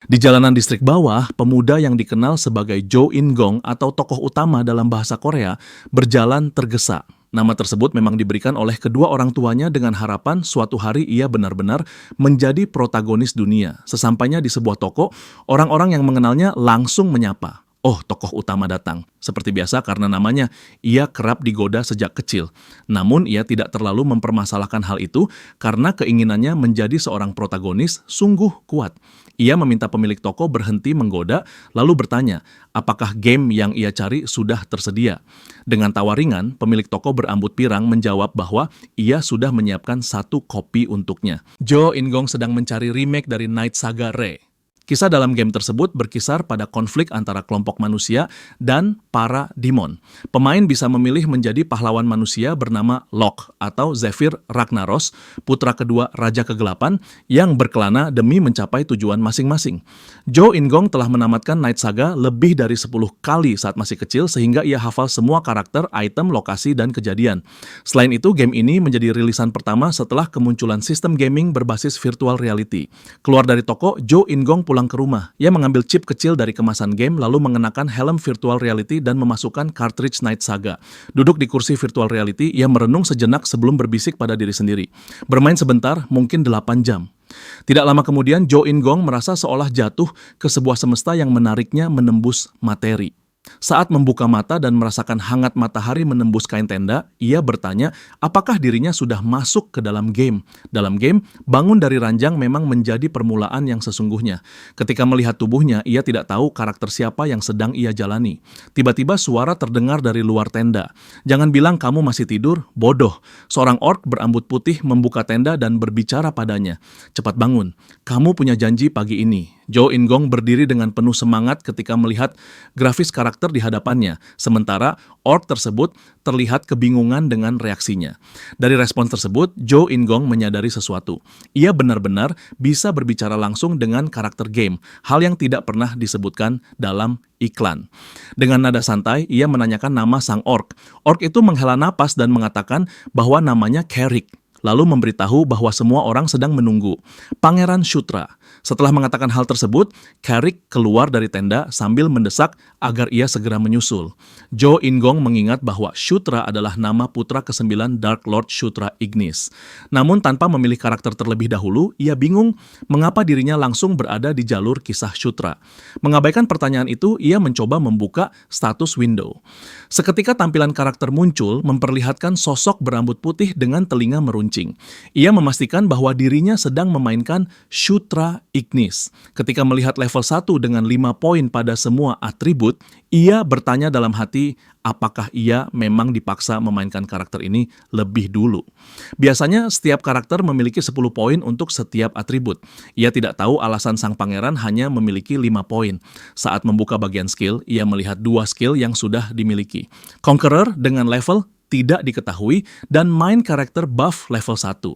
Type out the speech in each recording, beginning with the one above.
Di jalanan distrik bawah, pemuda yang dikenal sebagai Jo In-gong atau tokoh utama dalam bahasa Korea berjalan tergesa. Nama tersebut memang diberikan oleh kedua orang tuanya dengan harapan suatu hari ia benar-benar menjadi protagonis dunia. Sesampainya di sebuah toko, orang-orang yang mengenalnya langsung menyapa. Oh, tokoh utama datang. Seperti biasa karena namanya, ia kerap digoda sejak kecil. Namun ia tidak terlalu mempermasalahkan hal itu karena keinginannya menjadi seorang protagonis sungguh kuat. Ia meminta pemilik toko berhenti menggoda, lalu bertanya, apakah game yang ia cari sudah tersedia. Dengan tawa ringan, pemilik toko berambut pirang menjawab bahwa ia sudah menyiapkan satu kopi untuknya. Jo In-gong sedang mencari remake dari Night Saga Re. Kisah dalam game tersebut berkisar pada konflik antara kelompok manusia dan para demon. Pemain bisa memilih menjadi pahlawan manusia bernama Locke atau Zephyr Ragnaros, putra kedua Raja Kegelapan yang berkelana demi mencapai tujuan masing-masing. Jo In-gong telah menamatkan Night Saga lebih dari 10 kali saat masih kecil sehingga ia hafal semua karakter, item, lokasi, dan kejadian. Selain itu, game ini menjadi rilisan pertama setelah kemunculan sistem gaming berbasis virtual reality. Keluar dari toko, Jo In-gong pulang ke rumah. Ia mengambil chip kecil dari kemasan game lalu mengenakan helm virtual reality dan memasukkan cartridge Night Saga. Duduk di kursi virtual reality, ia merenung sejenak sebelum berbisik pada diri sendiri. Bermain sebentar, mungkin 8 jam. Tidak lama kemudian, Jo In-gong merasa seolah jatuh ke sebuah semesta yang menariknya menembus materi. Saat membuka mata dan merasakan hangat matahari menembus kain tenda, ia bertanya apakah dirinya sudah masuk ke dalam game. Dalam game, bangun dari ranjang memang menjadi permulaan yang sesungguhnya. Ketika melihat tubuhnya, ia tidak tahu karakter siapa yang sedang ia jalani. Tiba-tiba suara terdengar dari luar tenda. Jangan bilang kamu masih tidur, bodoh. Seorang orc berambut putih membuka tenda dan berbicara padanya. Cepat bangun, kamu punya janji pagi ini. Jo In-gong berdiri dengan penuh semangat ketika melihat grafis karakter di hadapannya, sementara orc tersebut terlihat kebingungan dengan reaksinya. Dari respons tersebut, Jo In-gong menyadari sesuatu. Ia benar-benar bisa berbicara langsung dengan karakter game, hal yang tidak pernah disebutkan dalam iklan. Dengan nada santai, ia menanyakan nama sang orc. Orc itu menghela napas dan mengatakan bahwa namanya Carrick, lalu memberitahu bahwa semua orang sedang menunggu. Pangeran Shutra. Setelah mengatakan hal tersebut, Carrick keluar dari tenda sambil mendesak agar ia segera menyusul. Jo In-gong mengingat bahwa Shutra adalah nama putra ke-9 Dark Lord Shutra Ignis. Namun tanpa memilih karakter terlebih dahulu, ia bingung mengapa dirinya langsung berada di jalur kisah Shutra. Mengabaikan pertanyaan itu, ia mencoba membuka status window. Seketika tampilan karakter muncul memperlihatkan sosok berambut putih dengan telinga meruncing. Ia memastikan bahwa dirinya sedang memainkan Shutra Ignis. Ketika melihat level 1 dengan 5 poin pada semua atribut, ia bertanya dalam hati apakah ia memang dipaksa memainkan karakter ini lebih dulu. Biasanya setiap karakter memiliki 10 poin untuk setiap atribut. Ia tidak tahu alasan sang pangeran hanya memiliki 5 poin. Saat membuka bagian skill, ia melihat 2 skill yang sudah dimiliki. Conqueror dengan level tidak diketahui, dan main karakter buff level 1.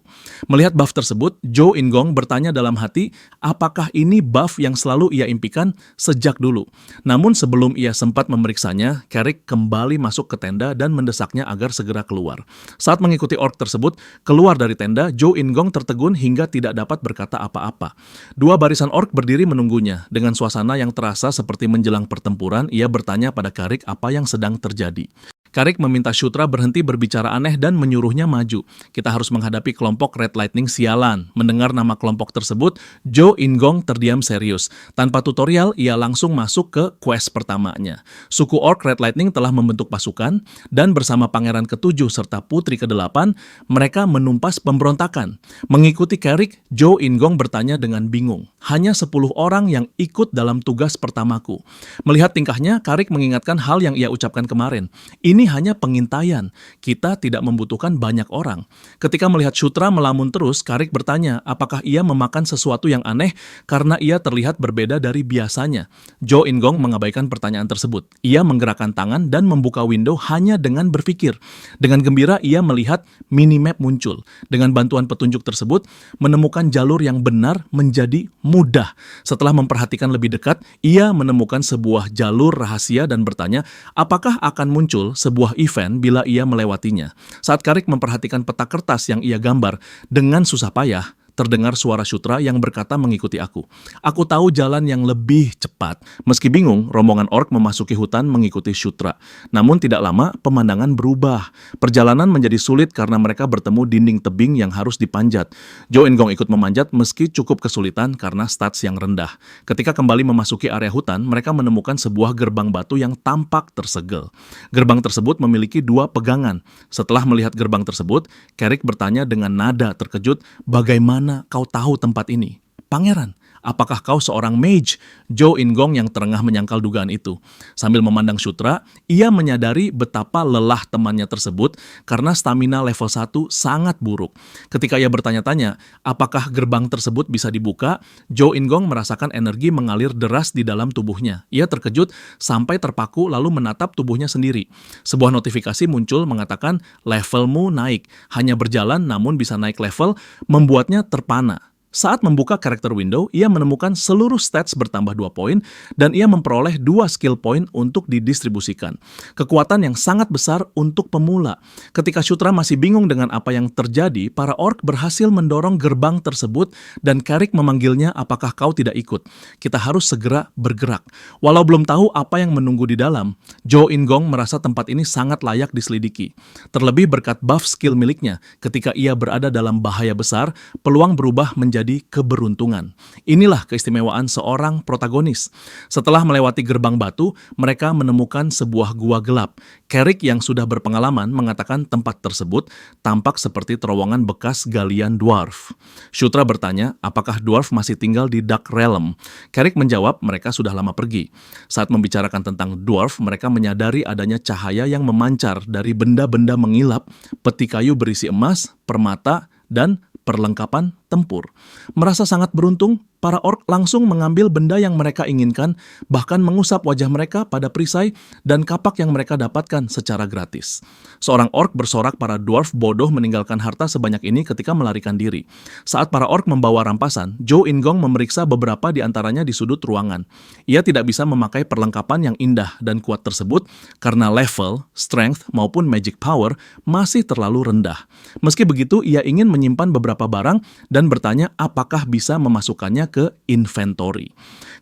Melihat buff tersebut, Jo In-gong bertanya dalam hati, apakah ini buff yang selalu ia impikan sejak dulu. Namun sebelum ia sempat memeriksanya, Carrick kembali masuk ke tenda dan mendesaknya agar segera keluar. Saat mengikuti orc tersebut keluar dari tenda, Jo In-gong tertegun hingga tidak dapat berkata apa-apa. 2 barisan orc berdiri menunggunya. Dengan suasana yang terasa seperti menjelang pertempuran, ia bertanya pada Carrick apa yang sedang terjadi. Carrick meminta Shutra berhenti berbicara aneh dan menyuruhnya maju. Kita harus menghadapi kelompok Red Lightning sialan. Mendengar nama kelompok tersebut, Jo In-gong terdiam serius. Tanpa tutorial, ia langsung masuk ke quest pertamanya. Suku Orc Red Lightning telah membentuk pasukan, dan bersama Pangeran ke-7 serta Putri ke-8, mereka menumpas pemberontakan. Mengikuti Carrick, Jo In-gong bertanya dengan bingung. Hanya 10 orang yang ikut dalam tugas pertamaku. Melihat tingkahnya, Carrick mengingatkan hal yang ia ucapkan kemarin. Ini hanya pengintaian. Kita tidak membutuhkan banyak orang. Ketika melihat Shutra melamun terus, Carrick bertanya apakah ia memakan sesuatu yang aneh karena ia terlihat berbeda dari biasanya. Jo In-gong mengabaikan pertanyaan tersebut. Ia menggerakkan tangan dan membuka window hanya dengan berpikir. Dengan gembira ia melihat minimap muncul. Dengan bantuan petunjuk tersebut, menemukan jalur yang benar menjadi mudah. Setelah memperhatikan lebih dekat, ia menemukan sebuah jalur rahasia dan bertanya apakah akan muncul sebuah event bila ia melewatinya. Saat Carrick memperhatikan peta kertas yang ia gambar dengan susah payah, Terdengar suara Shutra yang berkata mengikuti aku. Aku tahu jalan yang lebih cepat. Meski bingung, rombongan orc memasuki hutan mengikuti Shutra. Namun tidak lama, pemandangan berubah. Perjalanan menjadi sulit karena mereka bertemu dinding tebing yang harus dipanjat. Zhou Ingong ikut memanjat meski cukup kesulitan karena stats yang rendah. Ketika kembali memasuki area hutan, mereka menemukan sebuah gerbang batu yang tampak tersegel. Gerbang tersebut memiliki 2 pegangan. Setelah melihat gerbang tersebut, Carrick bertanya dengan nada terkejut, "Bagaimana kau tahu tempat ini?" "Pangeran, apakah kau seorang mage?" Zhou Ingong yang terengah menyangkal dugaan itu. Sambil memandang Shutra, ia menyadari betapa lelah temannya tersebut karena stamina level 1 sangat buruk. Ketika ia bertanya-tanya, apakah gerbang tersebut bisa dibuka, Zhou Ingong merasakan energi mengalir deras di dalam tubuhnya. Ia terkejut sampai terpaku lalu menatap tubuhnya sendiri. Sebuah notifikasi muncul mengatakan, "Levelmu naik." Hanya berjalan namun bisa naik level, membuatnya terpana. Saat membuka character window, ia menemukan seluruh stats bertambah 2 poin dan ia memperoleh 2 skill point untuk didistribusikan. Kekuatan yang sangat besar untuk pemula. Ketika Shutra masih bingung dengan apa yang terjadi, para orc berhasil mendorong gerbang tersebut dan Carrick memanggilnya, "Apakah kau tidak ikut? Kita harus segera bergerak." Walau belum tahu apa yang menunggu di dalam, Zhou Ingong merasa tempat ini sangat layak diselidiki. Terlebih berkat buff skill miliknya, ketika ia berada dalam bahaya besar, peluang berubah menjadi keberuntungan. Inilah keistimewaan seorang protagonis. Setelah melewati gerbang batu, mereka menemukan sebuah gua gelap. Carrick yang sudah berpengalaman mengatakan tempat tersebut tampak seperti terowongan bekas galian dwarf. Shutra bertanya, apakah dwarf masih tinggal di Dark Realm? Carrick menjawab mereka sudah lama pergi. Saat membicarakan tentang dwarf, mereka menyadari adanya cahaya yang memancar dari benda-benda mengilap, peti kayu berisi emas, permata, dan perlengkapan tempur. Merasa sangat beruntung, para orc langsung mengambil benda yang mereka inginkan, bahkan mengusap wajah mereka pada perisai dan kapak yang mereka dapatkan secara gratis. Seorang orc bersorak para dwarf bodoh meninggalkan harta sebanyak ini ketika melarikan diri. Saat para orc membawa rampasan, Zhou Ingong memeriksa beberapa di antaranya di sudut ruangan. Ia tidak bisa memakai perlengkapan yang indah dan kuat tersebut karena level, strength, maupun magic power masih terlalu rendah. Meski begitu, ia ingin menyimpan beberapa barang dan bertanya apakah bisa memasukkannya ke inventory.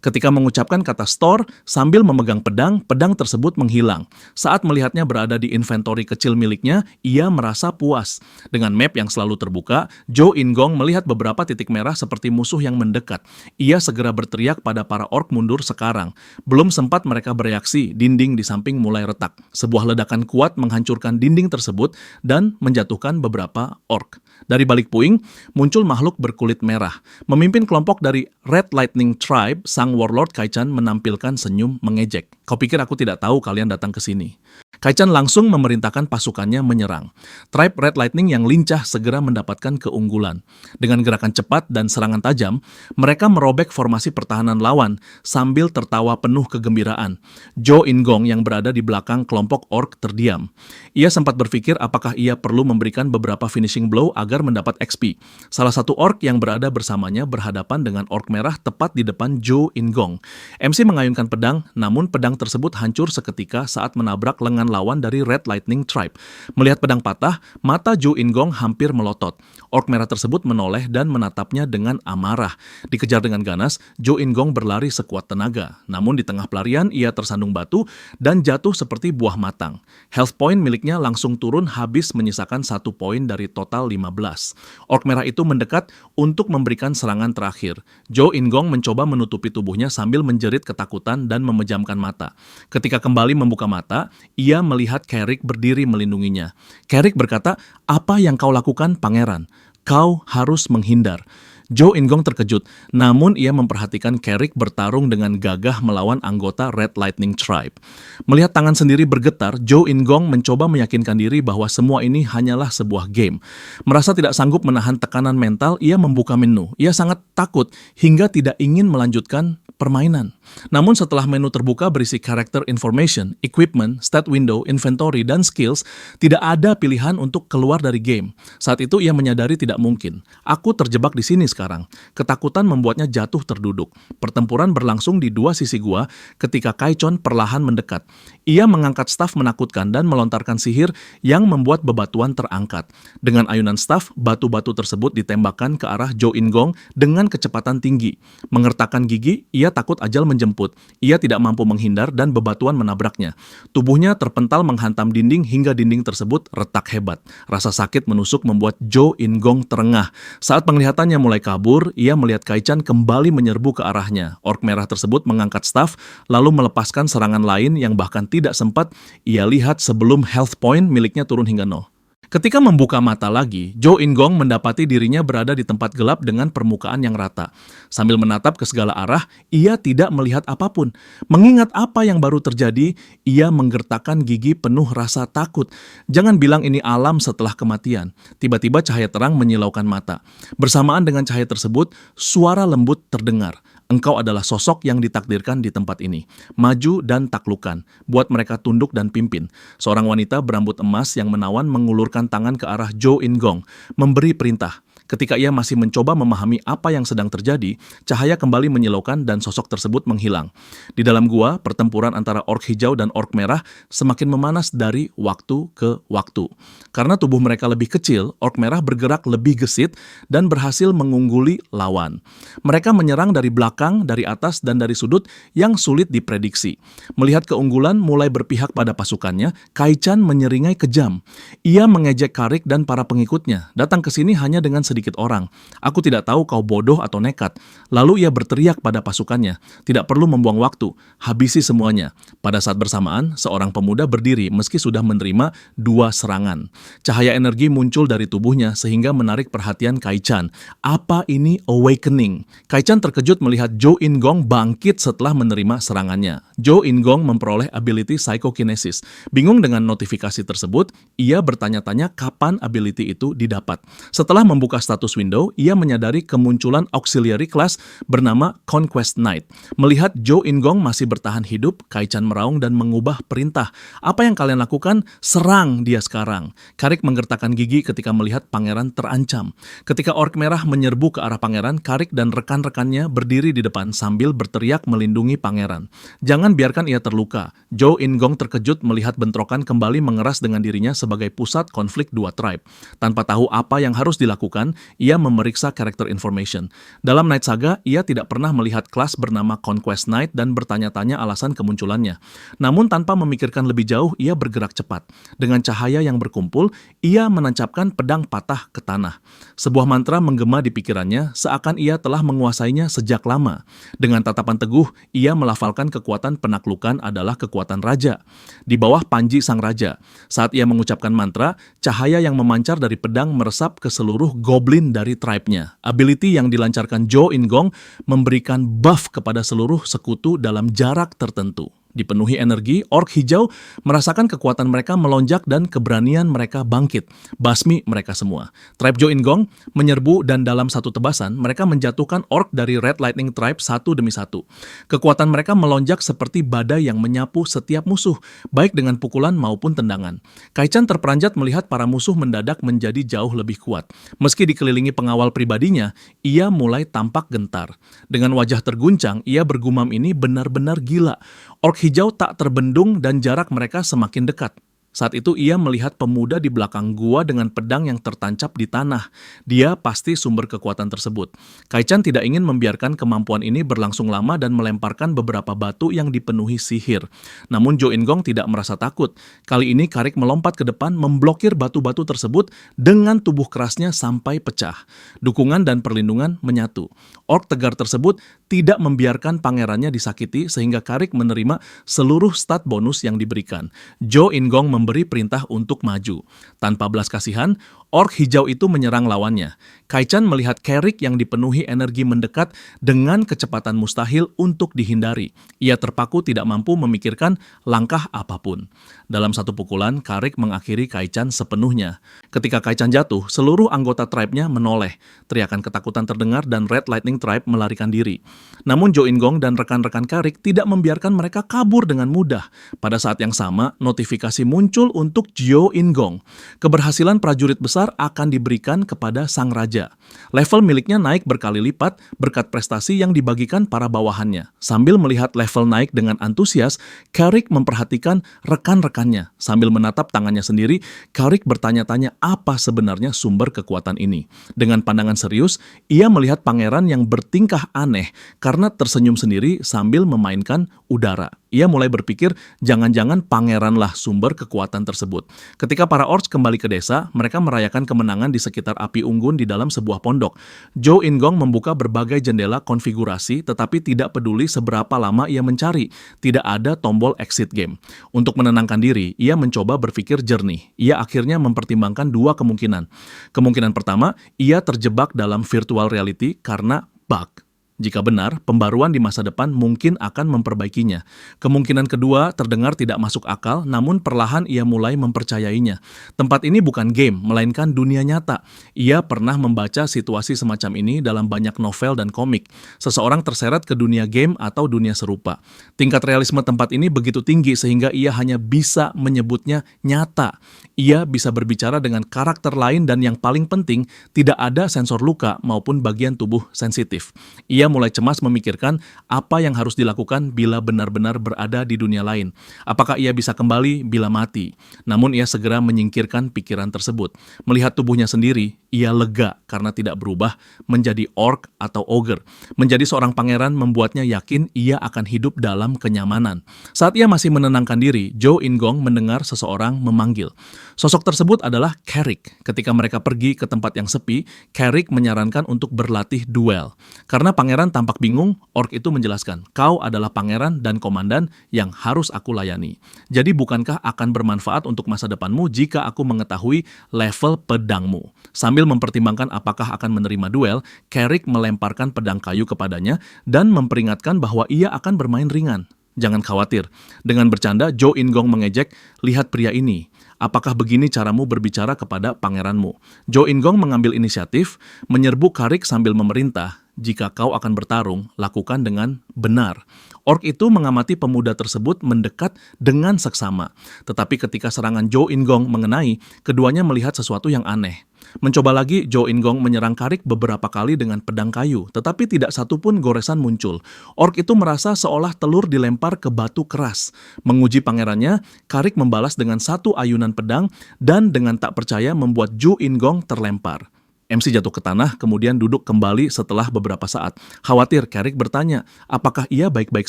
Ketika mengucapkan kata store sambil memegang pedang, pedang tersebut menghilang. Saat melihatnya berada di inventory kecil miliknya, ia merasa puas. Dengan map yang selalu terbuka, Zhou Ingong melihat beberapa titik merah seperti musuh yang mendekat. Ia segera berteriak pada para orc mundur sekarang. Belum sempat mereka bereaksi, dinding di samping mulai retak. Sebuah ledakan kuat menghancurkan dinding tersebut dan menjatuhkan beberapa orc. Dari balik puing, muncul makhluk berkulit merah. Memimpin kelompok dari Red Lightning Tribe, sang warlord Kaichan menampilkan senyum mengejek. "Kau pikir aku tidak tahu kalian datang ke sini?" Kaichan langsung memerintahkan pasukannya menyerang. Tribe Red Lightning yang lincah segera mendapatkan keunggulan. Dengan gerakan cepat dan serangan tajam, mereka merobek formasi pertahanan lawan sambil tertawa penuh kegembiraan. Zhou Ingong yang berada di belakang kelompok orc terdiam. Ia sempat berpikir apakah ia perlu memberikan beberapa finishing blow agar mendapat XP. Salah satu orc yang berada bersamanya berhadapan dengan orc merah tepat di depan Zhou Ingong. MC mengayunkan pedang, namun pedang tersebut hancur seketika saat menabrak lengan lawan dari Red Lightning Tribe. Melihat pedang patah, mata Zhou Ingong hampir melotot. Orc merah tersebut menoleh dan menatapnya dengan amarah. Dikejar dengan ganas, Zhou Ingong berlari sekuat tenaga. Namun di tengah pelarian, ia tersandung batu dan jatuh seperti buah matang. Health point miliknya langsung turun habis menyisakan 1 poin dari total 15. Orc merah itu mendekat untuk memberikan serangan terakhir. Zhou Ingong mencoba menutupi tubuhnya sambil menjerit ketakutan dan memejamkan mata. Ketika kembali membuka mata, ia melihat Carrick berdiri melindunginya. Carrick berkata, "Apa yang kau lakukan, pangeran? Kau harus menghindar." Zhou Ingong terkejut, namun ia memperhatikan Carrick bertarung dengan gagah melawan anggota Red Lightning Tribe. Melihat tangan sendiri bergetar, Zhou Ingong mencoba meyakinkan diri bahwa semua ini hanyalah sebuah game. Merasa tidak sanggup menahan tekanan mental, ia membuka menu. Ia sangat takut hingga tidak ingin melanjutkan permainan. Namun setelah menu terbuka berisi character information, equipment, stat window, inventory, dan skills, tidak ada pilihan untuk keluar dari game. Saat itu ia menyadari tidak mungkin. Aku terjebak di sini sekarang. Ketakutan membuatnya jatuh terduduk. Pertempuran berlangsung di dua sisi gua ketika Kaichon perlahan mendekat. Ia mengangkat staf menakutkan dan melontarkan sihir yang membuat bebatuan terangkat. Dengan ayunan staf, batu-batu tersebut ditembakkan ke arah Jo In-gong dengan kecepatan tinggi. Mengertakkan gigi, ia takut ajal menjemput. Ia tidak mampu menghindar dan bebatuan menabraknya. Tubuhnya terpental menghantam dinding hingga dinding tersebut retak hebat. Rasa sakit menusuk membuat Jo In-gong terengah. Saat penglihatannya mulai kabur, ia melihat Kai-chan kembali menyerbu ke arahnya. Ork merah tersebut mengangkat staf, lalu melepaskan serangan lain yang bahkan tidak sempat ia lihat sebelum health point miliknya turun hingga 0. Ketika membuka mata lagi, Jo In-gong mendapati dirinya berada di tempat gelap dengan permukaan yang rata. Sambil menatap ke segala arah, ia tidak melihat apapun. Mengingat apa yang baru terjadi, ia menggertakkan gigi penuh rasa takut. Jangan bilang ini alam setelah kematian. Tiba-tiba cahaya terang menyilaukan mata. Bersamaan dengan cahaya tersebut, suara lembut terdengar. Engkau adalah sosok yang ditakdirkan di tempat ini. Maju dan taklukkan. Buat mereka tunduk dan pimpin. Seorang wanita berambut emas yang menawan mengulurkan tangan ke arah Jo In-gong, memberi perintah. Ketika ia masih mencoba memahami apa yang sedang terjadi, cahaya kembali menyilaukan dan sosok tersebut menghilang. Di dalam gua, pertempuran antara ork hijau dan ork merah semakin memanas dari waktu ke waktu. Karena tubuh mereka lebih kecil, ork merah bergerak lebih gesit dan berhasil mengungguli lawan. Mereka menyerang dari belakang, dari atas, dan dari sudut yang sulit diprediksi. Melihat keunggulan mulai berpihak pada pasukannya, Kai-chan menyeringai kejam. Ia mengejek Karik dan para pengikutnya, datang ke sini hanya dengan sedikit orang. Aku tidak tahu kau bodoh atau nekat. Lalu ia berteriak pada pasukannya, tidak perlu membuang waktu, habisi semuanya. Pada saat bersamaan, seorang pemuda berdiri meski sudah menerima 2 serangan. Cahaya energi muncul dari tubuhnya sehingga menarik perhatian Kai-chan. Apa ini awakening? Kai-chan terkejut melihat Jo In-gong bangkit setelah menerima serangannya. Jo In-gong memperoleh ability psychokinesis. Bingung dengan notifikasi tersebut, ia bertanya-tanya kapan ability itu didapat. Setelah membuka status window, ia menyadari kemunculan auxiliary class bernama Conquest Knight. Melihat Jo In-gong masih bertahan hidup, Kai-chan meraung dan mengubah perintah. Apa yang kalian lakukan? Serang dia sekarang. Karik menggertakkan gigi ketika melihat pangeran terancam. Ketika ork merah menyerbu ke arah pangeran, Karik dan rekan-rekannya berdiri di depan sambil berteriak melindungi pangeran. Jangan biarkan ia terluka. Jo In-gong terkejut melihat bentrokan kembali mengeras dengan dirinya sebagai pusat konflik 2 tribe. Tanpa tahu apa yang harus dilakukan, ia memeriksa character information. Dalam Night Saga, ia tidak pernah melihat kelas bernama Conquest Knight dan bertanya-tanya alasan kemunculannya. Namun tanpa memikirkan lebih jauh, ia bergerak cepat. Dengan cahaya yang berkumpul, ia menancapkan pedang patah ke tanah. Sebuah mantra menggema di pikirannya, seakan ia telah menguasainya sejak lama. Dengan tatapan teguh, ia melafalkan kekuatan penaklukan adalah kekuatan raja. Di bawah panji sang raja, saat ia mengucapkan mantra, cahaya yang memancar dari pedang meresap ke seluruh goblin dari tribe-nya. Ability yang dilancarkan Jo In-gong memberikan buff kepada seluruh sekutu dalam jarak tertentu. Dipenuhi energi, ork hijau merasakan kekuatan mereka melonjak dan keberanian mereka bangkit. Basmi mereka semua. Tribe Jo In-gong menyerbu dan dalam satu tebasan, mereka menjatuhkan ork dari Red Lightning Tribe satu demi satu. Kekuatan mereka melonjak seperti badai yang menyapu setiap musuh, baik dengan pukulan maupun tendangan. Kai-chan terperanjat melihat para musuh mendadak menjadi jauh lebih kuat. Meski dikelilingi pengawal pribadinya, ia mulai tampak gentar. Dengan wajah terguncang, ia bergumam ini benar-benar gila. Ork hijau tak terbendung dan jarak mereka semakin dekat. Saat itu ia melihat pemuda di belakang gua dengan pedang yang tertancap di tanah. Dia pasti sumber kekuatan tersebut. Kai-chan tidak ingin membiarkan kemampuan ini berlangsung lama dan melemparkan beberapa batu yang dipenuhi sihir. Namun Jo In-gong tidak merasa takut. Kali ini Karik melompat ke depan memblokir batu-batu tersebut dengan tubuh kerasnya sampai pecah. Dukungan dan perlindungan menyatu. Ork tegar tersebut tidak membiarkan pangerannya disakiti sehingga Karik menerima seluruh stat bonus yang diberikan. Jo In-gong memberi perintah untuk maju. Tanpa belas kasihan, orc hijau itu menyerang lawannya. Kai-chan melihat Carrick yang dipenuhi energi mendekat dengan kecepatan mustahil untuk dihindari. Ia terpaku tidak mampu memikirkan langkah apapun. Dalam satu pukulan, Carrick mengakhiri Kai-chan sepenuhnya. Ketika Kai-chan jatuh, seluruh anggota tribe-nya menoleh. Teriakan ketakutan terdengar dan Red Lightning Tribe melarikan diri. Namun Jo In-gong dan rekan-rekan Carrick tidak membiarkan mereka kabur dengan mudah. Pada saat yang sama, notifikasi muncul untuk Jo In-gong. Keberhasilan prajurit besar akan diberikan kepada sang raja. Level miliknya naik berkali lipat berkat prestasi yang dibagikan para bawahannya. Sambil melihat level naik dengan antusias, Carrick memperhatikan rekan-rekannya. Sambil menatap tangannya sendiri, Carrick bertanya-tanya apa sebenarnya sumber kekuatan ini. Dengan pandangan serius, ia melihat pangeran yang bertingkah aneh karena tersenyum sendiri sambil memainkan udara. Ia mulai berpikir jangan-jangan pangeranlah sumber kekuatan tersebut. Ketika para orcs kembali ke desa, mereka merayakan kemenangan di sekitar api unggun di dalam sebuah pondok. Jo In-gong membuka berbagai jendela konfigurasi tetapi tidak peduli seberapa lama ia mencari. Tidak ada tombol exit game. Untuk menenangkan diri, ia mencoba berpikir jernih. Ia akhirnya mempertimbangkan dua kemungkinan. Kemungkinan pertama, ia terjebak dalam virtual reality karena bug. Jika benar, pembaruan di masa depan mungkin akan memperbaikinya. Kemungkinan kedua terdengar tidak masuk akal, namun perlahan ia mulai mempercayainya. Tempat ini bukan game, melainkan dunia nyata. Ia pernah membaca situasi semacam ini dalam banyak novel dan komik. Seseorang terseret ke dunia game atau dunia serupa. Tingkat realisme tempat ini begitu tinggi sehingga ia hanya bisa menyebutnya nyata. Ia bisa berbicara dengan karakter lain dan yang paling penting, tidak ada sensor luka maupun bagian tubuh sensitif. Ia mulai cemas memikirkan apa yang harus dilakukan bila benar-benar berada di dunia lain. Apakah ia bisa kembali bila mati? Namun ia segera menyingkirkan pikiran tersebut. Melihat tubuhnya sendiri, ia lega karena tidak berubah menjadi orc atau ogre. Menjadi seorang pangeran membuatnya yakin ia akan hidup dalam kenyamanan. Saat ia masih menenangkan diri, Jo In-gong mendengar seseorang memanggil. Sosok tersebut adalah Carrick. Ketika mereka pergi ke tempat yang sepi, Carrick menyarankan untuk berlatih duel. Karena pangeran tampak bingung, orc itu menjelaskan, kau adalah pangeran dan komandan yang harus aku layani. Jadi bukankah akan bermanfaat untuk masa depanmu jika aku mengetahui level pedangmu? Sambil mempertimbangkan apakah akan menerima duel, Carrick melemparkan pedang kayu kepadanya dan memperingatkan bahwa ia akan bermain ringan. Jangan khawatir. Dengan bercanda, Jo In-gong mengejek, lihat pria ini. Apakah begini caramu berbicara kepada pangeranmu? Jo In-gong mengambil inisiatif, menyerbu Carrick sambil memerintah, jika kau akan bertarung, lakukan dengan benar. Orc itu mengamati pemuda tersebut mendekat dengan seksama. Tetapi ketika serangan Jo In-gong mengenai, keduanya melihat sesuatu yang aneh. Mencoba lagi, Jo In-gong menyerang Carrick beberapa kali dengan pedang kayu, tetapi tidak satupun goresan muncul. Orc itu merasa seolah telur dilempar ke batu keras. Menguji pangerannya, Carrick membalas dengan satu ayunan pedang dan dengan tak percaya membuat Jo In-gong terlempar. MC jatuh ke tanah, kemudian duduk kembali setelah beberapa saat. Khawatir, Carrick bertanya, apakah ia baik-baik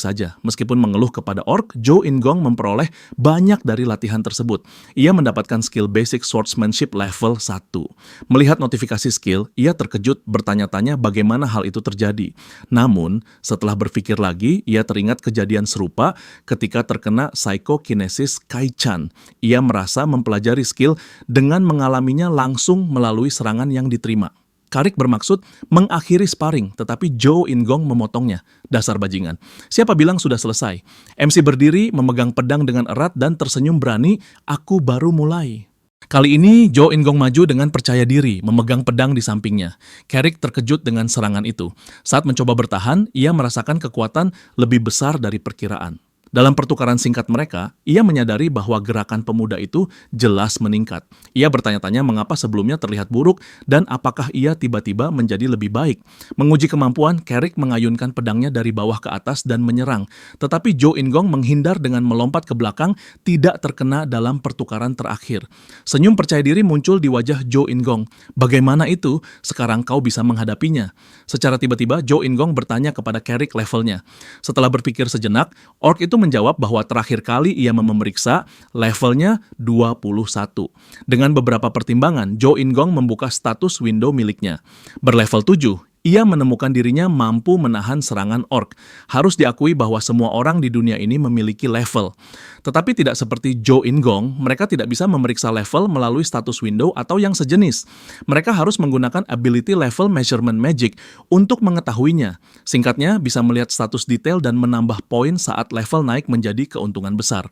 saja? Meskipun mengeluh kepada orc, Jo In-gong memperoleh banyak dari latihan tersebut. Ia mendapatkan skill basic swordsmanship level 1. Melihat notifikasi skill, ia terkejut bertanya-tanya bagaimana hal itu terjadi. Namun, setelah berpikir lagi, ia teringat kejadian serupa ketika terkena psychokinesis Kai-chan. Ia merasa mempelajari skill dengan mengalaminya langsung melalui serangan yang diterima. Carrick bermaksud mengakhiri sparring, tetapi Jo In-gong memotongnya. Dasar bajingan. Siapa bilang sudah selesai? MC berdiri, memegang pedang dengan erat dan tersenyum berani, aku baru mulai. Kali ini, Jo In-gong maju dengan percaya diri, memegang pedang di sampingnya. Carrick terkejut dengan serangan itu. Saat mencoba bertahan, ia merasakan kekuatan lebih besar dari perkiraan. Dalam pertukaran singkat mereka, ia menyadari bahwa gerakan pemuda itu jelas meningkat. Ia bertanya-tanya mengapa sebelumnya terlihat buruk dan apakah ia tiba-tiba menjadi lebih baik. Menguji kemampuan, Carrick mengayunkan pedangnya dari bawah ke atas dan menyerang. Tetapi Jo In-gong menghindar dengan melompat ke belakang, tidak terkena dalam pertukaran terakhir. Senyum percaya diri muncul di wajah Jo In-gong. Bagaimana itu? Sekarang kau bisa menghadapinya. Secara tiba-tiba, Jo In-gong bertanya kepada Carrick levelnya. Setelah berpikir sejenak, orc itu menjawab bahwa terakhir kali ia memeriksa levelnya 21. Dengan beberapa pertimbangan, Jo In-gong membuka status window miliknya. Berlevel 7, ia menemukan dirinya mampu menahan serangan orc. Harus diakui bahwa semua orang di dunia ini memiliki level. Tetapi tidak seperti Zhou In-gong, mereka tidak bisa memeriksa level melalui status window atau yang sejenis. Mereka harus menggunakan ability level measurement magic untuk mengetahuinya. Singkatnya, bisa melihat status detail dan menambah poin saat level naik menjadi keuntungan besar.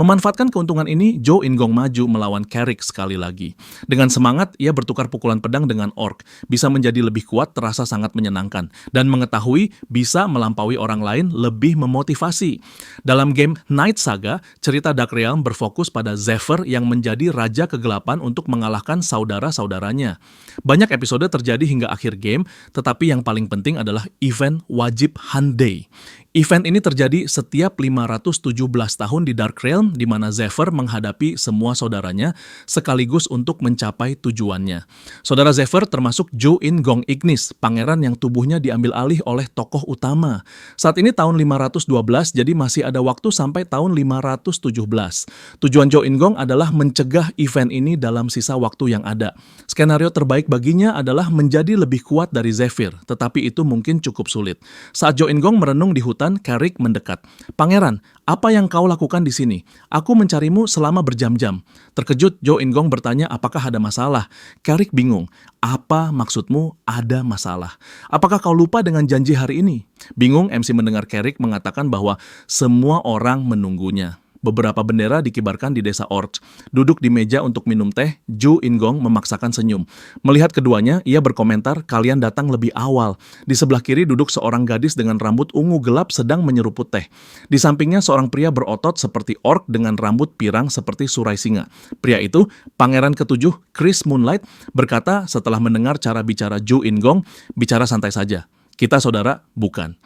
Memanfaatkan keuntungan ini, Zhou In-gong maju melawan Carrick sekali lagi. Dengan semangat, ia bertukar pukulan pedang dengan orc. Bisa menjadi lebih kuat terasa sangat menyenangkan. Dan mengetahui bisa melampaui orang lain lebih memotivasi. Dalam game Night Saga, cerita Dark Realm berfokus pada Zephyr yang menjadi Raja Kegelapan untuk mengalahkan saudara-saudaranya. Banyak episode terjadi hingga akhir game, tetapi yang paling penting adalah event wajib Hunt Day. Event ini terjadi setiap 517 tahun di Dark Realm, di mana Zephyr menghadapi semua saudaranya sekaligus untuk mencapai tujuannya. Saudara Zephyr termasuk Zhou In-gong Ignis, pangeran yang tubuhnya diambil alih oleh tokoh utama. Saat ini tahun 512, jadi masih ada waktu sampai tahun 517. Tujuan Zhou In-gong adalah mencegah event ini dalam sisa waktu yang ada. Skenario terbaik baginya adalah menjadi lebih kuat dari Zephyr, tetapi itu mungkin cukup sulit. Saat Zhou In-gong merenung di hutan, Carrick mendekat. "Pangeran, apa yang kau lakukan di sini? Aku mencarimu selama berjam-jam." Terkejut, Zhou In-gong bertanya apakah ada masalah. Carrick bingung. "Apa maksudmu ada masalah? Apakah kau lupa dengan janji hari ini?" Bingung, MC mendengar Carrick mengatakan bahwa semua orang menunggunya. Beberapa bendera dikibarkan di desa Orc. Duduk di meja untuk minum teh, Zhou In-gong memaksakan senyum. Melihat keduanya, ia berkomentar, "Kalian datang lebih awal." Di sebelah kiri duduk seorang gadis dengan rambut ungu gelap sedang menyeruput teh. Di sampingnya seorang pria berotot seperti orc dengan rambut pirang seperti surai singa. Pria itu, Pangeran ke-7, Chris Moonlight, berkata setelah mendengar cara bicara Zhou In-gong, "Bicara santai saja. Kita saudara, bukan."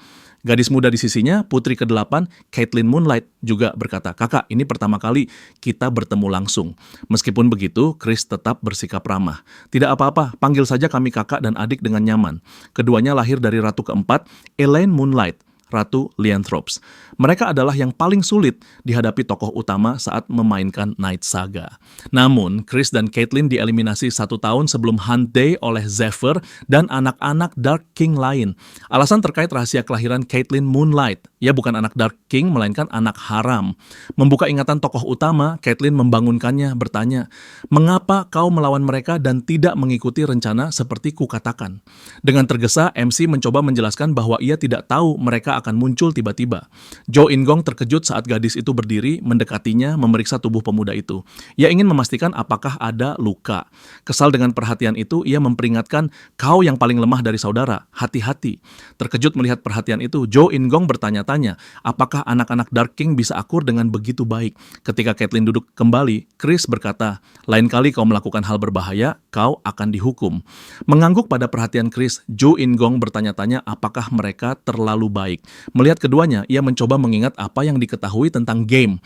Gadis muda di sisinya, putri ke-8, Caitlin Moonlight, juga berkata, "Kakak, ini pertama kali kita bertemu langsung." Meskipun begitu, Chris tetap bersikap ramah. "Tidak apa-apa, panggil saja kami kakak dan adik dengan nyaman." Keduanya lahir dari ratu keempat, Elaine Moonlight, Ratu Lianthropes. Mereka adalah yang paling sulit dihadapi tokoh utama saat memainkan Night Saga. Namun, Chris dan Caitlin dieliminasi 1 tahun sebelum Hunt Day oleh Zephyr dan anak-anak Dark King lain. Alasan terkait rahasia kelahiran Caitlin Moonlight. Ia bukan anak Dark King, melainkan anak haram. Membuka ingatan tokoh utama, Caitlin membangunkannya, bertanya, "Mengapa kau melawan mereka dan tidak mengikuti rencana seperti kukatakan?" Dengan tergesa, MC mencoba menjelaskan bahwa ia tidak tahu mereka akan muncul tiba-tiba. Zhou In-gong terkejut saat gadis itu berdiri, mendekatinya, memeriksa tubuh pemuda itu. Ia ingin memastikan apakah ada luka. Kesal dengan perhatian itu, ia memperingatkan, "Kau yang paling lemah dari saudara, hati-hati." Terkejut melihat perhatian itu, Zhou In-gong bertanya-tanya, apakah anak-anak Dark King bisa akur dengan begitu baik? Ketika Caitlin duduk kembali, Chris berkata, "Lain kali kau melakukan hal berbahaya, kau akan dihukum." Mengangguk pada perhatian Chris, Zhou In-gong bertanya-tanya apakah mereka terlalu baik. Melihat keduanya, ia mencoba mengingat apa yang diketahui tentang game.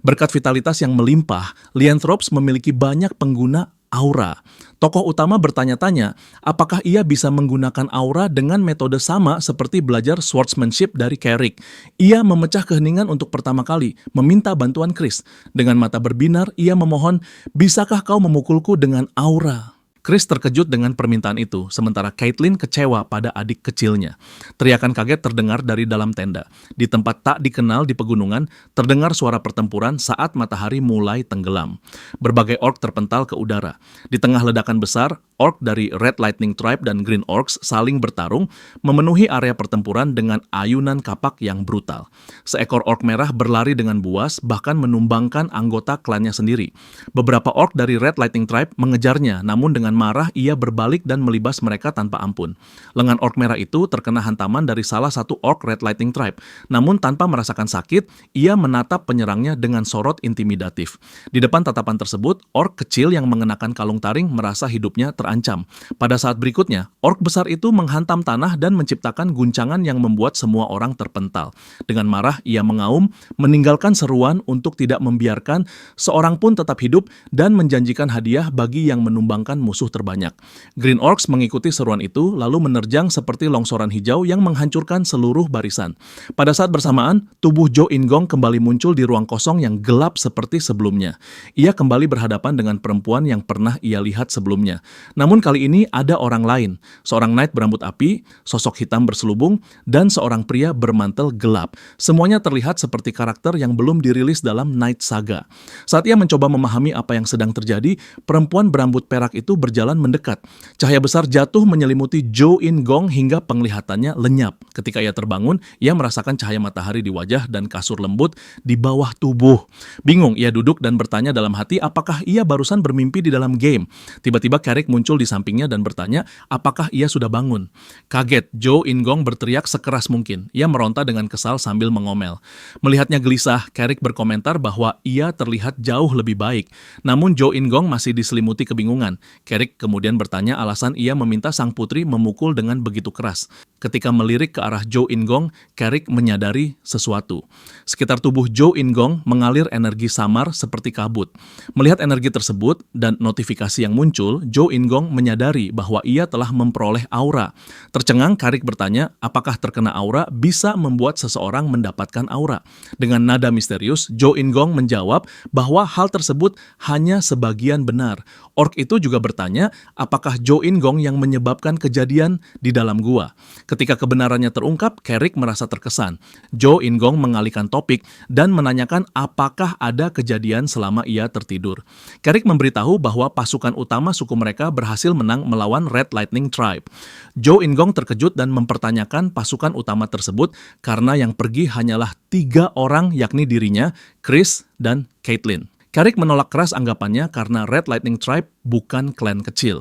Berkat vitalitas yang melimpah, Lianthropes memiliki banyak pengguna aura. Tokoh utama bertanya-tanya, apakah ia bisa menggunakan aura dengan metode sama seperti belajar swordsmanship dari Carrick. Ia memecah keheningan untuk pertama kali, meminta bantuan Chris. Dengan mata berbinar, ia memohon, "Bisakah kau memukulku dengan aura?" Chris terkejut dengan permintaan itu, sementara Caitlin kecewa pada adik kecilnya. Teriakan kaget terdengar dari dalam tenda. Di tempat tak dikenal di pegunungan, terdengar suara pertempuran saat matahari mulai tenggelam. Berbagai orc terpental ke udara. Di tengah ledakan besar, orc dari Red Lightning Tribe dan Green Orcs saling bertarung, memenuhi area pertempuran dengan ayunan kapak yang brutal. Seekor orc merah berlari dengan buas, bahkan menumbangkan anggota klannya sendiri. Beberapa orc dari Red Lightning Tribe mengejarnya, namun dengan marah ia berbalik dan melibas mereka tanpa ampun. Lengan orc merah itu terkena hantaman dari salah satu orc Red Lightning Tribe. Namun tanpa merasakan sakit, ia menatap penyerangnya dengan sorot intimidatif. Di depan tatapan tersebut, orc kecil yang mengenakan kalung taring merasa hidupnya terancam. Pada saat berikutnya, orc besar itu menghantam tanah dan menciptakan guncangan yang membuat semua orang terpental. Dengan marah, ia mengaum, meninggalkan seruan untuk tidak membiarkan seorang pun tetap hidup dan menjanjikan hadiah bagi yang menumbangkan musuh terbanyak. Green Orcs mengikuti seruan itu, lalu menerjang seperti longsoran hijau yang menghancurkan seluruh barisan. Pada saat bersamaan, tubuh Zhou In-gong kembali muncul di ruang kosong yang gelap seperti sebelumnya. Ia kembali berhadapan dengan perempuan yang pernah ia lihat sebelumnya. Namun kali ini ada orang lain, seorang knight berambut api, sosok hitam berselubung, dan seorang pria bermantel gelap. Semuanya terlihat seperti karakter yang belum dirilis dalam Knight Saga. Saat ia mencoba memahami apa yang sedang terjadi, perempuan berambut perak itu berjalan mendekat. Cahaya besar jatuh menyelimuti Jo In-gong hingga penglihatannya lenyap. Ketika ia terbangun, ia merasakan cahaya matahari di wajah dan kasur lembut di bawah tubuh. Bingung, ia duduk dan bertanya dalam hati apakah ia barusan bermimpi di dalam game. Tiba-tiba Carrick muncul di sampingnya dan bertanya apakah ia sudah bangun. Kaget, Jo In-gong berteriak sekeras mungkin. Ia meronta dengan kesal sambil mengomel. Melihatnya gelisah, Carrick berkomentar bahwa ia terlihat jauh lebih baik. Namun Jo In-gong masih diselimuti kebingungan. Carrick kemudian bertanya alasan ia meminta sang putri memukul dengan begitu keras. Ketika melirik ke arah Jo In-gong, Carrick menyadari sesuatu. Sekitar tubuh Jo In-gong mengalir energi samar seperti kabut. Melihat energi tersebut dan notifikasi yang muncul, Jo In-gong menyadari bahwa ia telah memperoleh aura. Tercengang, Carrick bertanya apakah terkena aura bisa membuat seseorang mendapatkan aura. Dengan nada misterius, Jo In-gong menjawab bahwa hal tersebut hanya sebagian benar. Orc itu juga bertanya apakah Jo In-gong yang menyebabkan kejadian di dalam gua. Ketika kebenarannya terungkap, Carrick merasa terkesan. Jo In-gong mengalihkan topik dan menanyakan apakah ada kejadian selama ia tertidur. Carrick memberitahu bahwa pasukan utama suku mereka berhasil menang melawan Red Lightning Tribe. Jo In-gong terkejut dan mempertanyakan pasukan utama tersebut karena yang pergi hanyalah 3 orang yakni dirinya, Chris, dan Caitlyn. Carrick menolak keras anggapannya karena Red Lightning Tribe bukan klan kecil.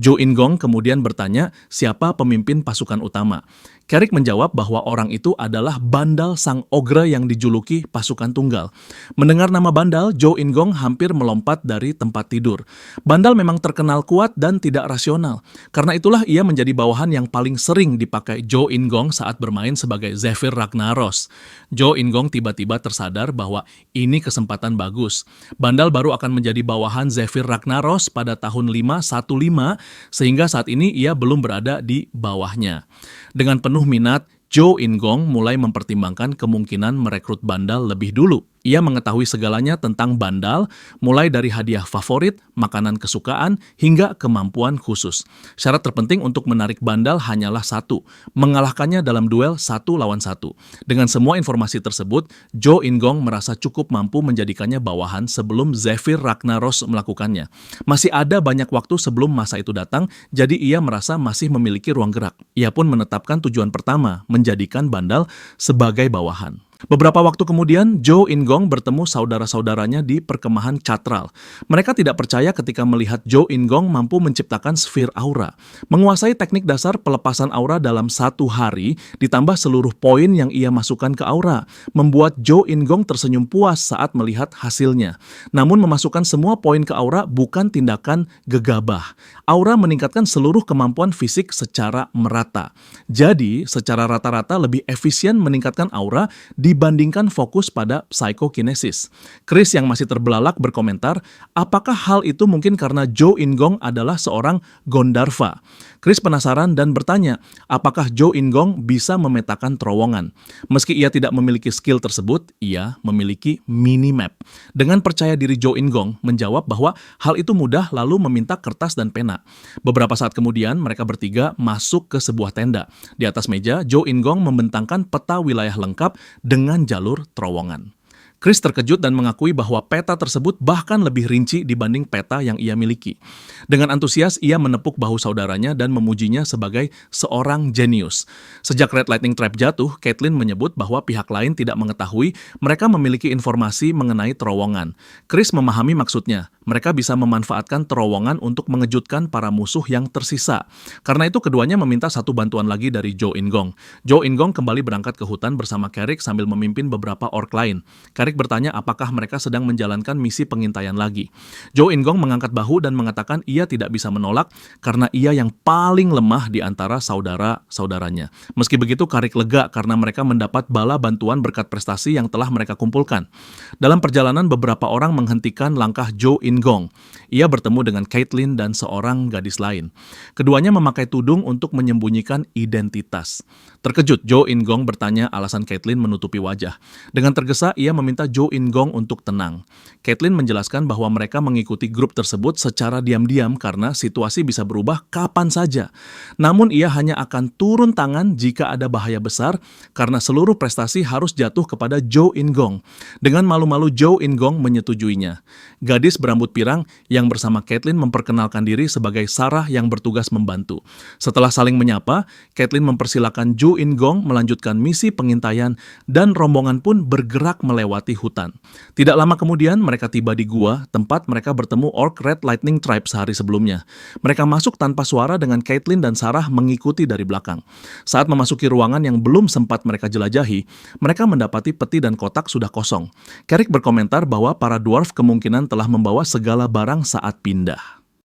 Jo In-gong kemudian bertanya siapa pemimpin pasukan utama. Carrick menjawab bahwa orang itu adalah Bandal sang ogre yang dijuluki pasukan tunggal. Mendengar nama Bandal, Jo In-gong hampir melompat dari tempat tidur. Bandal memang terkenal kuat dan tidak rasional. Karena itulah ia menjadi bawahan yang paling sering dipakai Jo In-gong saat bermain sebagai Zephyr Ragnaros. Jo In-gong tiba-tiba tersadar bahwa ini kesempatan bagus. Bandal baru akan menjadi bawahan Zephyr Ragnaros pada tahun 515, sehingga saat ini ia belum berada di bawahnya. Dengan penuh minat, Jo In-gong mulai mempertimbangkan kemungkinan merekrut Bandal lebih dulu. Ia mengetahui segalanya tentang Bandal, mulai dari hadiah favorit, makanan kesukaan, hingga kemampuan khusus. Syarat terpenting untuk menarik Bandal hanyalah satu, mengalahkannya dalam duel 1 lawan 1. Dengan semua informasi tersebut, Jo In-gong merasa cukup mampu menjadikannya bawahan sebelum Zephyr Ragnaros melakukannya. Masih ada banyak waktu sebelum masa itu datang, jadi ia merasa masih memiliki ruang gerak. Ia pun menetapkan tujuan pertama, menjadikan Bandal sebagai bawahan. Beberapa waktu kemudian, Jo In-gong bertemu saudara-saudaranya di perkemahan Catral. Mereka tidak percaya ketika melihat Jo In-gong mampu menciptakan sfir aura. Menguasai teknik dasar pelepasan aura dalam 1 hari, ditambah seluruh poin yang ia masukkan ke aura, membuat Jo In-gong tersenyum puas saat melihat hasilnya. Namun memasukkan semua poin ke aura bukan tindakan gegabah. Aura meningkatkan seluruh kemampuan fisik secara merata. Jadi, secara rata-rata lebih efisien meningkatkan aura dibandingkan fokus pada psychokinesis. Chris yang masih terbelalak berkomentar, apakah hal itu mungkin karena Jo In-gong adalah seorang Gondarva? Chris penasaran dan bertanya, apakah Jo In-gong bisa memetakan terowongan? Meski ia tidak memiliki skill tersebut, ia memiliki minimap. Dengan percaya diri Jo In-gong menjawab bahwa hal itu mudah lalu meminta kertas dan pena. Beberapa saat kemudian, mereka bertiga masuk ke sebuah tenda. Di atas meja, Jo In-gong membentangkan peta wilayah lengkap dengan jalur terowongan. Chris terkejut dan mengakui bahwa peta tersebut bahkan lebih rinci dibanding peta yang ia miliki. Dengan antusias, ia menepuk bahu saudaranya dan memujinya sebagai seorang jenius. Sejak Red Lightning Trap jatuh, Caitlyn menyebut bahwa pihak lain tidak mengetahui mereka memiliki informasi mengenai terowongan. Chris memahami maksudnya. Mereka bisa memanfaatkan terowongan untuk mengejutkan para musuh yang tersisa. Karena itu keduanya meminta satu bantuan lagi dari Jo In-gong. Jo In-gong kembali berangkat ke hutan bersama Carrick sambil memimpin beberapa orc lain. Carrick bertanya apakah mereka sedang menjalankan misi pengintaian lagi. Jo In-gong mengangkat bahu dan mengatakan ia tidak bisa menolak karena ia yang paling lemah di antara saudara-saudaranya. Meski begitu, Carrick lega karena mereka mendapat bala bantuan berkat prestasi yang telah mereka kumpulkan. Dalam perjalanan, beberapa orang menghentikan langkah Jo In-gong. Ia bertemu dengan Caitlyn dan seorang gadis lain. Keduanya memakai tudung untuk menyembunyikan identitas. Terkejut, Jo In-gong bertanya alasan Caitlin menutupi wajah. Dengan tergesa, ia meminta Jo In-gong untuk tenang. Caitlin menjelaskan bahwa mereka mengikuti grup tersebut secara diam-diam karena situasi bisa berubah kapan saja. Namun ia hanya akan turun tangan jika ada bahaya besar karena seluruh prestasi harus jatuh kepada Jo In-gong. Dengan malu-malu Jo In-gong menyetujuinya. Gadis berambut pirang yang bersama Caitlin memperkenalkan diri sebagai Sarah yang bertugas membantu. Setelah saling menyapa, Caitlin mempersilakan Jo In-gong melanjutkan misi pengintaian dan rombongan pun bergerak melewati hutan. Tidak lama kemudian mereka tiba di gua tempat mereka bertemu Orc Red Lightning Tribe sehari sebelumnya. Mereka masuk tanpa suara dengan Caitlin dan Sarah mengikuti dari belakang. Saat memasuki ruangan yang belum sempat mereka jelajahi, mereka mendapati peti dan kotak sudah kosong. Carrick berkomentar bahwa para dwarf kemungkinan telah membawa segala barang saat pindah.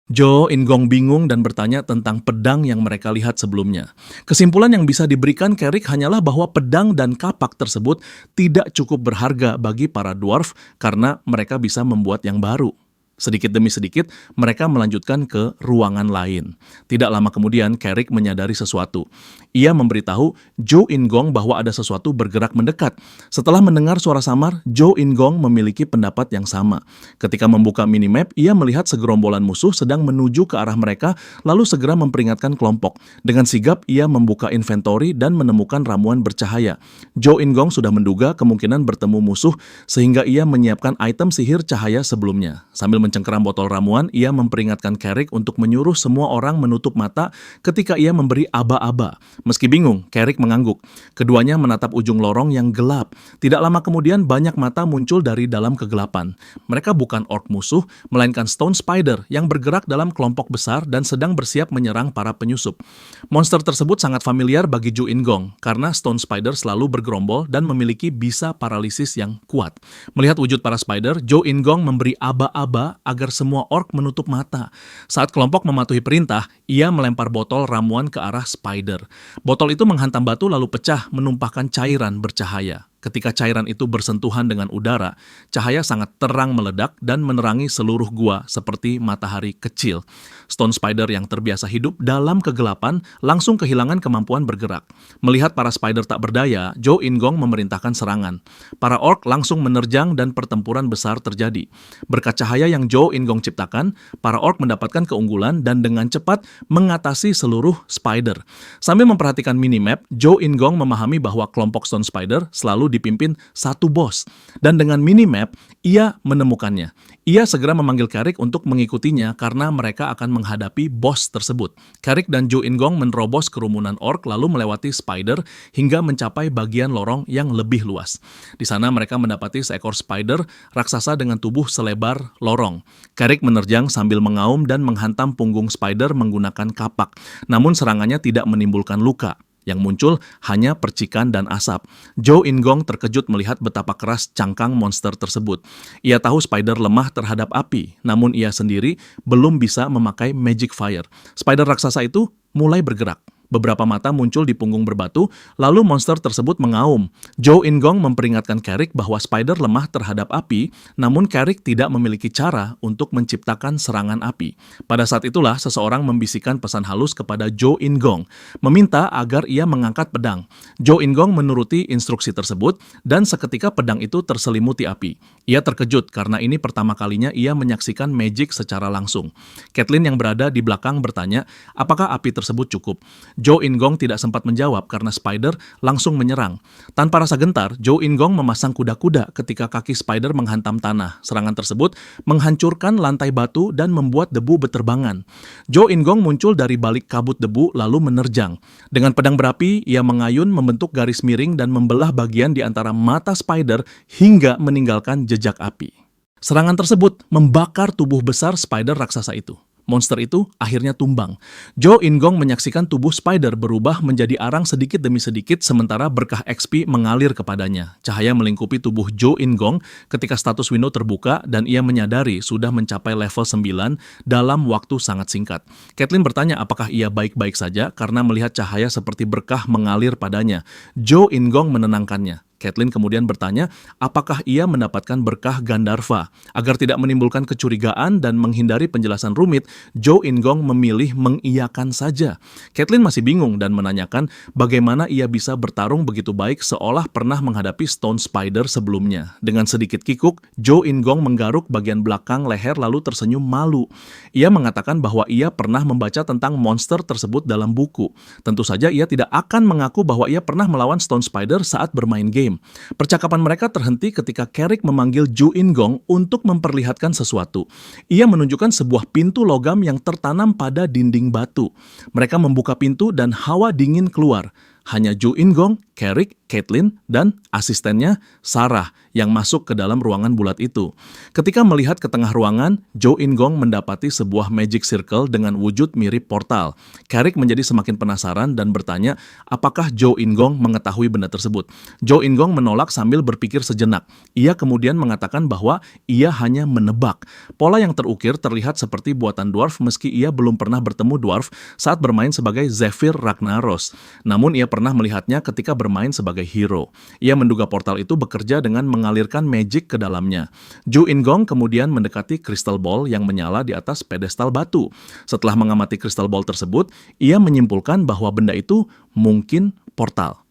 Jo In-gong bingung dan bertanya tentang pedang yang mereka lihat sebelumnya. Kesimpulan yang bisa diberikan Carrick hanyalah bahwa pedang dan kapak tersebut tidak cukup berharga bagi para dwarf karena mereka bisa membuat yang baru. Sedikit demi sedikit, mereka melanjutkan ke ruangan lain. Tidak lama kemudian, Carrick menyadari sesuatu. Ia memberitahu Jo In-gong bahwa ada sesuatu bergerak mendekat. Setelah mendengar suara samar, Jo In-gong memiliki pendapat yang sama. Ketika membuka minimap, ia melihat segerombolan musuh sedang menuju ke arah mereka, lalu segera memperingatkan kelompok. Dengan sigap, ia membuka inventory dan menemukan ramuan bercahaya. Jo In-gong sudah menduga kemungkinan bertemu musuh, sehingga ia menyiapkan item sihir cahaya sebelumnya. Sambil mencengkeram botol ramuan, ia memperingatkan Carrick untuk menyuruh semua orang menutup mata ketika ia memberi aba-aba. Meski bingung, Carrick mengangguk. Keduanya menatap ujung lorong yang gelap. Tidak lama kemudian banyak mata muncul dari dalam kegelapan. Mereka bukan orc musuh, melainkan Stone Spider yang bergerak dalam kelompok besar dan sedang bersiap menyerang para penyusup. Monster tersebut sangat familiar bagi Jo In-gong karena Stone Spider selalu bergerombol dan memiliki bisa paralisis yang kuat. Melihat wujud para spider, Jo In-gong memberi aba-aba agar semua orc menutup mata. Saat kelompok mematuhi perintah, ia melempar botol ramuan ke arah spider. Botol itu menghantam batu lalu pecah, menumpahkan cairan bercahaya. Ketika cairan itu bersentuhan dengan udara, cahaya sangat terang meledak dan menerangi seluruh gua seperti matahari kecil. Stone Spider yang terbiasa hidup dalam kegelapan langsung kehilangan kemampuan bergerak. Melihat para spider tak berdaya, Jo In-gong memerintahkan serangan. Para orc langsung menerjang dan pertempuran besar terjadi. Berkat cahaya yang Jo In-gong ciptakan, para orc mendapatkan keunggulan dan dengan cepat mengatasi seluruh spider. Sambil memperhatikan minimap, Jo In-gong memahami bahwa kelompok Stone Spider selalu dipimpin satu bos. Dan dengan minimap, ia menemukannya. Ia segera memanggil Carrick untuk mengikutinya karena mereka akan menghadapi bos tersebut. Carrick dan Jo In-gong menerobos kerumunan orc lalu melewati spider hingga mencapai bagian lorong yang lebih luas. Di sana mereka mendapati seekor spider raksasa dengan tubuh selebar lorong. Carrick menerjang sambil mengaum dan menghantam punggung spider menggunakan kapak. Namun serangannya tidak menimbulkan luka. Yang muncul hanya percikan dan asap. Jo In-gong terkejut melihat betapa keras cangkang monster tersebut. Ia tahu spider lemah terhadap api, namun ia sendiri belum bisa memakai magic fire. Spider raksasa itu mulai bergerak. Beberapa mata muncul di punggung berbatu, lalu monster tersebut mengaum. Jo In-gong memperingatkan Carrick bahwa spider lemah terhadap api, namun Carrick tidak memiliki cara untuk menciptakan serangan api. Pada saat itulah seseorang membisikkan pesan halus kepada Jo In-gong, meminta agar ia mengangkat pedang. Jo In-gong menuruti instruksi tersebut, dan seketika pedang itu terselimuti api. Ia terkejut karena ini pertama kalinya ia menyaksikan magic secara langsung. Caitlin yang berada di belakang bertanya, apakah api tersebut cukup? Jo In-gong tidak sempat menjawab karena spider langsung menyerang. Tanpa rasa gentar, Jo In-gong memasang kuda-kuda ketika kaki spider menghantam tanah. Serangan tersebut menghancurkan lantai batu dan membuat debu beterbangan. Jo In-gong muncul dari balik kabut debu lalu menerjang. Dengan pedang berapi, ia mengayun membentuk garis miring dan membelah bagian di antara mata spider hingga meninggalkan jejak api. Serangan tersebut membakar tubuh besar spider raksasa itu. Monster itu akhirnya tumbang. Jo In-gong menyaksikan tubuh spider berubah menjadi arang sedikit demi sedikit sementara berkah XP mengalir kepadanya. Cahaya melingkupi tubuh Jo In-gong ketika status window terbuka dan ia menyadari sudah mencapai level 9 dalam waktu sangat singkat. Caitlin bertanya apakah ia baik-baik saja karena melihat cahaya seperti berkah mengalir padanya. Jo In-gong menenangkannya. Caitlin kemudian bertanya apakah ia mendapatkan berkah Gandharva. Agar tidak menimbulkan kecurigaan dan menghindari penjelasan rumit, Jo In-gong memilih mengiyakan saja. Caitlin masih bingung dan menanyakan bagaimana ia bisa bertarung begitu baik seolah pernah menghadapi Stone Spider sebelumnya. Dengan sedikit kikuk, Jo In-gong menggaruk bagian belakang leher lalu tersenyum malu. Ia mengatakan bahwa ia pernah membaca tentang monster tersebut dalam buku. Tentu saja ia tidak akan mengaku bahwa ia pernah melawan Stone Spider saat bermain game. Percakapan mereka terhenti ketika Carrick memanggil Jo In-gong untuk memperlihatkan sesuatu. Ia menunjukkan sebuah pintu logam yang tertanam pada dinding batu. Mereka membuka pintu dan hawa dingin keluar. Hanya Jo In-gong, Carrick, Caitlin, dan asistennya Sarah yang masuk ke dalam ruangan bulat itu. Ketika melihat ke tengah ruangan, Jo In-gong mendapati sebuah magic circle dengan wujud mirip portal. Carrick menjadi semakin penasaran dan bertanya apakah Jo In-gong mengetahui benda tersebut. Jo In-gong menolak sambil berpikir sejenak. Ia kemudian mengatakan bahwa ia hanya menebak. Pola yang terukir terlihat seperti buatan dwarf meski ia belum pernah bertemu dwarf saat bermain sebagai Zephyr Ragnaros. Namun ia pernah melihatnya ketika bermain sebagai hero. Ia menduga portal itu bekerja dengan mengalirkan magic ke dalamnya. Jo In-gong kemudian mendekati crystal ball yang menyala di atas pedestal batu. Setelah mengamati crystal ball tersebut, ia menyimpulkan bahwa benda itu mungkin portal.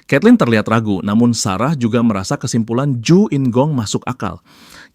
Caitlin terlihat ragu, namun Sarah juga merasa kesimpulan Jo In-gong masuk akal.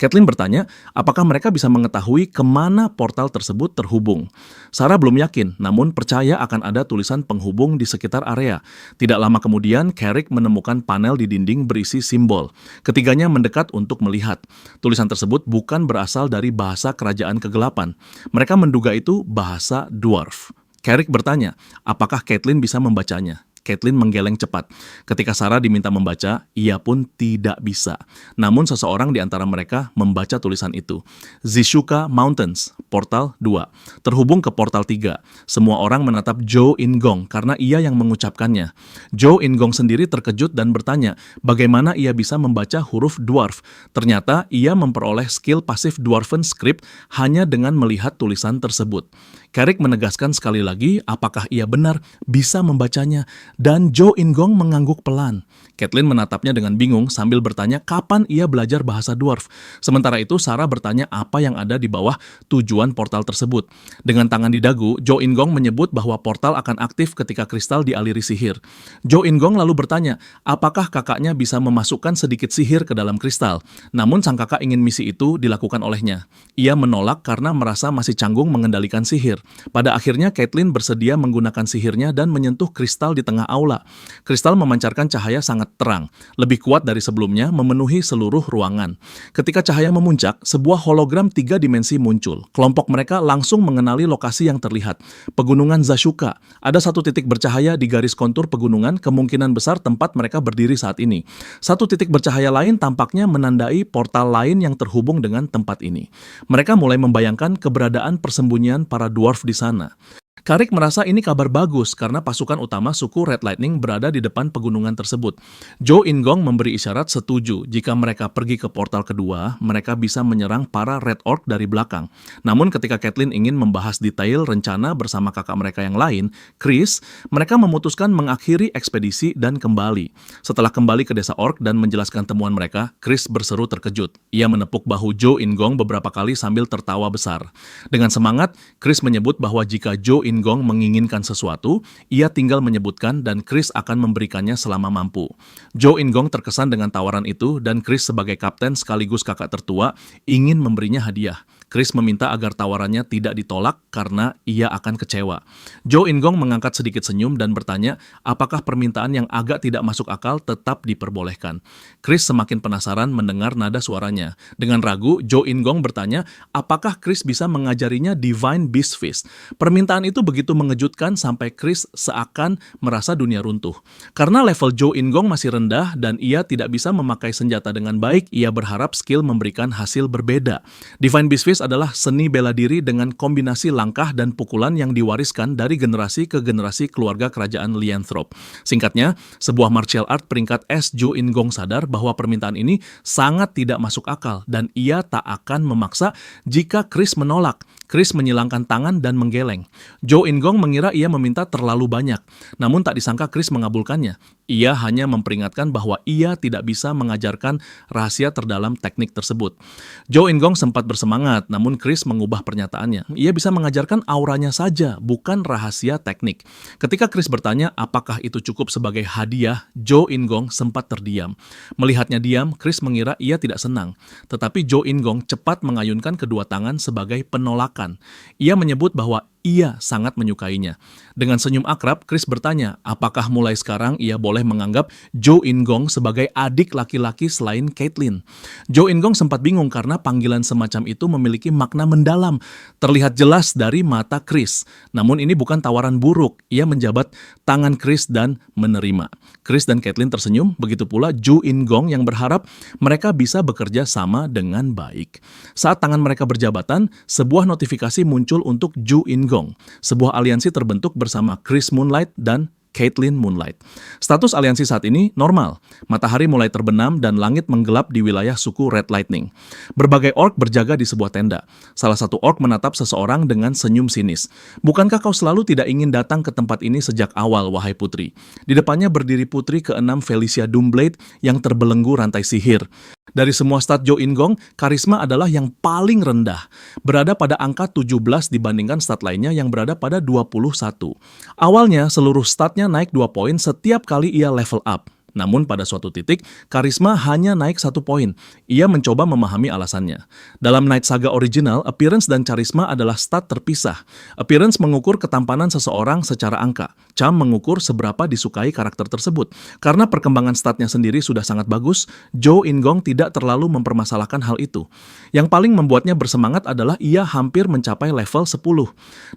Caitlin bertanya, apakah mereka bisa mengetahui kemana portal tersebut terhubung. Sarah belum yakin, namun percaya akan ada tulisan penghubung di sekitar area. Tidak lama kemudian, Carrick menemukan panel di dinding berisi simbol. Ketiganya mendekat untuk melihat. Tulisan tersebut bukan berasal dari bahasa kerajaan kegelapan. Mereka menduga itu bahasa dwarf. Carrick bertanya, apakah Caitlin bisa membacanya? Caitlin menggeleng cepat. Ketika Sarah diminta membaca, ia pun tidak bisa. Namun seseorang di antara mereka membaca tulisan itu. Zishuka Mountains, Portal 2. Terhubung ke Portal 3. Semua orang menatap Jo In-gong karena ia yang mengucapkannya. Jo In-gong sendiri terkejut dan bertanya bagaimana ia bisa membaca huruf dwarf. Ternyata ia memperoleh skill pasif Dwarven Script hanya dengan melihat tulisan tersebut. Carrick menegaskan sekali lagi apakah ia benar bisa membacanya, dan Jo In-gong mengangguk pelan. Caitlin menatapnya dengan bingung sambil bertanya kapan ia belajar bahasa dwarf. Sementara itu Sarah bertanya apa yang ada di bawah tujuan portal tersebut. Dengan tangan di dagu, Jo In-gong menyebut bahwa portal akan aktif ketika kristal dialiri sihir. Jo In-gong lalu bertanya apakah kakaknya bisa memasukkan sedikit sihir ke dalam kristal. Namun sang kakak ingin misi itu dilakukan olehnya. Ia menolak karena merasa masih canggung mengendalikan sihir. Pada akhirnya Caitlin bersedia menggunakan sihirnya dan menyentuh kristal di tengah aula. Kristal memancarkan cahaya sangat terang, lebih kuat dari sebelumnya memenuhi seluruh ruangan. Ketika cahaya memuncak, sebuah hologram 3 dimensi muncul. Kelompok mereka langsung mengenali lokasi yang terlihat. Pegunungan Zashuka. Ada satu titik bercahaya di garis kontur pegunungan, kemungkinan besar tempat mereka berdiri saat ini. Satu titik bercahaya lain tampaknya menandai portal lain yang terhubung dengan tempat ini. Mereka mulai membayangkan keberadaan persembunyian para dwarf di sana. Carrick merasa ini kabar bagus karena pasukan utama suku Red Lightning berada di depan pegunungan tersebut. Jo In-gong memberi isyarat setuju jika mereka pergi ke portal kedua, mereka bisa menyerang para Red Orc dari belakang. Namun ketika Caitlin ingin membahas detail rencana bersama kakak mereka yang lain, Chris, mereka memutuskan mengakhiri ekspedisi dan kembali. Setelah kembali ke desa Orc dan menjelaskan temuan mereka, Chris berseru terkejut. Ia menepuk bahu Jo In-gong beberapa kali sambil tertawa besar. Dengan semangat, Chris menyebut bahwa jika Jo In-gong menginginkan sesuatu, ia tinggal menyebutkan dan Chris akan memberikannya selama mampu. Jo In-gong terkesan dengan tawaran itu dan Chris sebagai kapten sekaligus kakak tertua ingin memberinya hadiah. Chris meminta agar tawarannya tidak ditolak karena ia akan kecewa. Jo In-gong mengangkat sedikit senyum dan bertanya apakah permintaan yang agak tidak masuk akal tetap diperbolehkan. Chris semakin penasaran mendengar nada suaranya. Dengan ragu, Jo In-gong bertanya apakah Chris bisa mengajarinya Divine Beast Fist. Permintaan itu begitu mengejutkan sampai Chris seakan merasa dunia runtuh. Karena level Jo In-gong masih rendah dan ia tidak bisa memakai senjata dengan baik, ia berharap skill memberikan hasil berbeda. Divine Beast Fist adalah seni bela diri dengan kombinasi langkah dan pukulan yang diwariskan dari generasi ke generasi keluarga kerajaan Lianthrop. Singkatnya, sebuah martial art peringkat S Jo In-gong sadar bahwa permintaan ini sangat tidak masuk akal dan ia tak akan memaksa jika Chris menolak. Chris menyilangkan tangan dan menggeleng. Jo In-gong mengira ia meminta terlalu banyak, namun tak disangka Chris mengabulkannya. Ia hanya memperingatkan bahwa ia tidak bisa mengajarkan rahasia terdalam teknik tersebut. Jo In-gong sempat bersemangat, namun Chris mengubah pernyataannya. Ia bisa mengajarkan auranya saja, bukan rahasia teknik. Ketika Chris bertanya apakah itu cukup sebagai hadiah, Jo In-gong sempat terdiam. Melihatnya diam, Chris mengira ia tidak senang. Tetapi Jo In-gong cepat mengayunkan kedua tangan sebagai penolakan. Ia menyebut bahwa ia sangat menyukainya. Dengan senyum akrab, Chris bertanya, apakah mulai sekarang ia boleh menganggap Jo In-gong sebagai adik laki-laki selain Caitlyn? Jo In-gong sempat bingung karena panggilan semacam itu memiliki makna mendalam, terlihat jelas dari mata Chris. Namun ini bukan tawaran buruk, ia menjabat tangan Chris dan menerima. Chris dan Caitlyn tersenyum, begitu pula Jo In-gong yang berharap mereka bisa bekerja sama dengan baik. Saat tangan mereka berjabatan, sebuah notifikasi muncul untuk Jo In-gong. Sebuah aliansi terbentuk bersama Chris Moonlight dan Caitlyn Moonlight. Status aliansi saat ini normal. Matahari mulai terbenam dan langit menggelap di wilayah suku Red Lightning. Berbagai orc berjaga di sebuah tenda. Salah satu orc menatap seseorang dengan senyum sinis. Bukankah kau selalu tidak ingin datang ke tempat ini sejak awal, wahai putri? Di depannya berdiri putri ke-6 Felicia Doomblade yang terbelenggu rantai sihir. Dari semua stat Jo In-gong, karisma adalah yang paling rendah, berada pada angka 17 dibandingkan stat lainnya yang berada pada 21. Awalnya, seluruh statnya naik 2 poin setiap kali ia level up. Namun pada suatu titik, karisma hanya naik 1 poin. Ia mencoba memahami alasannya. Dalam Night Saga original, appearance dan karisma adalah stat terpisah. Appearance mengukur ketampanan seseorang secara angka. Cham mengukur seberapa disukai karakter tersebut. Karena perkembangan statnya sendiri sudah sangat bagus, Jo In-gong tidak terlalu mempermasalahkan hal itu. Yang paling membuatnya bersemangat adalah ia hampir mencapai level 10.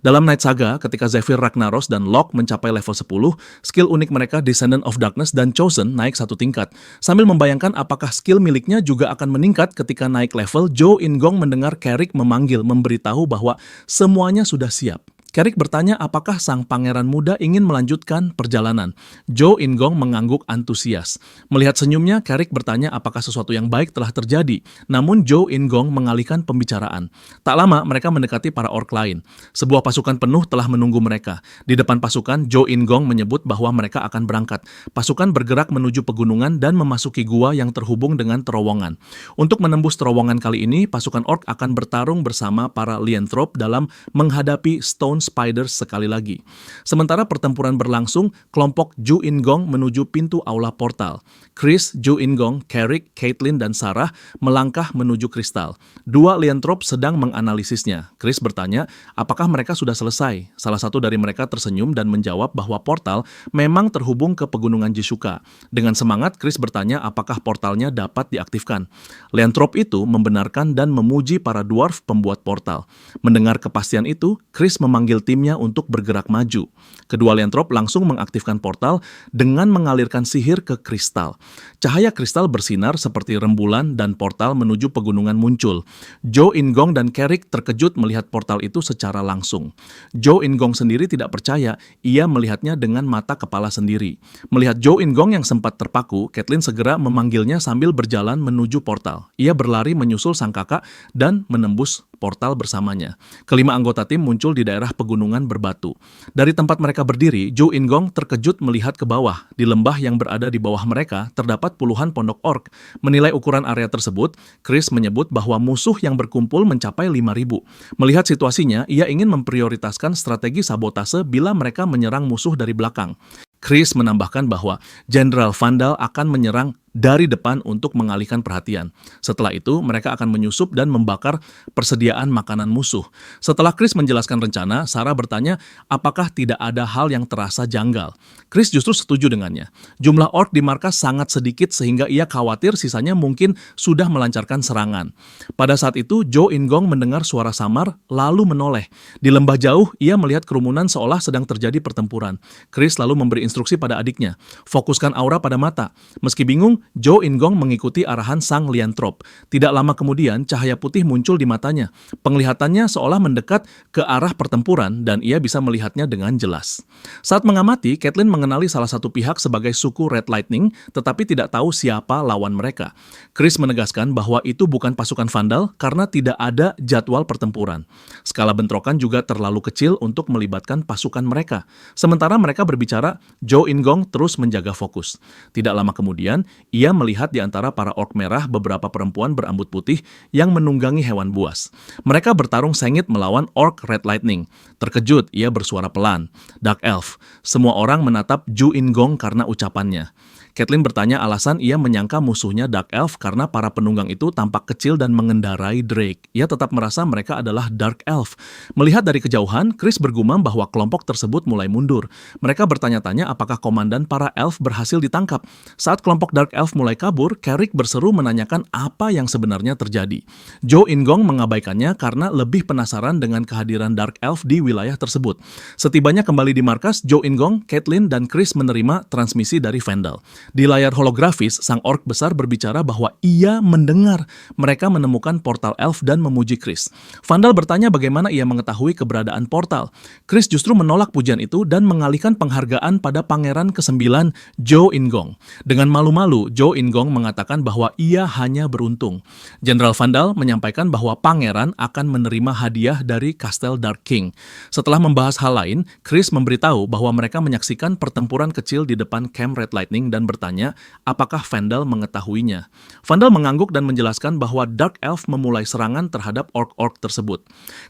Dalam Night Saga, ketika Zephyr Ragnaros dan Locke mencapai level 10, skill unik mereka Descendant of Darkness dan Chosen naik 1 tingkat. Sambil membayangkan apakah skill miliknya juga akan meningkat ketika naik level, Jo In-gong mendengar Carrick memanggil, memberitahu bahwa semuanya sudah siap. Carrick bertanya apakah sang pangeran muda ingin melanjutkan perjalanan. Jo In-gong mengangguk antusias. Melihat senyumnya, Carrick bertanya apakah sesuatu yang baik telah terjadi. Namun Jo In-gong mengalihkan pembicaraan. Tak lama mereka mendekati para orc lain. Sebuah pasukan penuh telah menunggu mereka. Di depan pasukan, Jo In-gong menyebut bahwa mereka akan berangkat. Pasukan bergerak menuju pegunungan dan memasuki gua yang terhubung dengan terowongan. Untuk menembus terowongan kali ini, pasukan orc akan bertarung bersama para Lyanthrop dalam menghadapi Stone Spiders sekali lagi. Sementara pertempuran berlangsung, kelompok Jo In-gong menuju pintu aula portal. Chris, Jo In-gong, Carrick, Caitlyn, dan Sarah melangkah menuju kristal. 2 Lyanthrop sedang menganalisisnya. Chris bertanya, apakah mereka sudah selesai? Salah satu dari mereka tersenyum dan menjawab bahwa portal memang terhubung ke pegunungan Jisuka. Dengan semangat, Chris bertanya apakah portalnya dapat diaktifkan. Lyanthrop itu membenarkan dan memuji para dwarf pembuat portal. Mendengar kepastian itu, Chris memanggil timnya untuk bergerak maju. Kedua Lyanthrop langsung mengaktifkan portal dengan mengalirkan sihir ke kristal. Cahaya kristal bersinar seperti rembulan dan portal menuju pegunungan muncul. Jo In-gong dan Carrick terkejut melihat portal itu secara langsung. Jo In-gong sendiri tidak percaya, ia melihatnya dengan mata kepala sendiri. Melihat Jo In-gong yang sempat terpaku, Caitlyn segera memanggilnya sambil berjalan menuju portal. Ia berlari menyusul sang kakak dan menembus portal bersamanya. Kelima anggota tim muncul di daerah pegunungan berbatu. Dari tempat mereka berdiri, Jo In-gong terkejut melihat ke bawah. Di lembah yang berada di bawah mereka, terdapat puluhan pondok orc. Menilai ukuran area tersebut, Chris menyebut bahwa musuh yang berkumpul mencapai 5.000. Melihat situasinya, ia ingin memprioritaskan strategi sabotase bila mereka menyerang musuh dari belakang. Chris menambahkan bahwa Jenderal Vandal akan menyerang dari depan untuk mengalihkan perhatian. Setelah itu, mereka akan menyusup dan membakar persediaan makanan musuh. Setelah Chris menjelaskan rencana, Sarah bertanya apakah tidak ada hal yang terasa janggal. Chris justru setuju dengannya. Jumlah orc di markas sangat sedikit sehingga ia khawatir sisanya mungkin sudah melancarkan serangan. Pada saat itu, Jo In-gong mendengar suara samar lalu menoleh. Di lembah jauh, ia melihat kerumunan seolah sedang terjadi pertempuran. Chris lalu memberi instruksi pada adiknya, fokuskan aura pada mata. Meski bingung, Zhou Ingong mengikuti arahan sang liantrop. Tidak lama kemudian, cahaya putih muncul di matanya. Penglihatannya seolah mendekat ke arah pertempuran dan ia bisa melihatnya dengan jelas. Saat mengamati, Caitlin mengenali salah satu pihak sebagai suku Red Lightning, tetapi tidak tahu siapa lawan mereka. Chris menegaskan bahwa itu bukan pasukan Vandal karena tidak ada jadwal pertempuran. Skala bentrokan juga terlalu kecil untuk melibatkan pasukan mereka. Sementara mereka berbicara, Zhou Ingong terus menjaga fokus. Tidak lama kemudian, ia melihat di antara para orc merah beberapa perempuan berambut putih yang menunggangi hewan buas. Mereka bertarung sengit melawan orc Red Lightning. Terkejut, ia bersuara pelan. Dark Elf. Semua orang menatap Zhou Ingong karena ucapannya. Caitlin bertanya alasan ia menyangka musuhnya Dark Elf karena para penunggang itu tampak kecil dan mengendarai Drake. Ia tetap merasa mereka adalah Dark Elf. Melihat dari kejauhan, Chris bergumam bahwa kelompok tersebut mulai mundur. Mereka bertanya-tanya apakah komandan para elf berhasil ditangkap. Saat kelompok Dark Elf mulai kabur, Carrick berseru menanyakan apa yang sebenarnya terjadi. Zhou Ingong mengabaikannya karena lebih penasaran dengan kehadiran Dark Elf di wilayah tersebut. Setibanya kembali di markas, Zhou Ingong, Caitlin, dan Chris menerima transmisi dari Vandal. Di layar holografis, sang orc besar berbicara bahwa ia mendengar mereka menemukan portal elf dan memuji Chris. Vandal bertanya bagaimana ia mengetahui keberadaan portal. Chris justru menolak pujian itu dan mengalihkan penghargaan pada pangeran ke-9, Zhou Ingong. Dengan malu-malu, Zhou Ingong mengatakan bahwa ia hanya beruntung. Jenderal Vandal menyampaikan bahwa pangeran akan menerima hadiah dari Kastel Dark King. Setelah membahas hal lain, Chris memberitahu bahwa mereka menyaksikan pertempuran kecil di depan Camp Red Lightning dan bertanya apakah Vandal mengetahuinya. Vandal mengangguk dan menjelaskan bahwa Dark Elf memulai serangan terhadap orc-orc tersebut.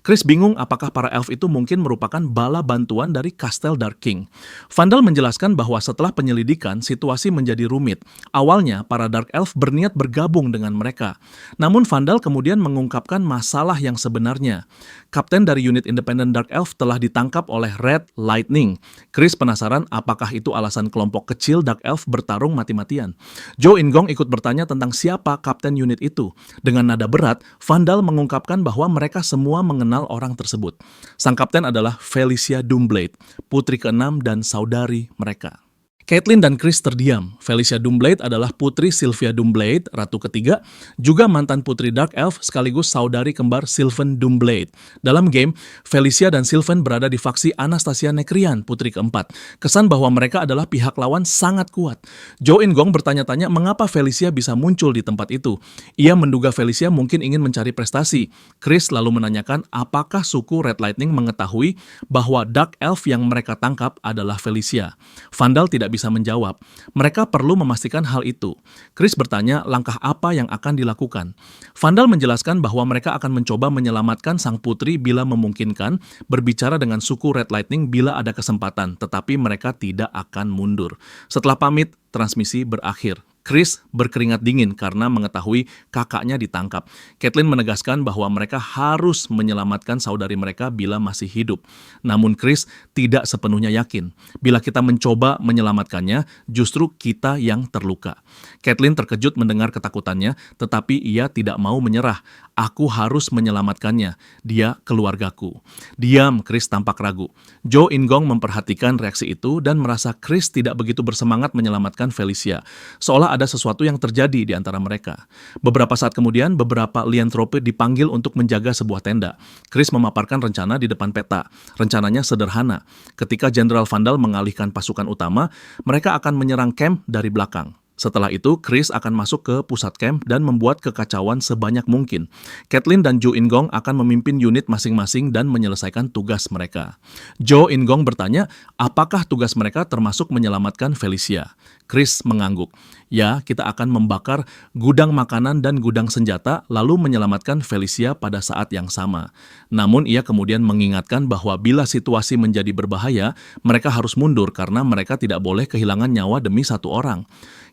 Chris bingung apakah para elf itu mungkin merupakan bala bantuan dari Kastel Dark King. Vandal menjelaskan bahwa setelah penyelidikan, situasi menjadi rumit. Awalnya, para Dark Elf berniat bergabung dengan mereka. Namun Vandal kemudian mengungkapkan masalah yang sebenarnya. Kapten dari unit independen Dark Elf telah ditangkap oleh Red Lightning. Chris penasaran apakah itu alasan kelompok kecil Dark Elf bertarung mati-matian. Zhou Ingong ikut bertanya tentang siapa kapten unit itu. Dengan nada berat, Vandal mengungkapkan bahwa mereka semua mengenal orang tersebut. Sang kapten adalah Felicia Doomblade, putri ke-6 dan saudari mereka. Caitlin dan Chris terdiam. Felicia Doomblade adalah putri Sylvia Doomblade, ratu ketiga, juga mantan putri Dark Elf sekaligus saudari kembar Sylvan Doomblade. Dalam game, Felicia dan Sylvan berada di faksi Anastasia Nekrian, putri keempat. Kesan bahwa mereka adalah pihak lawan sangat kuat. Zhou Ingong bertanya-tanya mengapa Felicia bisa muncul di tempat itu. Ia menduga Felicia mungkin ingin mencari prestasi. Chris lalu menanyakan apakah suku Red Lightning mengetahui bahwa Dark Elf yang mereka tangkap adalah Felicia. Vandal tidak bisa menjawab. Mereka perlu memastikan hal itu. Chris bertanya langkah apa yang akan dilakukan. Vandal menjelaskan bahwa mereka akan mencoba menyelamatkan sang putri bila memungkinkan, berbicara dengan suku Red Lightning bila ada kesempatan, tetapi mereka tidak akan mundur. Setelah pamit, transmisi berakhir. Chris berkeringat dingin karena mengetahui kakaknya ditangkap. Caitlin menegaskan bahwa mereka harus menyelamatkan saudari mereka bila masih hidup. Namun Chris tidak sepenuhnya yakin. Bila kita mencoba menyelamatkannya, justru kita yang terluka. Caitlin terkejut mendengar ketakutannya, tetapi ia tidak mau menyerah. Aku harus menyelamatkannya. Dia keluargaku. Diam, Chris tampak ragu. Zhou Ingong memperhatikan reaksi itu dan merasa Chris tidak begitu bersemangat menyelamatkan Felicia. Seolah ada sesuatu yang terjadi di antara mereka. Beberapa saat kemudian, beberapa liantrope dipanggil untuk menjaga sebuah tenda. Chris memaparkan rencana di depan peta. Rencananya sederhana. Ketika Jenderal Vandal mengalihkan pasukan utama, mereka akan menyerang camp dari belakang. Setelah itu, Chris akan masuk ke pusat camp dan membuat kekacauan sebanyak mungkin. Caitlin dan Zhou Ingong akan memimpin unit masing-masing dan menyelesaikan tugas mereka. Zhou Ingong bertanya, apakah tugas mereka termasuk menyelamatkan Felicia? Chris mengangguk. Ya, kita akan membakar gudang makanan dan gudang senjata, lalu menyelamatkan Felicia pada saat yang sama. Namun ia kemudian mengingatkan bahwa bila situasi menjadi berbahaya, mereka harus mundur karena mereka tidak boleh kehilangan nyawa demi satu orang.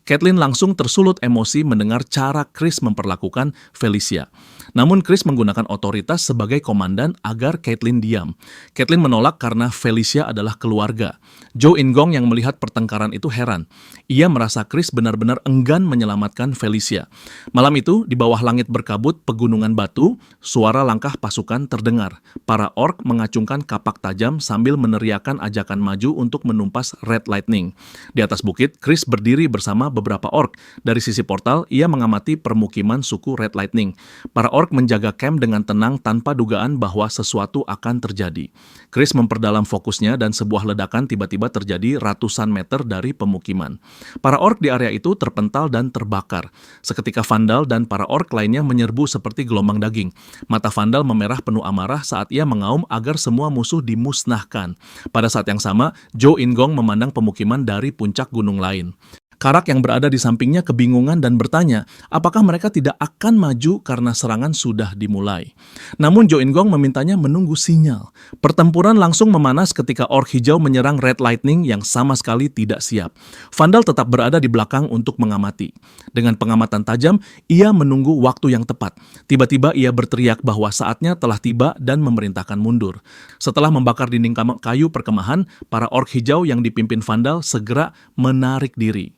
Caitlin langsung tersulut emosi mendengar cara Chris memperlakukan Felicia. Namun Chris menggunakan otoritas sebagai komandan agar Caitlin diam. Caitlin menolak karena Felicia adalah keluarga. Zhou Ingong yang melihat pertengkaran itu heran. Ia merasa Chris benar-benar enggan menyelamatkan Felicia. Malam itu, di bawah langit berkabut pegunungan batu, suara langkah pasukan terdengar. Para orc mengacungkan kapak tajam sambil meneriakan ajakan maju untuk menumpas Red Lightning. Di atas bukit, Chris berdiri bersama beberapa orc. Dari sisi portal, ia mengamati permukiman suku Red Lightning. Para orc menjaga camp dengan tenang tanpa dugaan bahwa sesuatu akan terjadi. Chris memperdalam fokusnya dan sebuah ledakan tiba-tiba terjadi ratusan meter dari pemukiman. Para orc di area itu terpental dan terbakar. Seketika Vandal dan para orc lainnya menyerbu seperti gelombang daging. Mata Vandal memerah penuh amarah saat ia mengaum agar semua musuh dimusnahkan. Pada saat yang sama, Zhou Ingong memandang pemukiman dari puncak gunung lain. Karak yang berada di sampingnya kebingungan dan bertanya, apakah mereka tidak akan maju karena serangan sudah dimulai. Namun Zhou Ingong memintanya menunggu sinyal. Pertempuran langsung memanas ketika orc hijau menyerang Red Lightning yang sama sekali tidak siap. Vandal tetap berada di belakang untuk mengamati. Dengan pengamatan tajam, ia menunggu waktu yang tepat. Tiba-tiba ia berteriak bahwa saatnya telah tiba dan memerintahkan mundur. Setelah membakar dinding kayu perkemahan, para orc hijau yang dipimpin Vandal segera menarik diri.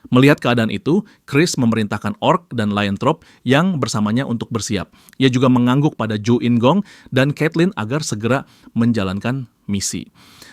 Melihat keadaan itu, Chris memerintahkan orc dan Liontrop yang bersamanya untuk bersiap. Ia juga mengangguk pada Zhou Ingong dan Caitlin agar segera menjalankan misi.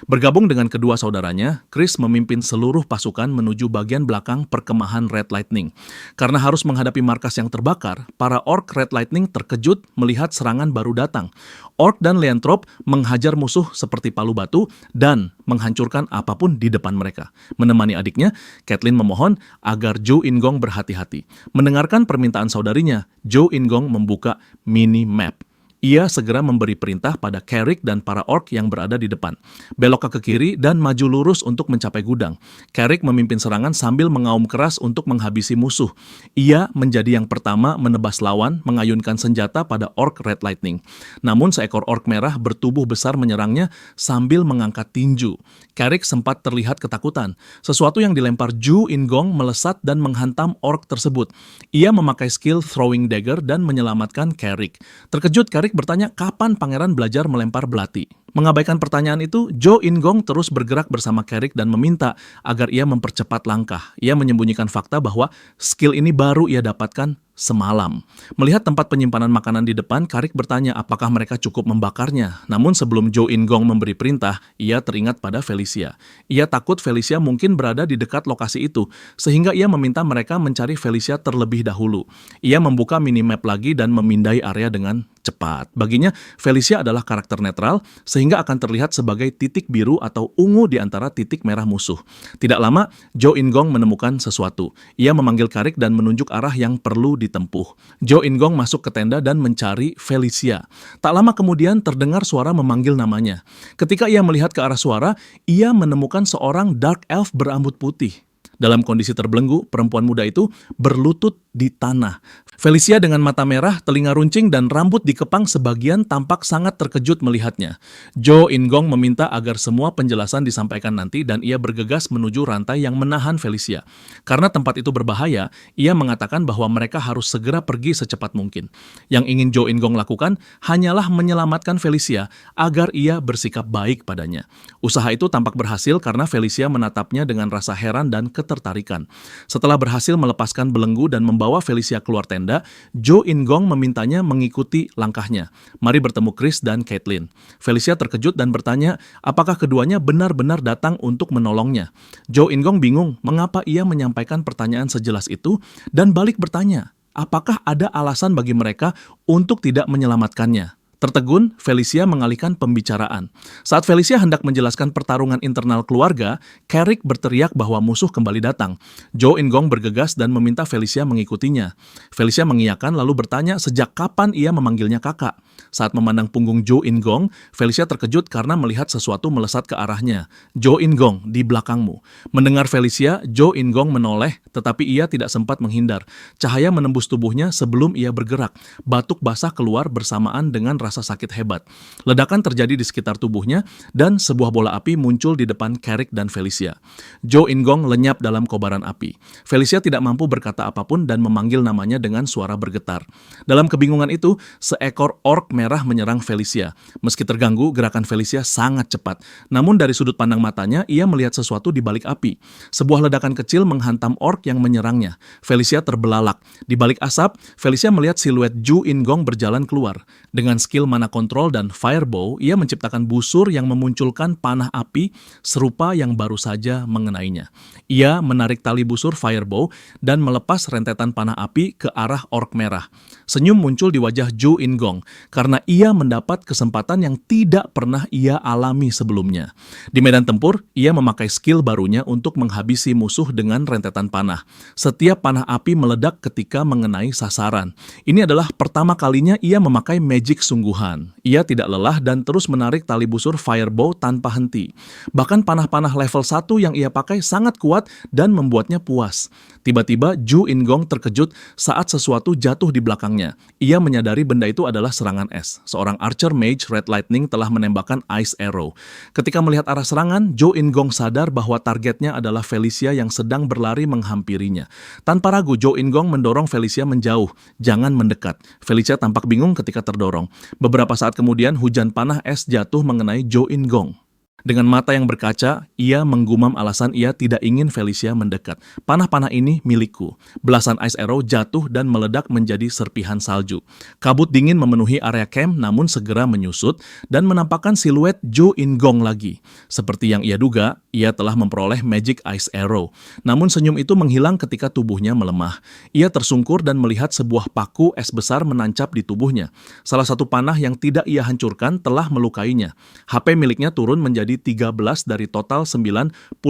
Bergabung dengan kedua saudaranya, Chris memimpin seluruh pasukan menuju bagian belakang perkemahan Red Lightning. Karena harus menghadapi markas yang terbakar, para orc Red Lightning terkejut melihat serangan baru datang. Orc dan Liontrop menghajar musuh seperti palu batu dan menghancurkan apapun di depan mereka. Menemani adiknya, Caitlin memohon agar Zhou Ingong berhati-hati. Mendengarkan permintaan saudarinya, Zhou Ingong membuka mini-map. Ia segera memberi perintah pada Carrick dan para orc yang berada di depan. Belok ke kiri dan maju lurus untuk mencapai gudang. Carrick memimpin serangan sambil mengaum keras untuk menghabisi musuh. Ia menjadi yang pertama menebas lawan, mengayunkan senjata pada orc Red Lightning. Namun seekor orc merah bertubuh besar menyerangnya sambil mengangkat tinju. Carrick sempat terlihat ketakutan. Sesuatu yang dilempar Zhou Ingong melesat dan menghantam orc tersebut. Ia memakai skill throwing dagger dan menyelamatkan Carrick. Terkejut, Carrick bertanya kapan pangeran belajar melempar belati. Mengabaikan pertanyaan itu, Zhou Ingong terus bergerak bersama Carrick dan meminta agar ia mempercepat langkah. Ia menyembunyikan fakta bahwa skill ini baru ia dapatkan semalam. Melihat tempat penyimpanan makanan di depan, Carrick bertanya apakah mereka cukup membakarnya. Namun sebelum Zhou Ingong memberi perintah, ia teringat pada Felicia. Ia takut Felicia mungkin berada di dekat lokasi itu, sehingga ia meminta mereka mencari Felicia terlebih dahulu. Ia membuka minimap lagi dan memindai area dengan cepat. Baginya, Felicia adalah karakter netral, sehingga akan terlihat sebagai titik biru atau ungu di antara titik merah musuh. Tidak lama, Zhou Ingong menemukan sesuatu. Ia memanggil Carrick dan menunjuk arah yang perlu ditempuh. Zhou Ingong masuk ke tenda dan mencari Felicia. Tak lama kemudian terdengar suara memanggil namanya. Ketika ia melihat ke arah suara, ia menemukan seorang dark elf berambut putih. Dalam kondisi terbelenggu, perempuan muda itu berlutut di tanah. Felicia dengan mata merah, telinga runcing, dan rambut dikepang sebagian tampak sangat terkejut melihatnya. Zhou Ingong meminta agar semua penjelasan disampaikan nanti dan ia bergegas menuju rantai yang menahan Felicia. Karena tempat itu berbahaya, ia mengatakan bahwa mereka harus segera pergi secepat mungkin. Yang ingin Zhou Ingong lakukan hanyalah menyelamatkan Felicia agar ia bersikap baik padanya. Usaha itu tampak berhasil karena Felicia menatapnya dengan rasa heran dan ketertarikan. Setelah berhasil melepaskan belenggu dan membawa Felicia keluar tenda, Zhou Ingong memintanya mengikuti langkahnya. Mari bertemu Chris dan Caitlin. Felicia terkejut dan bertanya apakah keduanya benar-benar datang untuk menolongnya. Zhou Ingong bingung mengapa ia menyampaikan pertanyaan sejelas itu dan balik bertanya, apakah ada alasan bagi mereka untuk tidak menyelamatkannya. Tertegun, Felicia mengalihkan pembicaraan. Saat Felicia hendak menjelaskan pertarungan internal keluarga, Carrick berteriak bahwa musuh kembali datang. Zhou Ingong bergegas dan meminta Felicia mengikutinya. Felicia mengiyakan lalu bertanya sejak kapan ia memanggilnya kakak. Saat memandang punggung Zhou Ingong, Felicia terkejut karena melihat sesuatu melesat ke arahnya. Zhou Ingong, di belakangmu. Mendengar Felicia, Zhou Ingong menoleh, tetapi ia tidak sempat menghindar. Cahaya menembus tubuhnya sebelum ia bergerak. Batuk basah keluar bersamaan dengan rasa sakit hebat. Ledakan terjadi di sekitar tubuhnya dan sebuah bola api muncul di depan Carrick dan Felicia. Zhou Ingong lenyap dalam kobaran api. Felicia tidak mampu berkata apapun dan memanggil namanya dengan suara bergetar. Dalam kebingungan itu, seekor orc merah menyerang Felicia. Meski terganggu, gerakan Felicia sangat cepat. Namun dari sudut pandang matanya, ia melihat sesuatu di balik api. Sebuah ledakan kecil menghantam orc yang menyerangnya. Felicia terbelalak. Di balik asap, Felicia melihat siluet Zhou Ingong berjalan keluar. Dengan skill skill mana control dan firebow, ia menciptakan busur yang memunculkan panah api serupa yang baru saja mengenainya. Ia menarik tali busur firebow dan melepas rentetan panah api ke arah orc merah. Senyum muncul di wajah Zhou Ingong karena ia mendapat kesempatan yang tidak pernah ia alami sebelumnya. Di medan tempur, ia memakai skill barunya untuk menghabisi musuh dengan rentetan panah. Setiap panah api meledak ketika mengenai sasaran. Ini adalah pertama kalinya ia memakai magic sungguhan. Ia tidak lelah dan terus menarik tali busur firebow tanpa henti. Bahkan panah-panah level 1 yang ia pakai sangat kuat dan membuatnya puas. Tiba-tiba Zhou Ingong terkejut saat sesuatu jatuh di belakangnya. Ia menyadari benda itu adalah serangan es. Seorang archer mage Red Lightning telah menembakkan ice arrow. Ketika melihat arah serangan, Zhou Ingong sadar bahwa targetnya adalah Felicia yang sedang berlari menghampirinya. Tanpa ragu, Zhou Ingong mendorong Felicia menjauh. Jangan mendekat. Felicia tampak bingung ketika terdorong. Beberapa saat kemudian, hujan panah es jatuh mengenai Zhou Ingong. Dengan mata yang berkaca, ia menggumam alasan ia tidak ingin Felicia mendekat. Panah-panah ini milikku. Belasan ice arrow jatuh dan meledak menjadi serpihan salju. Kabut dingin memenuhi area camp namun segera menyusut dan menampakkan siluet Zhou Ingong lagi. Seperti yang ia duga, ia telah memperoleh magic ice arrow. Namun senyum itu menghilang ketika tubuhnya melemah. Ia tersungkur dan melihat sebuah paku es besar menancap di tubuhnya. Salah satu panah yang tidak ia hancurkan telah melukainya. HP miliknya turun menjadi 13 dari total 95.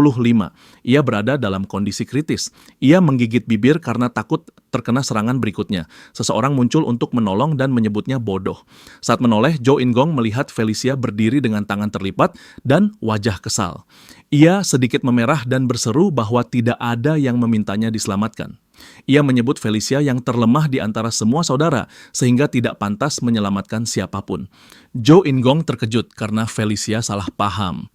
Ia berada dalam kondisi kritis. Ia menggigit bibir karena takut terkena serangan berikutnya. Seseorang muncul untuk menolong dan menyebutnya bodoh. Saat menoleh, Zhou Ingong melihat Felicia berdiri dengan tangan terlipat dan wajah kesal. Ia sedikit memerah dan berseru bahwa tidak ada yang memintanya diselamatkan. Ia menyebut Felicia yang terlemah di antara semua saudara, sehingga tidak pantas menyelamatkan siapapun. Zhou Ingong terkejut karena Felicia salah paham.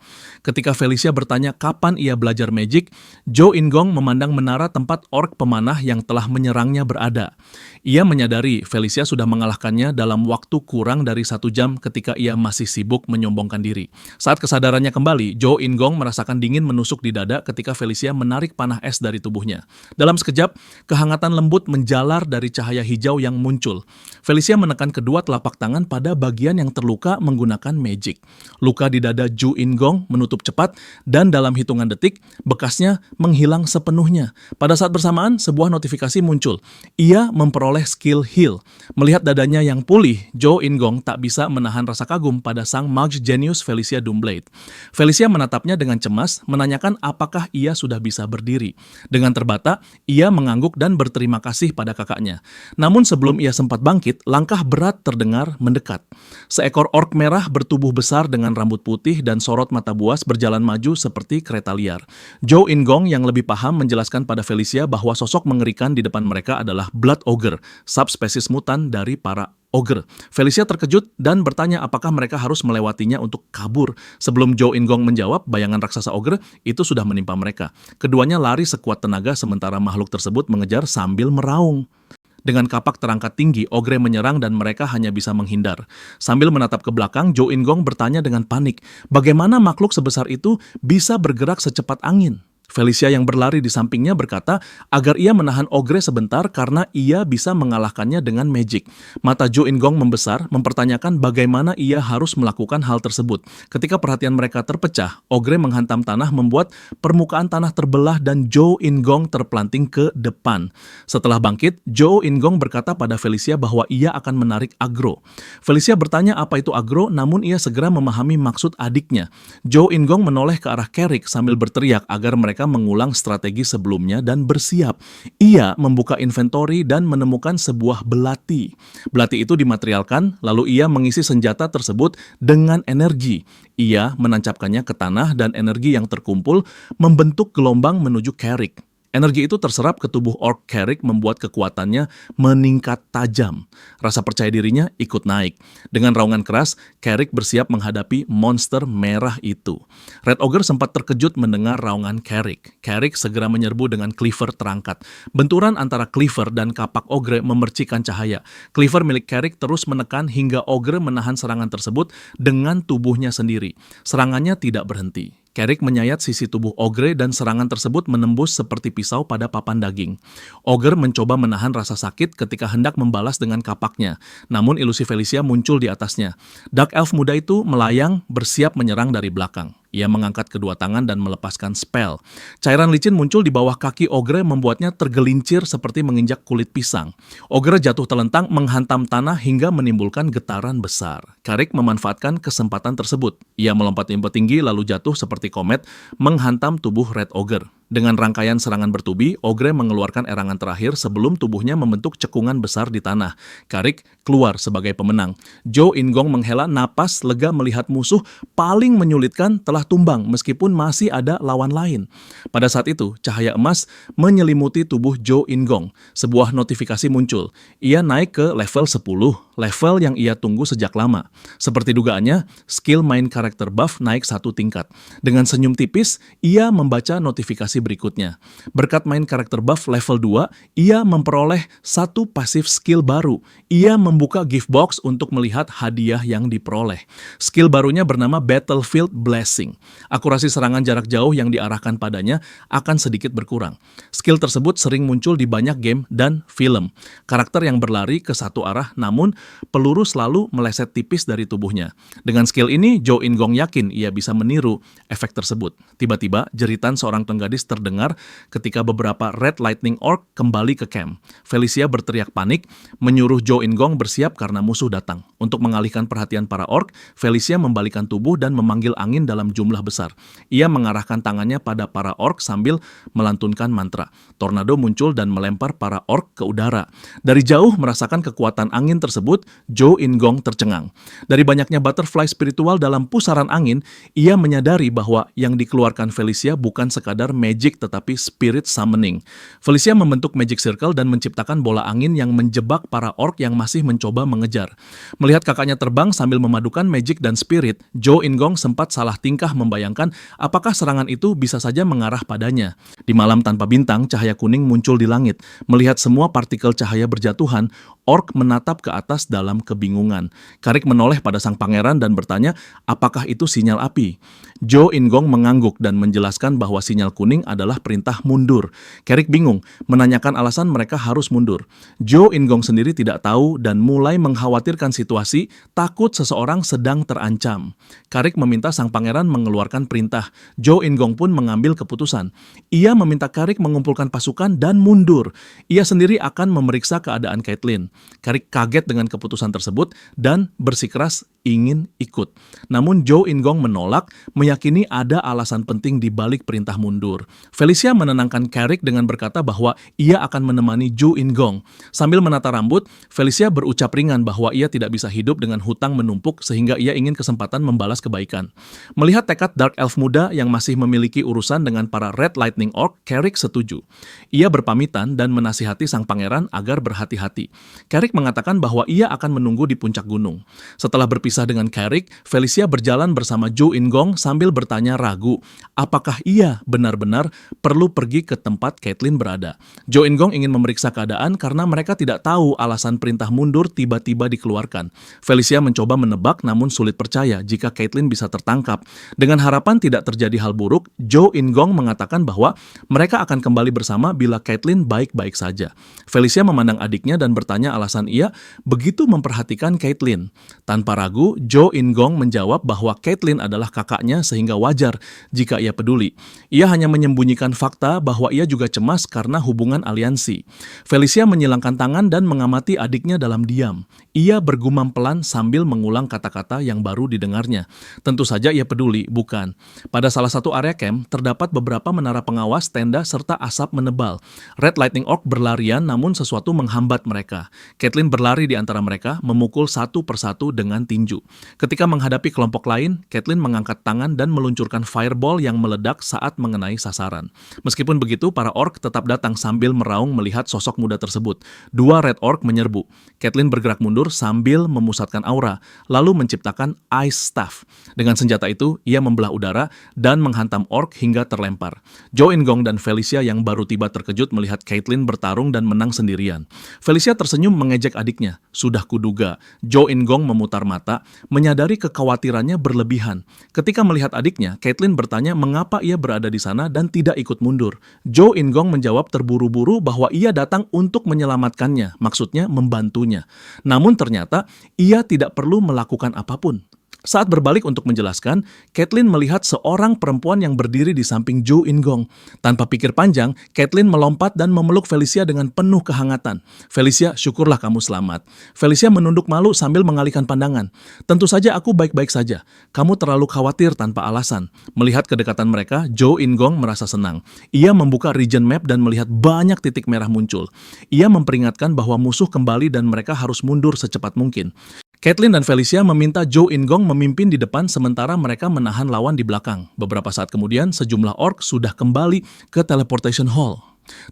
Ketika Felicia bertanya kapan ia belajar magic, Zhou Ingong memandang menara tempat orc pemanah yang telah menyerangnya berada. Ia menyadari Felicia sudah mengalahkannya dalam waktu kurang dari 1 jam ketika ia masih sibuk menyombongkan diri. Saat kesadarannya kembali, Zhou Ingong merasakan dingin menusuk di dada ketika Felicia menarik panah es dari tubuhnya. Dalam sekejap, kehangatan lembut menjalar dari cahaya hijau yang muncul. Felicia menekan kedua telapak tangan pada bagian yang terluka menggunakan magic. Luka di dada Zhou Ingong menutup cepat dan dalam hitungan detik, bekasnya menghilang sepenuhnya. Pada saat bersamaan, sebuah notifikasi muncul. Ia memperoleh skill heal. Melihat dadanya yang pulih, Zhou Ingong tak bisa menahan rasa kagum pada sang mage genius Felicia Doomblade. Felicia menatapnya dengan cemas, menanyakan apakah ia sudah bisa berdiri. Dengan terbata, ia mengangguk dan berterima kasih pada kakaknya. Namun sebelum ia sempat bangkit, langkah berat terdengar mendekat. Seekor orc merah bertubuh besar dengan rambut putih dan sorot mata buas berjalan maju seperti kereta liar. Zhou Ingong yang lebih paham menjelaskan pada Felicia bahwa sosok mengerikan di depan mereka adalah Blood Ogre, subspesies mutan dari para ogre. Felicia terkejut dan bertanya apakah mereka harus melewatinya untuk kabur. Sebelum Zhou Ingong menjawab, bayangan raksasa ogre itu sudah menimpa mereka. Keduanya lari sekuat tenaga sementara makhluk tersebut mengejar sambil meraung. Dengan kapak terangkat tinggi, ogre menyerang dan mereka hanya bisa menghindar. Sambil menatap ke belakang, Zhou Ingong bertanya dengan panik, bagaimana makhluk sebesar itu bisa bergerak secepat angin? Felicia yang berlari di sampingnya berkata agar ia menahan ogre sebentar karena ia bisa mengalahkannya dengan magic. Mata Zhou Ingong membesar, mempertanyakan bagaimana ia harus melakukan hal tersebut. Ketika perhatian mereka terpecah, ogre menghantam tanah membuat permukaan tanah terbelah dan Zhou Ingong terpelanting ke depan. Setelah bangkit, Zhou Ingong berkata pada Felicia bahwa ia akan menarik agro. Felicia bertanya apa itu agro, namun ia segera memahami maksud adiknya. Zhou Ingong menoleh ke arah Carrick sambil berteriak agar mereka mengulang strategi sebelumnya dan bersiap. Ia membuka inventory dan menemukan sebuah belati. Belati itu dimaterialkan, lalu ia mengisi senjata tersebut dengan energi. Ia menancapkannya ke tanah dan energi yang terkumpul membentuk gelombang menuju Carrick. Energi itu terserap ke tubuh orc Carrick membuat kekuatannya meningkat tajam. Rasa percaya dirinya ikut naik. Dengan raungan keras, Carrick bersiap menghadapi monster merah itu. Red Ogre sempat terkejut mendengar raungan Carrick. Carrick segera menyerbu dengan cleaver terangkat. Benturan antara cleaver dan kapak ogre memercikan cahaya. Cleaver milik Carrick terus menekan hingga ogre menahan serangan tersebut dengan tubuhnya sendiri. Serangannya tidak berhenti. Carrick menyayat sisi tubuh Ogre dan serangan tersebut menembus seperti pisau pada papan daging. Ogre mencoba menahan rasa sakit ketika hendak membalas dengan kapaknya, namun ilusi Felicia muncul di atasnya. Dark Elf muda itu melayang bersiap menyerang dari belakang. Ia mengangkat kedua tangan dan melepaskan spell. Cairan licin muncul di bawah kaki Ogre membuatnya tergelincir seperti menginjak kulit pisang. Ogre jatuh telentang menghantam tanah hingga menimbulkan getaran besar. Carrick memanfaatkan kesempatan tersebut. Ia melompat-lompat tinggi lalu jatuh seperti komet menghantam tubuh Red Ogre. Dengan rangkaian serangan bertubi, Ogre mengeluarkan erangan terakhir sebelum tubuhnya membentuk cekungan besar di tanah. Carrick keluar sebagai pemenang. Zhou Ingong menghela napas lega melihat musuh paling menyulitkan telah tumbang meskipun masih ada lawan lain. Pada saat itu, cahaya emas menyelimuti tubuh Zhou Ingong. Sebuah notifikasi muncul. Ia naik ke level 10, level yang ia tunggu sejak lama. Seperti dugaannya, skill main karakter buff naik 1 tingkat. Dengan senyum tipis, ia membaca notifikasi berikutnya. Berkat main karakter buff level 2, ia memperoleh 1 pasif skill baru. Ia membuka gift box untuk melihat hadiah yang diperoleh. Skill barunya bernama Battlefield Blessing. Akurasi serangan jarak jauh yang diarahkan padanya akan sedikit berkurang. Skill tersebut sering muncul di banyak game dan film. Karakter yang berlari ke satu arah namun peluru selalu meleset tipis dari tubuhnya. Dengan skill ini, Zhou Ingong yakin ia bisa meniru efek tersebut. Tiba-tiba, jeritan seorang tenggadis terdengar ketika beberapa Red Lightning Orc kembali ke camp. Felicia berteriak panik, menyuruh Zhou Ingong bersiap karena musuh datang. Untuk mengalihkan perhatian para orc, Felicia membalikkan tubuh dan memanggil angin dalam jumlah besar. Ia mengarahkan tangannya pada para orc sambil melantunkan mantra. Tornado muncul dan melempar para orc ke udara. Dari jauh merasakan kekuatan angin tersebut, Zhou Ingong tercengang. Dari banyaknya butterfly spiritual dalam pusaran angin, ia menyadari bahwa yang dikeluarkan Felicia bukan sekadar magic tetapi spirit summoning. Felicia membentuk magic circle dan menciptakan bola angin yang menjebak para orc yang masih mencoba mengejar. Melihat kakaknya terbang sambil memadukan magic dan spirit, Zhou Ingong sempat salah tingkah membayangkan apakah serangan itu bisa saja mengarah padanya. Di malam tanpa bintang, cahaya kuning muncul di langit. Melihat semua partikel cahaya berjatuhan, orc menatap ke atas dalam kebingungan. Carrick menoleh pada sang pangeran dan bertanya, apakah itu sinyal api? Zhou Ingong mengangguk dan menjelaskan bahwa sinyal kuning adalah perintah mundur. Carrick bingung, menanyakan alasan mereka harus mundur. Zhou Ingong sendiri tidak tahu dan mulai mengkhawatirkan situasi, takut seseorang sedang terancam. Carrick meminta sang pangeran mengeluarkan perintah. Zhou Ingong pun mengambil keputusan. Ia meminta Carrick mengumpulkan pasukan dan mundur. Ia sendiri akan memeriksa keadaan Caitlyn. Carrick kaget dengan keputusan tersebut dan bersikeras ingin ikut. Namun Zhou Ingong menolak, meyakini ada alasan penting di balik perintah mundur. Felicia menenangkan Carrick dengan berkata bahwa ia akan menemani Zhou Ingong. Sambil menata rambut, Felicia berucap ringan bahwa ia tidak bisa hidup dengan hutang menumpuk sehingga ia ingin kesempatan membalas kebaikan. Melihat tekad Dark Elf muda yang masih memiliki urusan dengan para Red Lightning Orc, Carrick setuju. Ia berpamitan dan menasihati sang pangeran agar berhati-hati. Carrick mengatakan bahwa ia akan menunggu di puncak gunung. Setelah berpisah dengan Carrick, Felicia berjalan bersama Zhou Ingong sambil bertanya ragu, apakah ia benar-benar perlu pergi ke tempat Caitlyn berada. Zhou Ingong ingin memeriksa keadaan karena mereka tidak tahu alasan perintah mundur tiba-tiba dikeluarkan. Felicia mencoba menebak namun sulit percaya jika Caitlyn bisa tertangkap. Dengan harapan tidak terjadi hal buruk, Zhou Ingong mengatakan bahwa mereka akan kembali bersama bila Caitlyn baik-baik saja. Felicia memandang adiknya dan bertanya alasan ia begitu memperhatikan Caitlyn. Tanpa ragu, Zhou Ingong menjawab bahwa Caitlyn adalah kakaknya sehingga wajar jika ia peduli. Ia hanya menyembunyikan fakta bahwa ia juga cemas karena hubungan aliansi. Felicia menyilangkan tangan dan mengamati adiknya dalam diam. Ia bergumam pelan sambil mengulang kata-kata yang baru didengarnya. Tentu saja ia peduli, bukan? Pada salah satu area camp, terdapat beberapa menara pengawas, tenda, serta asap menebal. Red Lightning Orc berlarian namun sesuatu menghambat mereka. Caitlyn berlari di antara mereka, memukul satu persatu dengan tinju. Ketika menghadapi kelompok lain, Caitlyn mengangkat tangan dan meluncurkan fireball yang meledak saat mengenai sasaran. Meskipun begitu, para orc tetap datang sambil meraung melihat sosok muda tersebut. 2 Red Orc menyerbu. Caitlyn bergerak mundur sambil memusatkan aura, lalu menciptakan Ice Staff. Dengan senjata itu, ia membelah udara dan menghantam orc hingga terlempar. Zhou Ingong dan Felicia yang baru tiba terkejut melihat Caitlyn bertarung dan menang sendirian. Felicia tersenyum mengejek adiknya. Sudah kuduga. Zhou Ingong memutar mata, menyadari kekhawatirannya berlebihan. Ketika melihat melihat adiknya, Caitlin bertanya mengapa ia berada di sana dan tidak ikut mundur. Jo In-gong menjawab terburu-buru bahwa ia datang untuk menyelamatkannya, maksudnya membantunya. Namun ternyata ia tidak perlu melakukan apapun. Saat berbalik untuk menjelaskan, Caitlin melihat seorang perempuan yang berdiri di samping Jo In-gong. Tanpa pikir panjang, Caitlin melompat dan memeluk Felicia dengan penuh kehangatan. "Felicia, syukurlah kamu selamat." Felicia menunduk malu sambil mengalihkan pandangan. "Tentu saja aku baik-baik saja. Kamu terlalu khawatir tanpa alasan." Melihat kedekatan mereka, Jo In-gong merasa senang. Ia membuka region map dan melihat banyak titik merah muncul. Ia memperingatkan bahwa musuh kembali dan mereka harus mundur secepat mungkin. Caitlin dan Felicia meminta Jo In-gong memimpin di depan sementara mereka menahan lawan di belakang. Beberapa saat kemudian, sejumlah orc sudah kembali ke Teleportation Hall.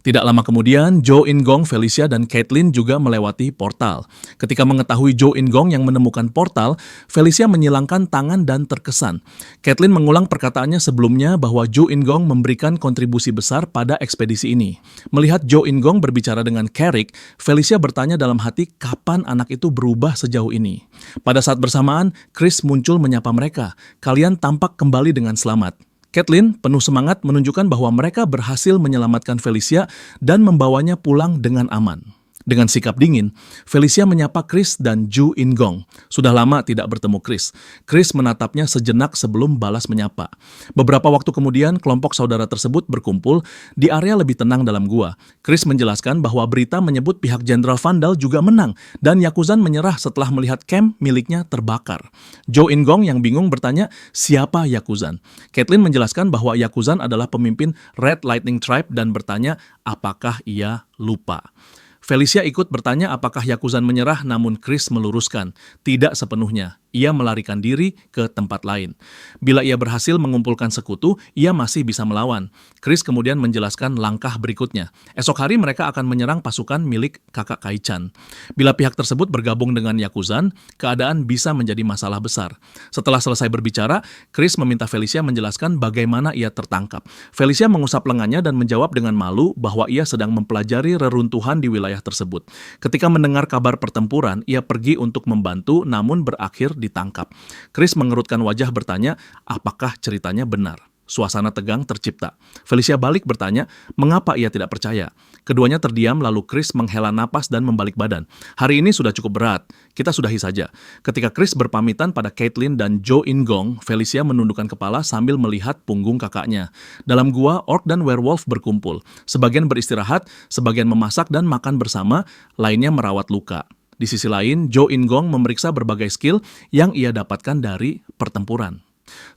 Tidak lama kemudian, Jo In-gong, Felicia, dan Caitlin juga melewati portal. Ketika mengetahui Jo In-gong yang menemukan portal, Felicia menyilangkan tangan dan terkesan. Caitlin mengulang perkataannya sebelumnya bahwa Jo In-gong memberikan kontribusi besar pada ekspedisi ini. Melihat Jo In-gong berbicara dengan Carrick, Felicia bertanya dalam hati kapan anak itu berubah sejauh ini. Pada saat bersamaan, Chris muncul menyapa mereka. "Kalian tampak kembali dengan selamat." Caitlin penuh semangat menunjukkan bahwa mereka berhasil menyelamatkan Felicia dan membawanya pulang dengan aman. Dengan sikap dingin, Felicia menyapa Chris dan Jo In-gong. Sudah lama tidak bertemu Chris. Chris menatapnya sejenak sebelum balas menyapa. Beberapa waktu kemudian, kelompok saudara tersebut berkumpul di area lebih tenang dalam gua. Chris menjelaskan bahwa berita menyebut pihak Jenderal Vandal juga menang dan Yakuzan menyerah setelah melihat camp miliknya terbakar. Jo In-gong yang bingung bertanya, siapa Yakuzan? Caitlin menjelaskan bahwa Yakuzan adalah pemimpin Red Lightning Tribe dan bertanya apakah ia lupa. Felicia ikut bertanya apakah Yakuzan menyerah, namun Chris meluruskan, tidak sepenuhnya. Ia melarikan diri ke tempat lain. Bila ia berhasil mengumpulkan sekutu, ia masih bisa melawan. Chris kemudian menjelaskan langkah berikutnya. Esok hari mereka akan menyerang pasukan milik kakak Kai-chan. Bila pihak tersebut bergabung dengan Yakuzan, keadaan bisa menjadi masalah besar. Setelah selesai berbicara, Chris meminta Felicia menjelaskan bagaimana ia tertangkap. Felicia mengusap lengannya dan menjawab dengan malu bahwa ia sedang mempelajari reruntuhan di wilayah tersebut. Ketika mendengar kabar pertempuran, ia pergi untuk membantu namun berakhir ditangkap. Chris mengerutkan wajah bertanya, apakah ceritanya benar? Suasana tegang tercipta. Felicia balik bertanya, mengapa ia tidak percaya? Keduanya terdiam lalu Chris menghela napas dan membalik badan. Hari ini sudah cukup berat, kita sudahi saja. Ketika Chris berpamitan pada Caitlin dan Jo In-gong, Felicia menundukkan kepala sambil melihat punggung kakaknya. Dalam gua, orc dan werewolf berkumpul. Sebagian beristirahat, sebagian memasak dan makan bersama, lainnya merawat luka. Di sisi lain, Jo In-gong memeriksa berbagai skill yang ia dapatkan dari pertempuran.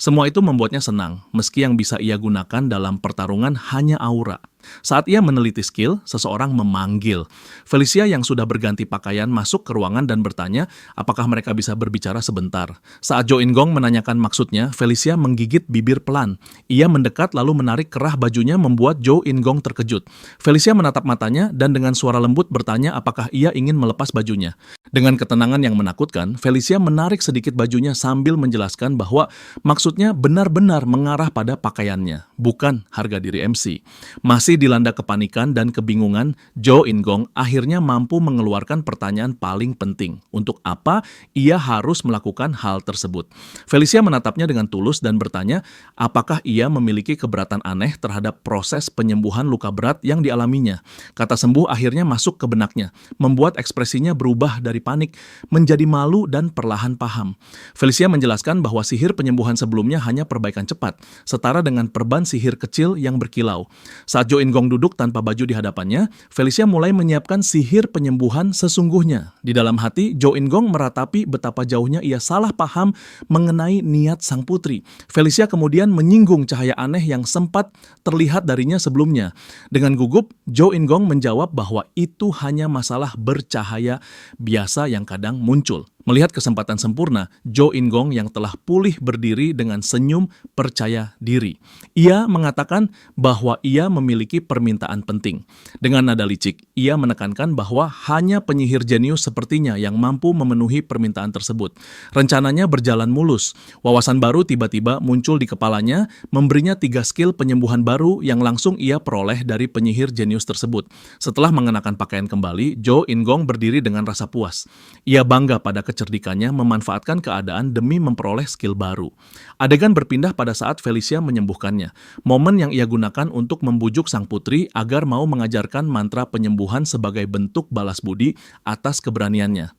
Semua itu membuatnya senang, meski yang bisa ia gunakan dalam pertarungan hanya aura. Saat ia meneliti skill, seseorang memanggil. Felicia yang sudah berganti pakaian masuk ke ruangan dan bertanya apakah mereka bisa berbicara sebentar. Saat Jo In-gong menanyakan maksudnya, Felicia menggigit bibir pelan. Ia mendekat lalu menarik kerah bajunya membuat Jo In-gong terkejut. Felicia menatap matanya dan dengan suara lembut bertanya apakah ia ingin melepas bajunya. Dengan ketenangan yang menakutkan, Felicia menarik sedikit bajunya sambil menjelaskan bahwa maksudnya benar-benar mengarah pada pakaiannya, bukan harga diri MC. Masih dilanda kepanikan dan kebingungan, Jo In-gong akhirnya mampu mengeluarkan pertanyaan paling penting. Untuk apa ia harus melakukan hal tersebut? Felicia menatapnya dengan tulus dan bertanya, apakah ia memiliki keberatan aneh terhadap proses penyembuhan luka berat yang dialaminya? Kata sembuh akhirnya masuk ke benaknya, membuat ekspresinya berubah dari panik menjadi malu dan perlahan paham. Felicia menjelaskan bahwa sihir penyembuhan sebelumnya hanya perbaikan cepat, setara dengan perban sihir kecil yang berkilau. Saat Jo In-gong duduk tanpa baju di hadapannya, Felicia mulai menyiapkan sihir penyembuhan sesungguhnya. Di dalam hati, Jo In-gong meratapi betapa jauhnya ia salah paham mengenai niat sang putri. Felicia kemudian menyinggung cahaya aneh yang sempat terlihat darinya sebelumnya. Dengan gugup, Jo In-gong menjawab bahwa itu hanya masalah bercahaya biasa yang kadang muncul. Melihat kesempatan sempurna, Jo In-gong yang telah pulih berdiri dengan senyum percaya diri. Ia mengatakan bahwa ia memiliki permintaan penting. Dengan nada licik, ia menekankan bahwa hanya penyihir jenius sepertinya yang mampu memenuhi permintaan tersebut. Rencananya berjalan mulus. Wawasan baru tiba-tiba muncul di kepalanya, memberinya 3 skill penyembuhan baru yang langsung ia peroleh dari penyihir jenius tersebut. Setelah mengenakan pakaian kembali, Jo In-gong berdiri dengan rasa puas. Ia bangga pada kecerdikannya memanfaatkan keadaan demi memperoleh skill baru. Adegan berpindah pada saat Felicia menyembuhkannya, momen yang ia gunakan untuk membujuk sang putri agar mau mengajarkan mantra penyembuhan sebagai bentuk balas budi atas keberaniannya.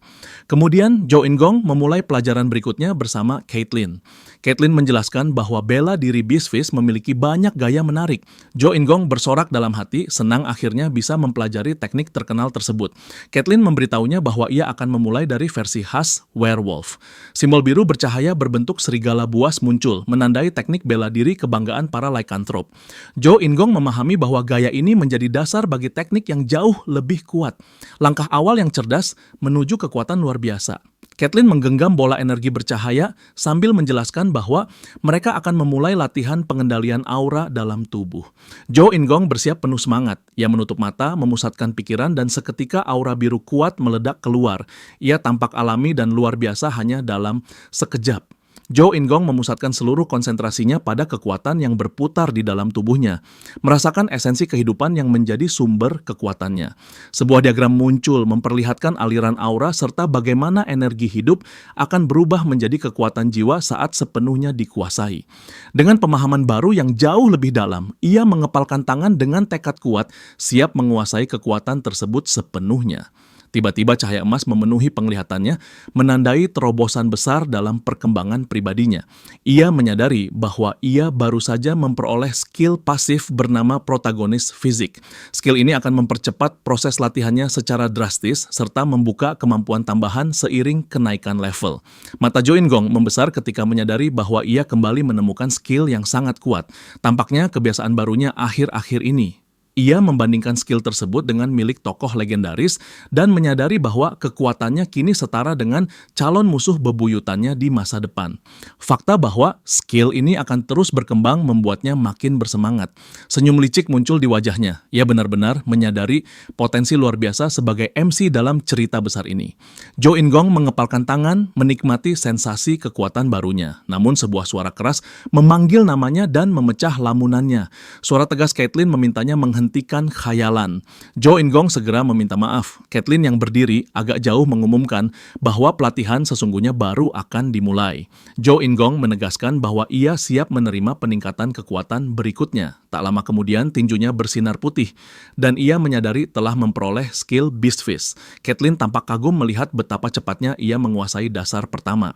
Kemudian, Jo In-gong memulai pelajaran berikutnya bersama Caitlin. Caitlin menjelaskan bahwa bela diri Beastfist memiliki banyak gaya menarik. Jo In-gong bersorak dalam hati, senang akhirnya bisa mempelajari teknik terkenal tersebut. Caitlin memberitahunya bahwa ia akan memulai dari versi khas werewolf. Simbol biru bercahaya berbentuk serigala buas muncul, menandai teknik bela diri kebanggaan para lycanthrope. Jo In-gong memahami bahwa gaya ini menjadi dasar bagi teknik yang jauh lebih kuat. Langkah awal yang cerdas menuju kekuatan luar biasa. Caitlin menggenggam bola energi bercahaya sambil menjelaskan bahwa mereka akan memulai latihan pengendalian aura dalam tubuh. Jo In-gong bersiap penuh semangat. Ia menutup mata, memusatkan pikiran, dan seketika aura biru kuat meledak keluar. Ia tampak alami dan luar biasa hanya dalam sekejap. Jo In-gong memusatkan seluruh konsentrasinya pada kekuatan yang berputar di dalam tubuhnya, merasakan esensi kehidupan yang menjadi sumber kekuatannya. Sebuah diagram muncul memperlihatkan aliran aura serta bagaimana energi hidup akan berubah menjadi kekuatan jiwa saat sepenuhnya dikuasai. Dengan pemahaman baru yang jauh lebih dalam, ia mengepalkan tangan dengan tekad kuat, siap menguasai kekuatan tersebut sepenuhnya. Tiba-tiba cahaya emas memenuhi penglihatannya, menandai terobosan besar dalam perkembangan pribadinya. Ia menyadari bahwa ia baru saja memperoleh skill pasif bernama protagonis fisik. Skill ini akan mempercepat proses latihannya secara drastis, serta membuka kemampuan tambahan seiring kenaikan level. Mata Jo In-gong membesar ketika menyadari bahwa ia kembali menemukan skill yang sangat kuat. Tampaknya kebiasaan barunya akhir-akhir ini. Ia membandingkan skill tersebut dengan milik tokoh legendaris dan menyadari bahwa kekuatannya kini setara dengan calon musuh bebuyutannya di masa depan. Fakta bahwa skill ini akan terus berkembang membuatnya makin bersemangat. Senyum licik muncul di wajahnya. Ia benar-benar menyadari potensi luar biasa sebagai MC dalam cerita besar ini. Jo In-gong mengepalkan tangan, menikmati sensasi kekuatan barunya. Namun sebuah suara keras memanggil namanya dan memecah lamunannya. Suara tegas Caitlin memintanya menghentikan khayalan. Jo In-gong segera meminta maaf. Caitlin yang berdiri agak jauh mengumumkan bahwa pelatihan sesungguhnya baru akan dimulai. Jo In-gong menegaskan bahwa ia siap menerima peningkatan kekuatan berikutnya. Tak lama kemudian tinjunya bersinar putih dan ia menyadari telah memperoleh skill Beastfist. Caitlin tampak kagum melihat betapa cepatnya ia menguasai dasar pertama.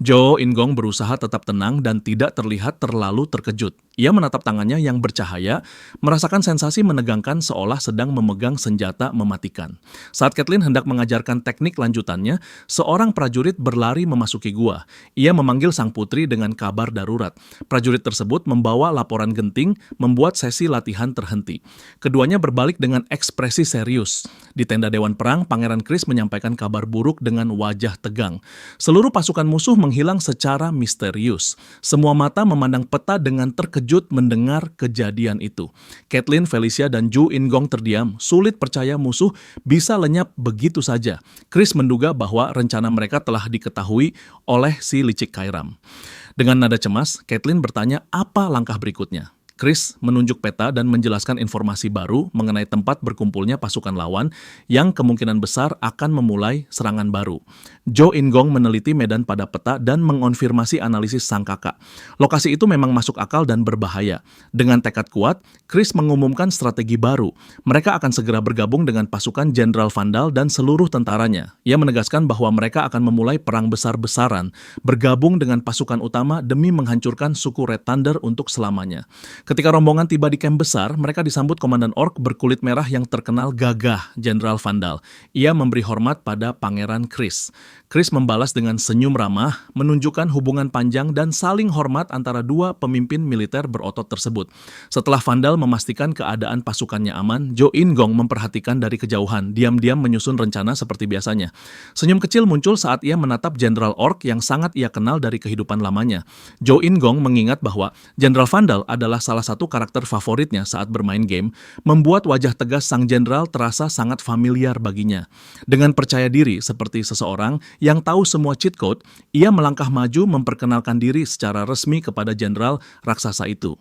Jo In-gong berusaha tetap tenang dan tidak terlihat terlalu terkejut. Ia menatap tangannya yang bercahaya, merasakan sensasi menegangkan seolah sedang memegang senjata mematikan. Saat Caitlin hendak mengajarkan teknik lanjutannya, seorang prajurit berlari memasuki gua. Ia memanggil sang putri dengan kabar darurat. Prajurit tersebut membawa laporan genting, membuat sesi latihan terhenti. Keduanya berbalik dengan ekspresi serius. Di tenda Dewan Perang, Pangeran Chris menyampaikan kabar buruk dengan wajah tegang. Seluruh pasukan musuh menghilang secara misterius. Semua mata memandang peta dengan terkejut mendengar kejadian itu. Caitlin, Felicia, dan Jo In-gong terdiam, sulit percaya musuh bisa lenyap begitu saja. Chris menduga bahwa rencana mereka telah diketahui oleh si licik Kairam. Dengan nada cemas, Caitlin bertanya apa langkah berikutnya. Chris menunjuk peta dan menjelaskan informasi baru mengenai tempat berkumpulnya pasukan lawan yang kemungkinan besar akan memulai serangan baru. Jo In-gong meneliti medan pada peta dan mengonfirmasi analisis sang kakak. Lokasi itu memang masuk akal dan berbahaya. Dengan tekad kuat, Chris mengumumkan strategi baru. Mereka akan segera bergabung dengan pasukan Jenderal Vandal dan seluruh tentaranya. Ia menegaskan bahwa mereka akan memulai perang besar-besaran, bergabung dengan pasukan utama demi menghancurkan suku Red Thunder untuk selamanya. Ketika rombongan tiba di kamp besar, mereka disambut komandan orc berkulit merah yang terkenal gagah, Jenderal Vandal. Ia memberi hormat pada Pangeran Chris. Chris membalas dengan senyum ramah, menunjukkan hubungan panjang dan saling hormat antara dua pemimpin militer berotot tersebut. Setelah Vandal memastikan keadaan pasukannya aman, Jo In-gong memperhatikan dari kejauhan, diam-diam menyusun rencana seperti biasanya. Senyum kecil muncul saat ia menatap Jenderal Orc yang sangat ia kenal dari kehidupan lamanya. Jo In-gong mengingat bahwa Jenderal Vandal adalah salah satu karakter favoritnya saat bermain game, membuat wajah tegas sang jenderal terasa sangat familiar baginya. Dengan percaya diri seperti seseorang yang tahu semua cheat code, ia melangkah maju memperkenalkan diri secara resmi kepada jenderal raksasa itu.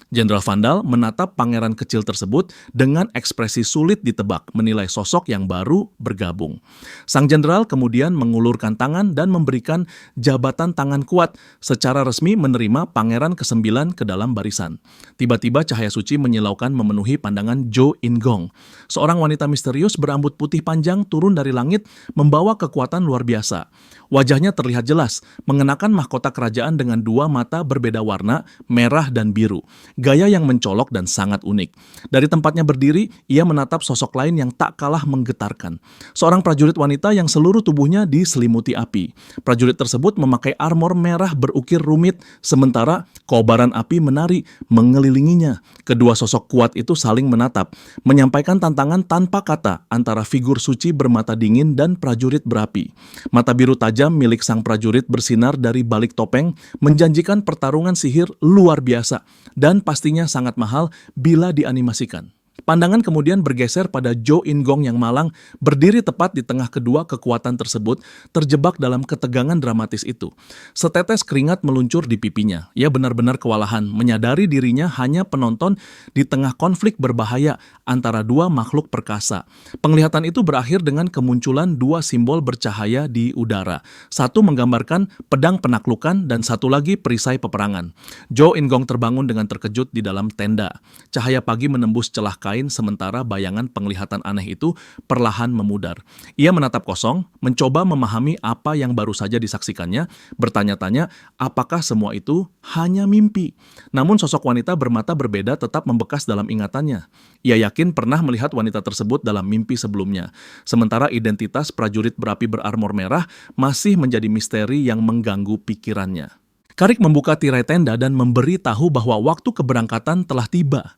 Jenderal Vandal menatap pangeran kecil tersebut dengan ekspresi sulit ditebak, menilai sosok yang baru bergabung. Sang jenderal kemudian mengulurkan tangan dan memberikan jabatan tangan kuat, secara resmi menerima pangeran ke-9 ke dalam barisan. Tiba-tiba cahaya suci menyilaukan memenuhi pandangan Jo In-gong. Seorang wanita misterius berambut putih panjang turun dari langit membawa kekuatan luar biasa. Wajahnya terlihat jelas, mengenakan mahkota kerajaan dengan dua mata berbeda warna, merah dan biru. Gaya yang mencolok dan sangat unik. Dari tempatnya berdiri, ia menatap sosok lain yang tak kalah menggetarkan. Seorang prajurit wanita yang seluruh tubuhnya diselimuti api. Prajurit tersebut memakai armor merah berukir rumit, sementara kobaran api menari mengelilinginya. Kedua sosok kuat itu saling menatap, menyampaikan tantangan tanpa kata antara figur suci bermata dingin dan prajurit berapi. Mata biru tajam milik sang prajurit bersinar dari balik topeng, menjanjikan pertarungan sihir luar biasa dan pastinya sangat mahal bila dianimasikan. Pandangan kemudian bergeser pada Jo In-gong yang malang, berdiri tepat di tengah kedua kekuatan tersebut, terjebak dalam ketegangan dramatis itu. Setetes keringat meluncur di pipinya. Ia benar-benar kewalahan, menyadari dirinya hanya penonton di tengah konflik berbahaya antara dua makhluk perkasa. Penglihatan itu berakhir dengan kemunculan dua simbol bercahaya di udara. Satu menggambarkan pedang penaklukan dan satu lagi perisai peperangan. Jo In-gong terbangun dengan terkejut di dalam tenda. Cahaya pagi menembus celah kain, sementara bayangan penglihatan aneh itu perlahan memudar. Ia menatap kosong, mencoba memahami apa yang baru saja disaksikannya, bertanya-tanya apakah semua itu hanya mimpi. Namun sosok wanita bermata berbeda tetap membekas dalam ingatannya. Ia yakin pernah melihat wanita tersebut dalam mimpi sebelumnya. Sementara identitas prajurit berapi berarmor merah masih menjadi misteri yang mengganggu pikirannya. Karik membuka tirai tenda dan memberi tahu bahwa waktu keberangkatan telah tiba.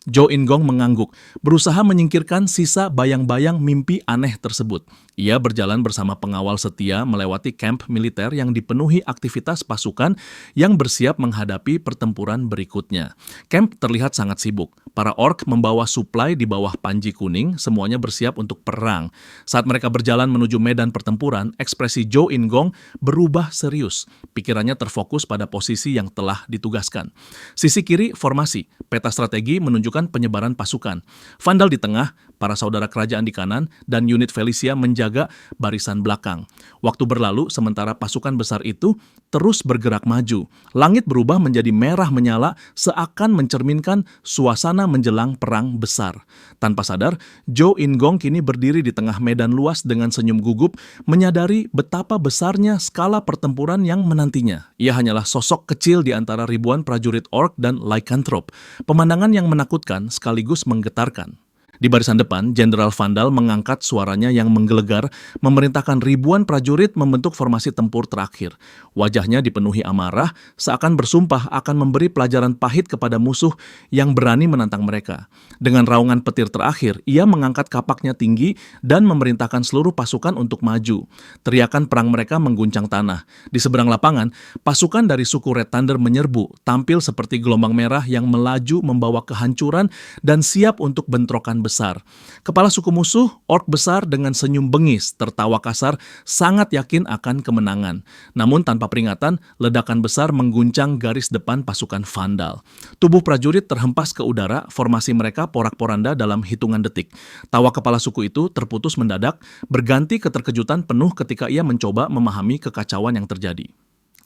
Jo In-gong mengangguk, berusaha menyingkirkan sisa bayang-bayang mimpi aneh tersebut. Ia berjalan bersama pengawal setia melewati kamp militer yang dipenuhi aktivitas pasukan yang bersiap menghadapi pertempuran berikutnya. Kamp terlihat sangat sibuk. Para orc membawa suplai di bawah panji kuning, semuanya bersiap untuk perang. Saat mereka berjalan menuju medan pertempuran, ekspresi Jo In-gong berubah serius. Pikirannya terfokus pada posisi yang telah ditugaskan. Sisi kiri, formasi. Peta strategi menunjukkan penyebaran pasukan. Vandal di tengah, para saudara kerajaan di kanan, dan unit Felicia menjaga barisan belakang. Waktu berlalu, sementara pasukan besar itu terus bergerak maju. Langit berubah menjadi merah menyala, seakan mencerminkan suasana menjelang perang besar. Tanpa sadar, Jo In-gong kini berdiri di tengah medan luas dengan senyum gugup, menyadari betapa besarnya skala pertempuran yang menantinya. Ia hanyalah sosok kecil di antara ribuan prajurit orc dan lycanthrope. Pemandangan yang menakutkan sekaligus menggetarkan. Di barisan depan, Jenderal Vandal mengangkat suaranya yang menggelegar, memerintahkan ribuan prajurit membentuk formasi tempur terakhir. Wajahnya dipenuhi amarah, seakan bersumpah akan memberi pelajaran pahit kepada musuh yang berani menantang mereka. Dengan raungan petir terakhir, ia mengangkat kapaknya tinggi dan memerintahkan seluruh pasukan untuk maju. Teriakan perang mereka mengguncang tanah. Di seberang lapangan, pasukan dari suku Red Thunder menyerbu, tampil seperti gelombang merah yang melaju membawa kehancuran dan siap untuk bentrokan besar. Kepala suku musuh, orc besar dengan senyum bengis, tertawa kasar, sangat yakin akan kemenangan. Namun tanpa peringatan, ledakan besar mengguncang garis depan pasukan Vandal. Tubuh prajurit terhempas ke udara, formasi mereka porak-poranda dalam hitungan detik. Tawa kepala suku itu terputus mendadak, berganti keterkejutan penuh ketika ia mencoba memahami kekacauan yang terjadi.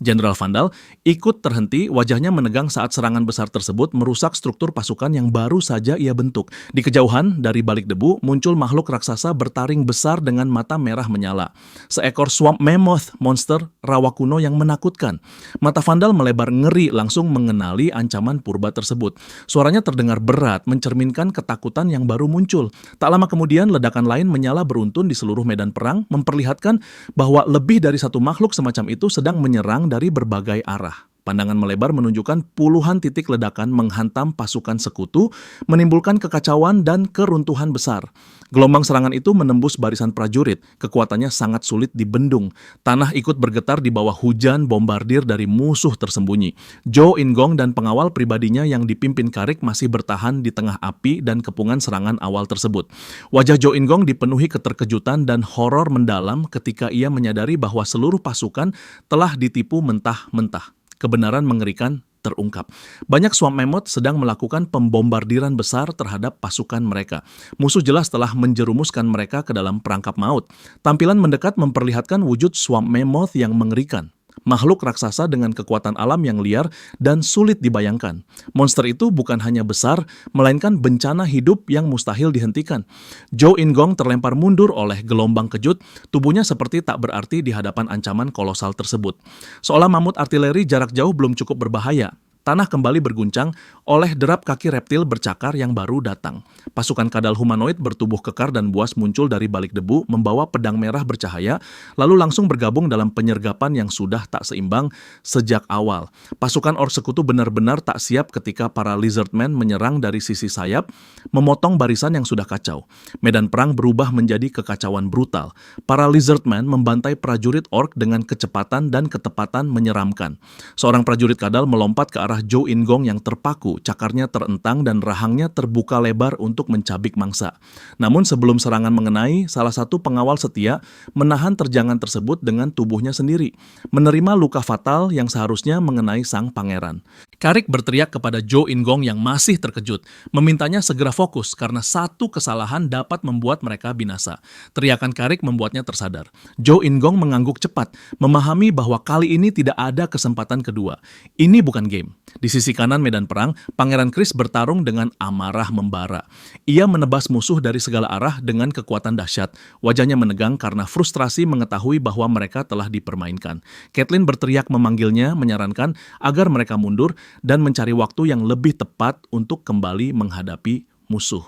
Jenderal Vandal ikut terhenti, wajahnya menegang saat serangan besar tersebut merusak struktur pasukan yang baru saja ia bentuk. Di kejauhan, dari balik debu, muncul makhluk raksasa bertaring besar dengan mata merah menyala. Seekor swamp mammoth, monster rawa kuno yang menakutkan. Mata Vandal melebar ngeri langsung mengenali ancaman purba tersebut. Suaranya terdengar berat, mencerminkan ketakutan yang baru muncul. Tak lama kemudian, ledakan lain menyala beruntun di seluruh medan perang, memperlihatkan bahwa lebih dari satu makhluk semacam itu sedang menyerang dari berbagai arah. Pandangan melebar menunjukkan puluhan titik ledakan menghantam pasukan sekutu, menimbulkan kekacauan dan keruntuhan besar. Gelombang serangan itu menembus barisan prajurit, kekuatannya sangat sulit dibendung. Tanah ikut bergetar di bawah hujan bombardir dari musuh tersembunyi. Jo In-gong dan pengawal pribadinya yang dipimpin Karik masih bertahan di tengah api dan kepungan serangan awal tersebut. Wajah Jo In-gong dipenuhi keterkejutan dan horor mendalam ketika ia menyadari bahwa seluruh pasukan telah ditipu mentah-mentah. Kebenaran mengerikan terungkap. Banyak Swamp Mammoth sedang melakukan pembombardiran besar terhadap pasukan mereka. Musuh jelas telah menjerumuskan mereka ke dalam perangkap maut. Tampilan mendekat memperlihatkan wujud Swamp Mammoth yang mengerikan. Makhluk raksasa dengan kekuatan alam yang liar dan sulit dibayangkan. Monster itu bukan hanya besar, melainkan bencana hidup yang mustahil dihentikan. Zhou Ingong terlempar mundur oleh gelombang kejut, tubuhnya seperti tak berarti di hadapan ancaman kolosal tersebut. Seolah mamut artileri jarak jauh belum cukup berbahaya. Tanah kembali berguncang oleh derap kaki reptil bercakar yang baru datang. Pasukan kadal humanoid bertubuh kekar dan buas muncul dari balik debu, membawa pedang merah bercahaya, lalu langsung bergabung dalam penyergapan yang sudah tak seimbang sejak awal. Pasukan orc sekutu benar-benar tak siap ketika para lizardmen menyerang dari sisi sayap, memotong barisan yang sudah kacau. Medan perang berubah menjadi kekacauan brutal. Para lizardmen membantai prajurit orc dengan kecepatan dan ketepatan menyeramkan. Seorang prajurit kadal melompat ke arah Zhou Ingong yang terpaku, cakarnya terentang dan rahangnya terbuka lebar untuk mencabik mangsa. Namun sebelum serangan mengenai, salah satu pengawal setia menahan terjangan tersebut dengan tubuhnya sendiri, menerima luka fatal yang seharusnya mengenai sang pangeran. Carrick berteriak kepada Zhou Ingong yang masih terkejut, memintanya segera fokus karena satu kesalahan dapat membuat mereka binasa. Teriakan Carrick membuatnya tersadar. Zhou Ingong mengangguk cepat, memahami bahwa kali ini tidak ada kesempatan kedua. Ini bukan game. Di sisi kanan medan perang, Pangeran Chris bertarung dengan amarah membara. Ia menebas musuh dari segala arah dengan kekuatan dahsyat. Wajahnya menegang karena frustrasi mengetahui bahwa mereka telah dipermainkan. Catelyn berteriak memanggilnya, menyarankan agar mereka mundur dan mencari waktu yang lebih tepat untuk kembali menghadapi musuh.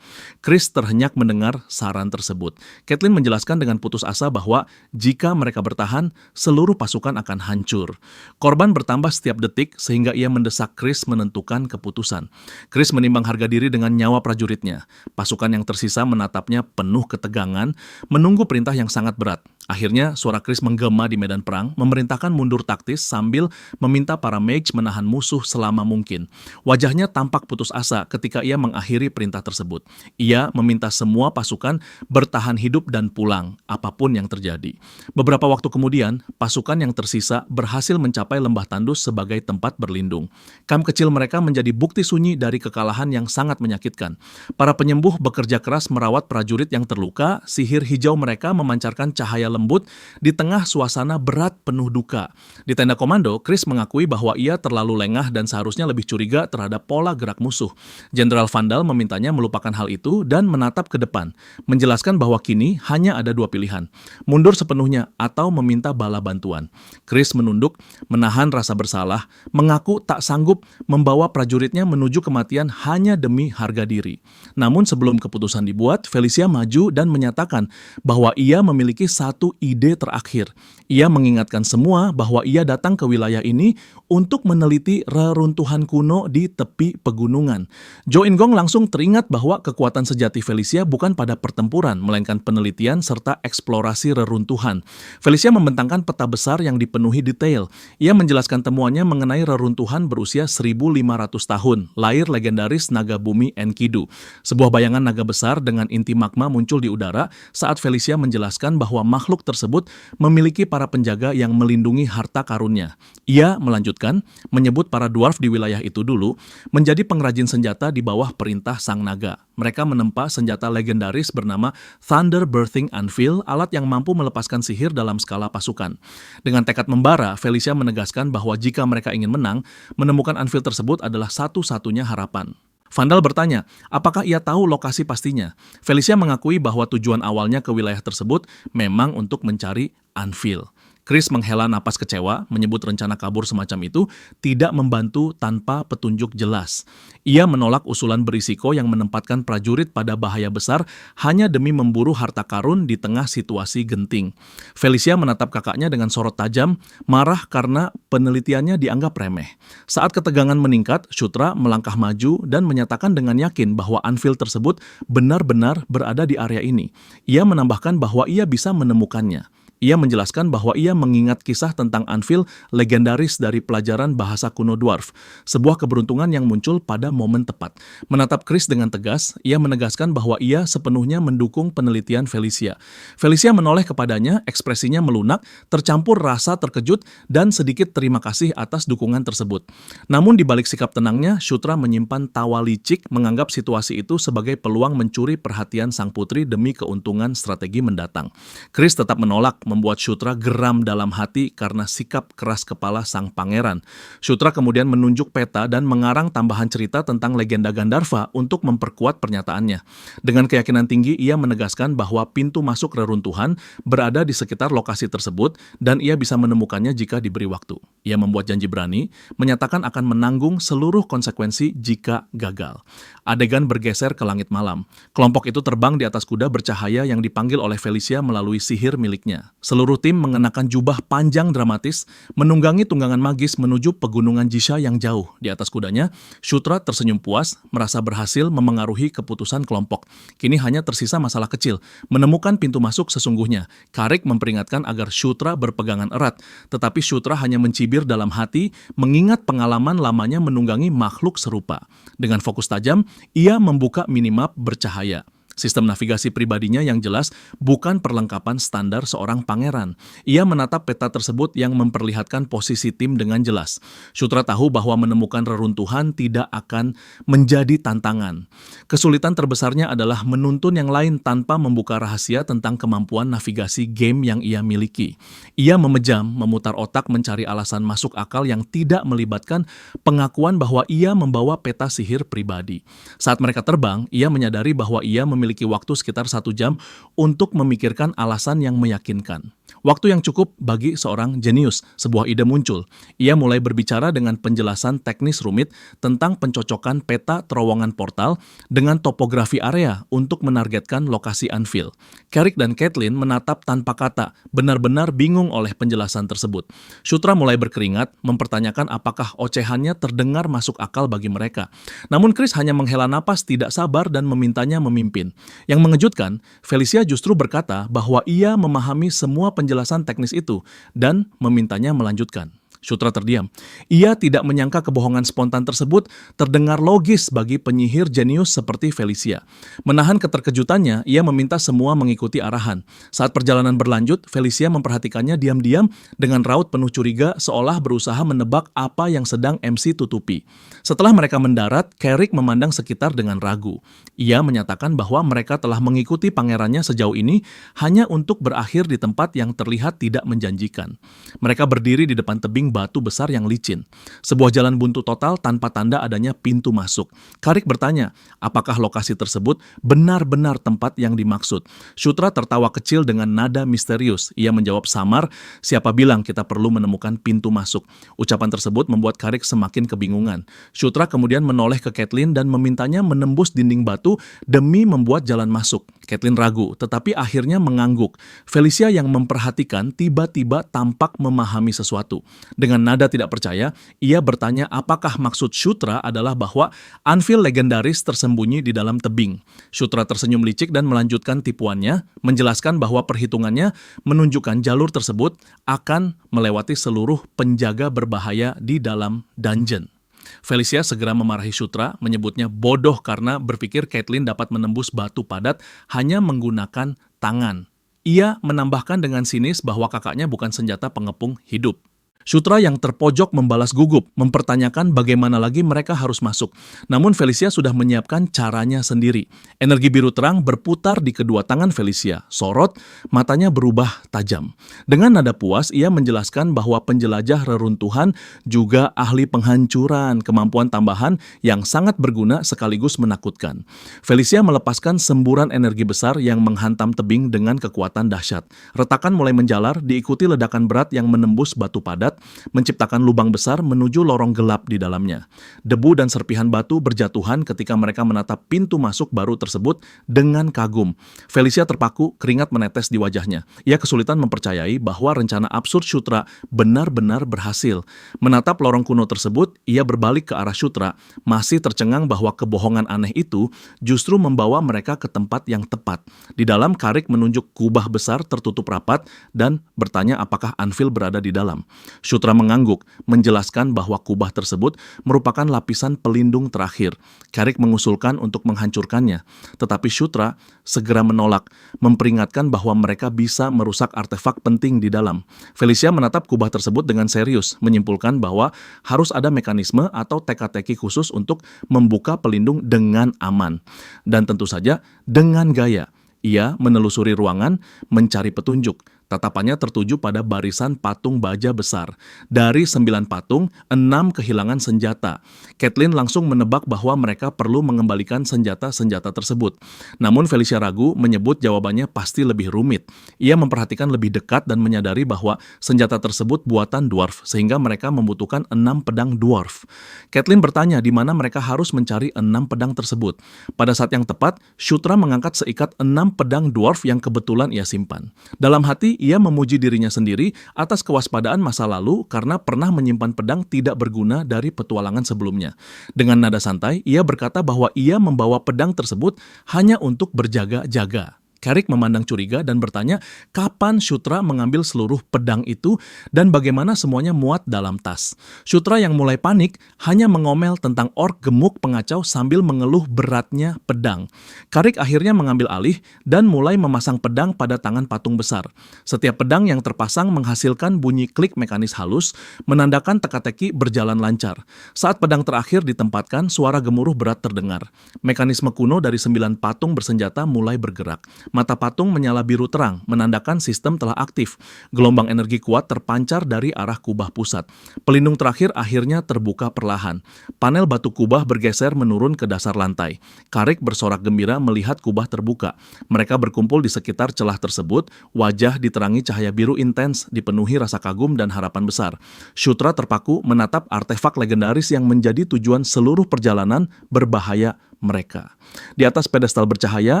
Chris terhenyak mendengar saran tersebut. Catelyn menjelaskan dengan putus asa bahwa jika mereka bertahan, seluruh pasukan akan hancur. Korban bertambah setiap detik sehingga ia mendesak Chris menentukan keputusan. Chris menimbang harga diri dengan nyawa prajuritnya. Pasukan yang tersisa menatapnya penuh ketegangan, menunggu perintah yang sangat berat. Akhirnya, suara Chris menggema di medan perang, memerintahkan mundur taktis sambil meminta para mage menahan musuh selama mungkin. Wajahnya tampak putus asa ketika ia mengakhiri perintah tersebut. Ia meminta semua pasukan bertahan hidup dan pulang, apapun yang terjadi. Beberapa waktu kemudian, pasukan yang tersisa berhasil mencapai lembah tandus sebagai tempat berlindung. Kamp kecil mereka menjadi bukti sunyi dari kekalahan yang sangat menyakitkan. Para penyembuh bekerja keras merawat prajurit yang terluka, sihir hijau mereka memancarkan cahaya lembut di tengah suasana berat penuh duka. Di tenda komando, Chris mengakui bahwa ia terlalu lengah dan seharusnya lebih curiga terhadap pola gerak musuh. Jenderal Vandal memintanya melupakan hal itu dan menatap ke depan, menjelaskan bahwa kini hanya ada dua pilihan, mundur sepenuhnya atau meminta bala bantuan. Chris menunduk, menahan rasa bersalah, mengaku tak sanggup membawa prajuritnya menuju kematian hanya demi harga diri. Namun sebelum keputusan dibuat, Felicia maju dan menyatakan bahwa ia memiliki satu ide terakhir. Ia mengingatkan semua bahwa ia datang ke wilayah ini untuk meneliti reruntuhan kuno di tepi pegunungan. Zhou Ingong langsung teringat bahwa kekuatan sejati Felicia bukan pada pertempuran, melainkan penelitian serta eksplorasi reruntuhan. Felicia membentangkan peta besar yang dipenuhi detail. Ia menjelaskan temuannya mengenai reruntuhan berusia 1.500 tahun, lahir legendaris naga bumi Enkidu. Sebuah bayangan naga besar dengan inti magma muncul di udara saat Felicia menjelaskan bahwa makhluk tersebut memiliki para penjaga yang melindungi harta karunnya. Ia melanjutkan, menyebut para dwarf di wilayah itu dulu menjadi pengrajin senjata di bawah perintah sang naga. Mereka menempa senjata legendaris bernama Thunder Birthing Anvil, alat yang mampu melepaskan sihir dalam skala pasukan. Dengan tekad membara, Felicia menegaskan bahwa jika mereka ingin menang, menemukan anvil tersebut adalah satu-satunya harapan. Vandal bertanya, apakah ia tahu lokasi pastinya? Felicia mengakui bahwa tujuan awalnya ke wilayah tersebut memang untuk mencari anvil. Chris menghela napas kecewa, menyebut rencana kabur semacam itu tidak membantu tanpa petunjuk jelas. Ia menolak usulan berisiko yang menempatkan prajurit pada bahaya besar hanya demi memburu harta karun di tengah situasi genting. Felicia menatap kakaknya dengan sorot tajam, marah karena penelitiannya dianggap remeh. Saat ketegangan meningkat, Shutra melangkah maju dan menyatakan dengan yakin bahwa anvil tersebut benar-benar berada di area ini. Ia menambahkan bahwa ia bisa menemukannya. Ia menjelaskan bahwa ia mengingat kisah tentang anvil legendaris dari pelajaran bahasa kuno Dwarf, sebuah keberuntungan yang muncul pada momen tepat. Menatap Chris dengan tegas, ia menegaskan bahwa ia sepenuhnya mendukung penelitian Felicia. Felicia menoleh kepadanya, ekspresinya melunak, tercampur rasa terkejut dan sedikit terima kasih atas dukungan tersebut. Namun di balik sikap tenangnya, Shutra menyimpan tawa licik menganggap situasi itu sebagai peluang mencuri perhatian sang putri demi keuntungan strategi mendatang. Chris tetap menolak, membuat Shutra geram dalam hati karena sikap keras kepala sang pangeran. Shutra kemudian menunjuk peta dan mengarang tambahan cerita tentang legenda Gandharva untuk memperkuat pernyataannya. Dengan keyakinan tinggi, ia menegaskan bahwa pintu masuk reruntuhan berada di sekitar lokasi tersebut dan ia bisa menemukannya jika diberi waktu. Ia membuat janji berani, menyatakan akan menanggung seluruh konsekuensi jika gagal. Adegan bergeser ke langit malam. Kelompok itu terbang di atas kuda bercahaya yang dipanggil oleh Felicia melalui sihir miliknya. Seluruh tim mengenakan jubah panjang dramatis, menunggangi tunggangan magis menuju pegunungan Jisha yang jauh. Di atas kudanya, Shutra tersenyum puas, merasa berhasil memengaruhi keputusan kelompok. Kini hanya tersisa masalah kecil, menemukan pintu masuk sesungguhnya. Carrick memperingatkan agar Shutra berpegangan erat, tetapi Shutra hanya mencibir dalam hati, mengingat pengalaman lamanya menunggangi makhluk serupa. Dengan fokus tajam, ia membuka minimap bercahaya. Sistem navigasi pribadinya yang jelas bukan perlengkapan standar seorang pangeran. Ia menatap peta tersebut yang memperlihatkan posisi tim dengan jelas. Shutra tahu bahwa menemukan reruntuhan tidak akan menjadi tantangan. Kesulitan terbesarnya adalah menuntun yang lain tanpa membuka rahasia tentang kemampuan navigasi game yang ia miliki. Ia memejam, memutar otak mencari alasan masuk akal yang tidak melibatkan pengakuan bahwa ia membawa peta sihir pribadi. Saat mereka terbang, ia menyadari bahwa ia memiliki waktu sekitar 1 jam untuk memikirkan alasan yang meyakinkan. Waktu yang cukup bagi seorang jenius, sebuah ide muncul. Ia mulai berbicara dengan penjelasan teknis rumit tentang pencocokan peta terowongan portal dengan topografi area untuk menargetkan lokasi anvil. Carrick dan Caitlin menatap tanpa kata, benar-benar bingung oleh penjelasan tersebut. Shutra mulai berkeringat, mempertanyakan apakah ocehannya terdengar masuk akal bagi mereka. Namun Chris hanya menghela napas tidak sabar dan memintanya memimpin. Yang mengejutkan, Felicia justru berkata bahwa ia memahami semua penjelasan teknis itu dan memintanya melanjutkan. Shutra terdiam. Ia tidak menyangka kebohongan spontan tersebut terdengar logis bagi penyihir jenius seperti Felicia. Menahan keterkejutannya, ia meminta semua mengikuti arahan. Saat perjalanan berlanjut, Felicia memperhatikannya diam-diam dengan raut penuh curiga seolah berusaha menebak apa yang sedang MC tutupi. Setelah mereka mendarat, Carrick memandang sekitar dengan ragu. Ia menyatakan bahwa mereka telah mengikuti pangerannya sejauh ini hanya untuk berakhir di tempat yang terlihat tidak menjanjikan. Mereka berdiri di depan tebing batu besar yang licin. Sebuah jalan buntu total tanpa tanda adanya pintu masuk. Carrick bertanya, apakah lokasi tersebut benar-benar tempat yang dimaksud? Shutra tertawa kecil dengan nada misterius. Ia menjawab samar, siapa bilang kita perlu menemukan pintu masuk? Ucapan tersebut membuat Carrick semakin kebingungan. Shutra kemudian menoleh ke Caitlin dan memintanya menembus dinding batu demi membuat jalan masuk. Caitlin ragu, tetapi akhirnya mengangguk. Felicia yang memperhatikan tiba-tiba tampak memahami sesuatu. Dengan nada tidak percaya, ia bertanya apakah maksud Shutra adalah bahwa anvil legendaris tersembunyi di dalam tebing. Shutra tersenyum licik dan melanjutkan tipuannya, menjelaskan bahwa perhitungannya menunjukkan jalur tersebut akan melewati seluruh penjaga berbahaya di dalam dungeon. Felicia segera memarahi Shutra, menyebutnya bodoh karena berpikir Caitlin dapat menembus batu padat hanya menggunakan tangan. Ia menambahkan dengan sinis bahwa kakaknya bukan senjata pengepung hidup. Shutra yang terpojok membalas gugup, mempertanyakan bagaimana lagi mereka harus masuk. Namun Felicia sudah menyiapkan caranya sendiri. Energi biru terang berputar di kedua tangan Felicia. Sorot, matanya berubah tajam. Dengan nada puas, ia menjelaskan bahwa penjelajah reruntuhan juga ahli penghancuran, kemampuan tambahan yang sangat berguna sekaligus menakutkan. Felicia melepaskan semburan energi besar yang menghantam tebing dengan kekuatan dahsyat. Retakan mulai menjalar, diikuti ledakan berat yang menembus batu padat, mendadak, menciptakan lubang besar menuju lorong gelap di dalamnya. Debu dan serpihan batu berjatuhan ketika mereka menatap pintu masuk baru tersebut dengan kagum. Felicia terpaku, keringat menetes di wajahnya. Ia kesulitan mempercayai bahwa rencana absurd Shutra benar-benar berhasil. Menatap lorong kuno tersebut, ia berbalik ke arah Shutra, masih tercengang bahwa kebohongan aneh itu justru membawa mereka ke tempat yang tepat. Di dalam, Carrick menunjuk kubah besar tertutup rapat dan bertanya apakah Anvil berada di dalam. Shutra mengangguk, menjelaskan bahwa kubah tersebut merupakan lapisan pelindung terakhir. Carrick mengusulkan untuk menghancurkannya, tetapi Shutra segera menolak, memperingatkan bahwa mereka bisa merusak artefak penting di dalam. Felicia menatap kubah tersebut dengan serius, menyimpulkan bahwa harus ada mekanisme atau teka-teki khusus untuk membuka pelindung dengan aman. Dan tentu saja dengan gaya. Ia menelusuri ruangan, mencari petunjuk. Tatapannya tertuju pada barisan patung baja besar. Dari 9 patung, 6 kehilangan senjata. Caitlin langsung menebak bahwa mereka perlu mengembalikan senjata-senjata tersebut. Namun Felicia ragu, menyebut jawabannya pasti lebih rumit. Ia memperhatikan lebih dekat dan menyadari bahwa senjata tersebut buatan dwarf, sehingga mereka membutuhkan 6 pedang dwarf. Caitlin bertanya di mana mereka harus mencari 6 pedang tersebut. Pada saat yang tepat, Shutra mengangkat seikat 6 pedang dwarf yang kebetulan ia simpan. Dalam hati, ia memuji dirinya sendiri atas kewaspadaan masa lalu karena pernah menyimpan pedang tidak berguna dari petualangan sebelumnya. Dengan nada santai, ia berkata bahwa ia membawa pedang tersebut hanya untuk berjaga-jaga. Carrick memandang curiga dan bertanya kapan Shutra mengambil seluruh pedang itu dan bagaimana semuanya muat dalam tas. Shutra yang mulai panik hanya mengomel tentang orc gemuk pengacau sambil mengeluh beratnya pedang. Carrick akhirnya mengambil alih dan mulai memasang pedang pada tangan patung besar. Setiap pedang yang terpasang menghasilkan bunyi klik mekanis halus, menandakan teka-teki berjalan lancar. Saat pedang terakhir ditempatkan, suara gemuruh berat terdengar. Mekanisme kuno dari 9 patung bersenjata mulai bergerak. Mata patung menyala biru terang, menandakan sistem telah aktif. Gelombang energi kuat terpancar dari arah kubah pusat. Pelindung terakhir akhirnya terbuka perlahan. Panel batu kubah bergeser menurun ke dasar lantai. Carrick bersorak gembira melihat kubah terbuka. Mereka berkumpul di sekitar celah tersebut, wajah diterangi cahaya biru intens, dipenuhi rasa kagum dan harapan besar. Shutra terpaku menatap artefak legendaris yang menjadi tujuan seluruh perjalanan berbahaya mereka. Di atas pedestal bercahaya,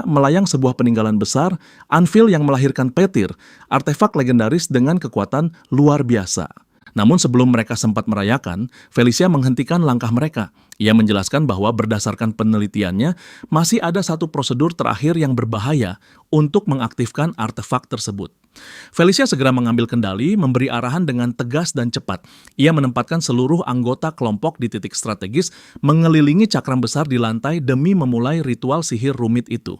melayang sebuah peninggalan besar, Anvil yang melahirkan petir, artefak legendaris dengan kekuatan luar biasa. Namun sebelum mereka sempat merayakan, Felicia menghentikan langkah mereka. Ia menjelaskan bahwa berdasarkan penelitiannya, masih ada satu prosedur terakhir yang berbahaya untuk mengaktifkan artefak tersebut. Felicia segera mengambil kendali, memberi arahan dengan tegas dan cepat. Ia menempatkan seluruh anggota kelompok di titik strategis, mengelilingi cakram besar di lantai demi memulai ritual sihir rumit itu.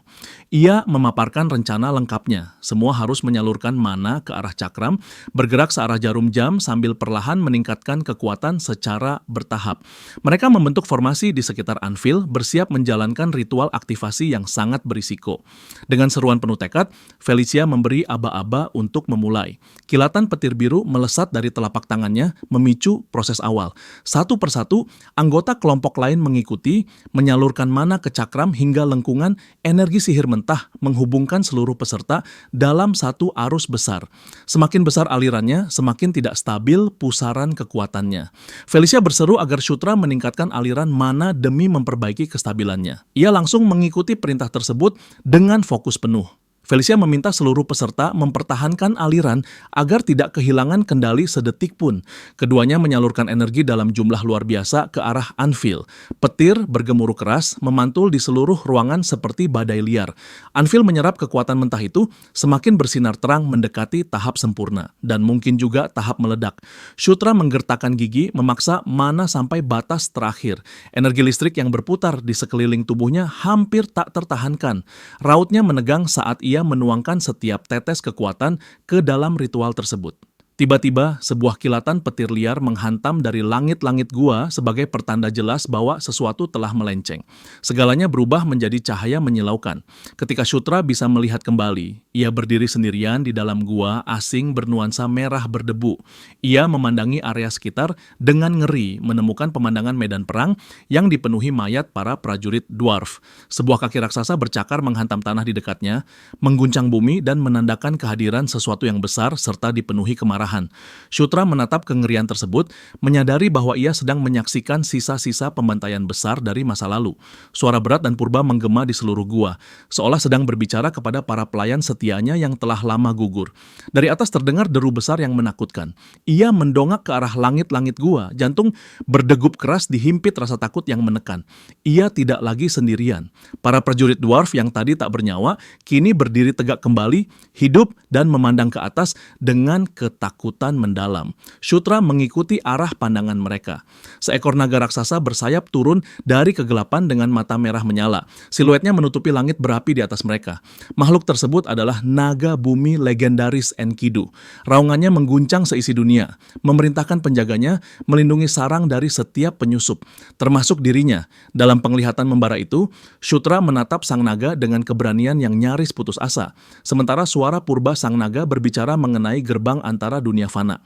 Ia memaparkan rencana lengkapnya. Semua harus menyalurkan mana ke arah cakram, bergerak searah jarum jam sambil perlahan meningkatkan kekuatan secara bertahap. Mereka membentuk formasi di sekitar Anvil, bersiap menjalankan ritual aktivasi yang sangat berisiko. Dengan seruan penuh tekad, Felicia memberi aba-aba untuk memulai. Kilatan petir biru melesat dari telapak tangannya, memicu proses awal. Satu persatu, anggota kelompok lain mengikuti, menyalurkan mana ke cakram hingga lengkungan energi sihir mentah menghubungkan seluruh peserta dalam satu arus besar. Semakin besar alirannya, semakin tidak stabil pusaran kekuatannya. Felicia berseru agar Shutra meningkatkan aliran mana demi memperbaiki kestabilannya. Ia langsung mengikuti perintah tersebut dengan fokus penuh. Felicia meminta seluruh peserta mempertahankan aliran agar tidak kehilangan kendali sedetik pun. Keduanya menyalurkan energi dalam jumlah luar biasa ke arah Anvil. Petir bergemuruh keras, memantul di seluruh ruangan seperti badai liar. Anvil menyerap kekuatan mentah itu, semakin bersinar terang mendekati tahap sempurna, dan mungkin juga tahap meledak. Shutra menggertakkan gigi, memaksa mana sampai batas terakhir. Energi listrik yang berputar di sekeliling tubuhnya hampir tak tertahankan. Rautnya menegang saat ia menuangkan setiap tetes kekuatan ke dalam ritual tersebut. Tiba-tiba, sebuah kilatan petir liar menghantam dari langit-langit gua sebagai pertanda jelas bahwa sesuatu telah melenceng. Segalanya berubah menjadi cahaya menyilaukan. Ketika Shutra bisa melihat kembali, ia berdiri sendirian di dalam gua asing bernuansa merah berdebu. Ia memandangi area sekitar dengan ngeri, menemukan pemandangan medan perang yang dipenuhi mayat para prajurit dwarf. Sebuah kaki raksasa bercakar menghantam tanah di dekatnya, mengguncang bumi dan menandakan kehadiran sesuatu yang besar serta dipenuhi kemarahan. kemarahan. Shutra menatap kengerian tersebut, menyadari bahwa ia sedang menyaksikan sisa-sisa pembantaian besar dari masa lalu. Suara berat dan purba menggema di seluruh gua, seolah sedang berbicara kepada para pelayan setianya yang telah lama gugur. Dari atas terdengar deru besar yang menakutkan. Ia mendongak ke arah langit-langit gua, jantung berdegup keras dihimpit rasa takut yang menekan. Ia tidak lagi sendirian. Para prajurit dwarf yang tadi tak bernyawa, kini berdiri tegak kembali, hidup dan memandang ke atas dengan ketakutan mendalam. Shutra mengikuti arah pandangan mereka. Seekor naga raksasa bersayap turun dari kegelapan dengan mata merah menyala. Siluetnya menutupi langit berapi di atas mereka. Makhluk tersebut adalah naga bumi legendaris Enkidu. Raungannya mengguncang seisi dunia, memerintahkan penjaganya melindungi sarang dari setiap penyusup, termasuk dirinya. Dalam penglihatan membara itu, Shutra menatap sang naga dengan keberanian yang nyaris putus asa. Sementara suara purba sang naga berbicara mengenai gerbang antara dunia fana.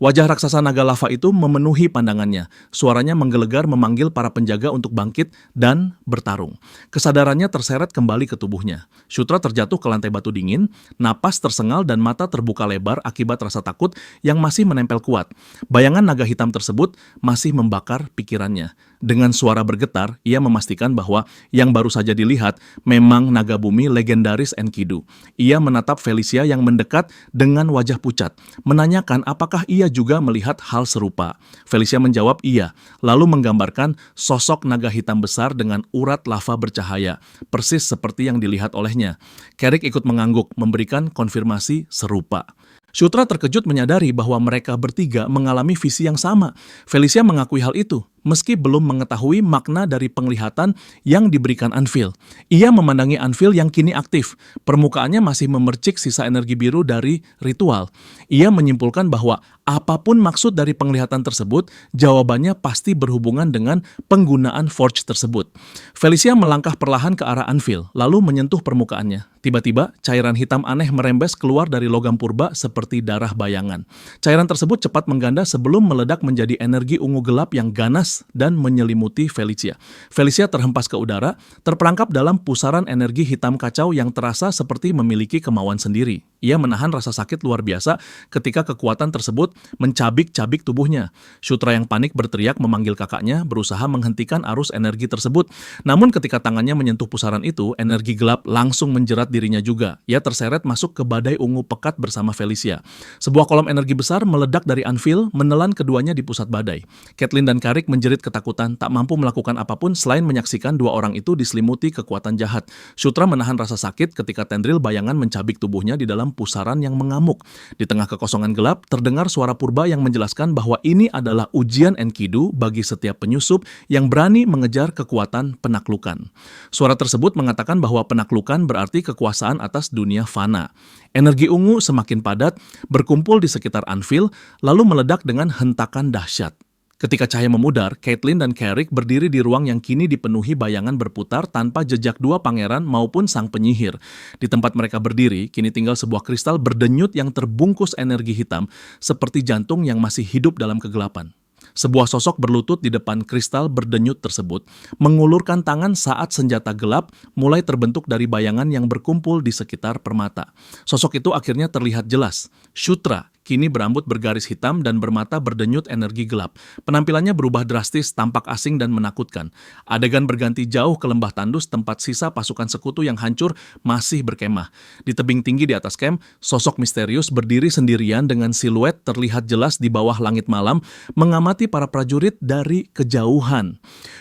Wajah raksasa naga lava itu memenuhi pandangannya. Suaranya menggelegar memanggil para penjaga untuk bangkit dan bertarung. Kesadarannya terseret kembali ke tubuhnya. Shutra terjatuh ke lantai batu dingin, napas tersengal dan mata terbuka lebar akibat rasa takut yang masih menempel kuat. Bayangan naga hitam tersebut masih membakar pikirannya. Dengan suara bergetar, ia memastikan bahwa yang baru saja dilihat memang naga bumi legendaris Enkidu. Ia menatap Felicia yang mendekat dengan wajah pucat, menanyakan apakah ia juga melihat hal serupa. Felicia menjawab iya, lalu menggambarkan sosok naga hitam besar dengan urat lava bercahaya, persis seperti yang dilihat olehnya. Carrick ikut mengangguk, memberikan konfirmasi serupa. Shutra terkejut menyadari bahwa mereka bertiga mengalami visi yang sama. Felicia mengakui hal itu, meski belum mengetahui makna dari penglihatan yang diberikan Anvil. Ia memandangi Anvil yang kini aktif. Permukaannya masih memercik sisa energi biru dari ritual. Ia menyimpulkan bahwa apapun maksud dari penglihatan tersebut, jawabannya pasti berhubungan dengan penggunaan Forge tersebut. Felicia melangkah perlahan ke arah Anvil, lalu menyentuh permukaannya. Tiba-tiba, cairan hitam aneh merembes keluar dari logam purba seperti darah bayangan. Cairan tersebut cepat mengganda sebelum meledak menjadi energi ungu gelap yang ganas dan menyelimuti Felicia. Felicia terhempas ke udara, terperangkap dalam pusaran energi hitam kacau yang terasa seperti memiliki kemauan sendiri. Ia menahan rasa sakit luar biasa ketika kekuatan tersebut mencabik-cabik tubuhnya. Shutra yang panik berteriak memanggil kakaknya, berusaha menghentikan arus energi tersebut. Namun ketika tangannya menyentuh pusaran itu, energi gelap langsung menjerat dirinya juga. Ia terseret masuk ke badai ungu pekat bersama Felicia. Sebuah kolom energi besar meledak dari Anvil, menelan keduanya di pusat badai. Caitlin dan Carrick menjerit ketakutan, tak mampu melakukan apapun selain menyaksikan dua orang itu diselimuti kekuatan jahat. Shutra menahan rasa sakit ketika tendril bayangan mencabik tubuhnya di dalam pusaran yang mengamuk. Di tengah kekosongan gelap, terdengar suara purba yang menjelaskan bahwa ini adalah ujian Enkidu bagi setiap penyusup yang berani mengejar kekuatan penaklukan. Suara tersebut mengatakan bahwa penaklukan berarti kekuasaan atas dunia fana. Energi ungu semakin padat, berkumpul di sekitar Anvil, lalu meledak dengan hentakan dahsyat. Ketika cahaya memudar, Caitlin dan Carrick berdiri di ruang yang kini dipenuhi bayangan berputar tanpa jejak dua pangeran maupun sang penyihir. Di tempat mereka berdiri, kini tinggal sebuah kristal berdenyut yang terbungkus energi hitam, seperti jantung yang masih hidup dalam kegelapan. Sebuah sosok berlutut di depan kristal berdenyut tersebut, mengulurkan tangan saat senjata gelap mulai terbentuk dari bayangan yang berkumpul di sekitar permata. Sosok itu akhirnya terlihat jelas. Shutra, kini berambut bergaris hitam dan bermata berdenyut energi gelap. Penampilannya berubah drastis, tampak asing dan menakutkan. Adegan berganti jauh ke lembah tandus tempat sisa pasukan sekutu yang hancur masih berkemah. Di tebing tinggi di atas camp, sosok misterius berdiri sendirian dengan siluet terlihat jelas di bawah langit malam, mengamati para prajurit dari kejauhan.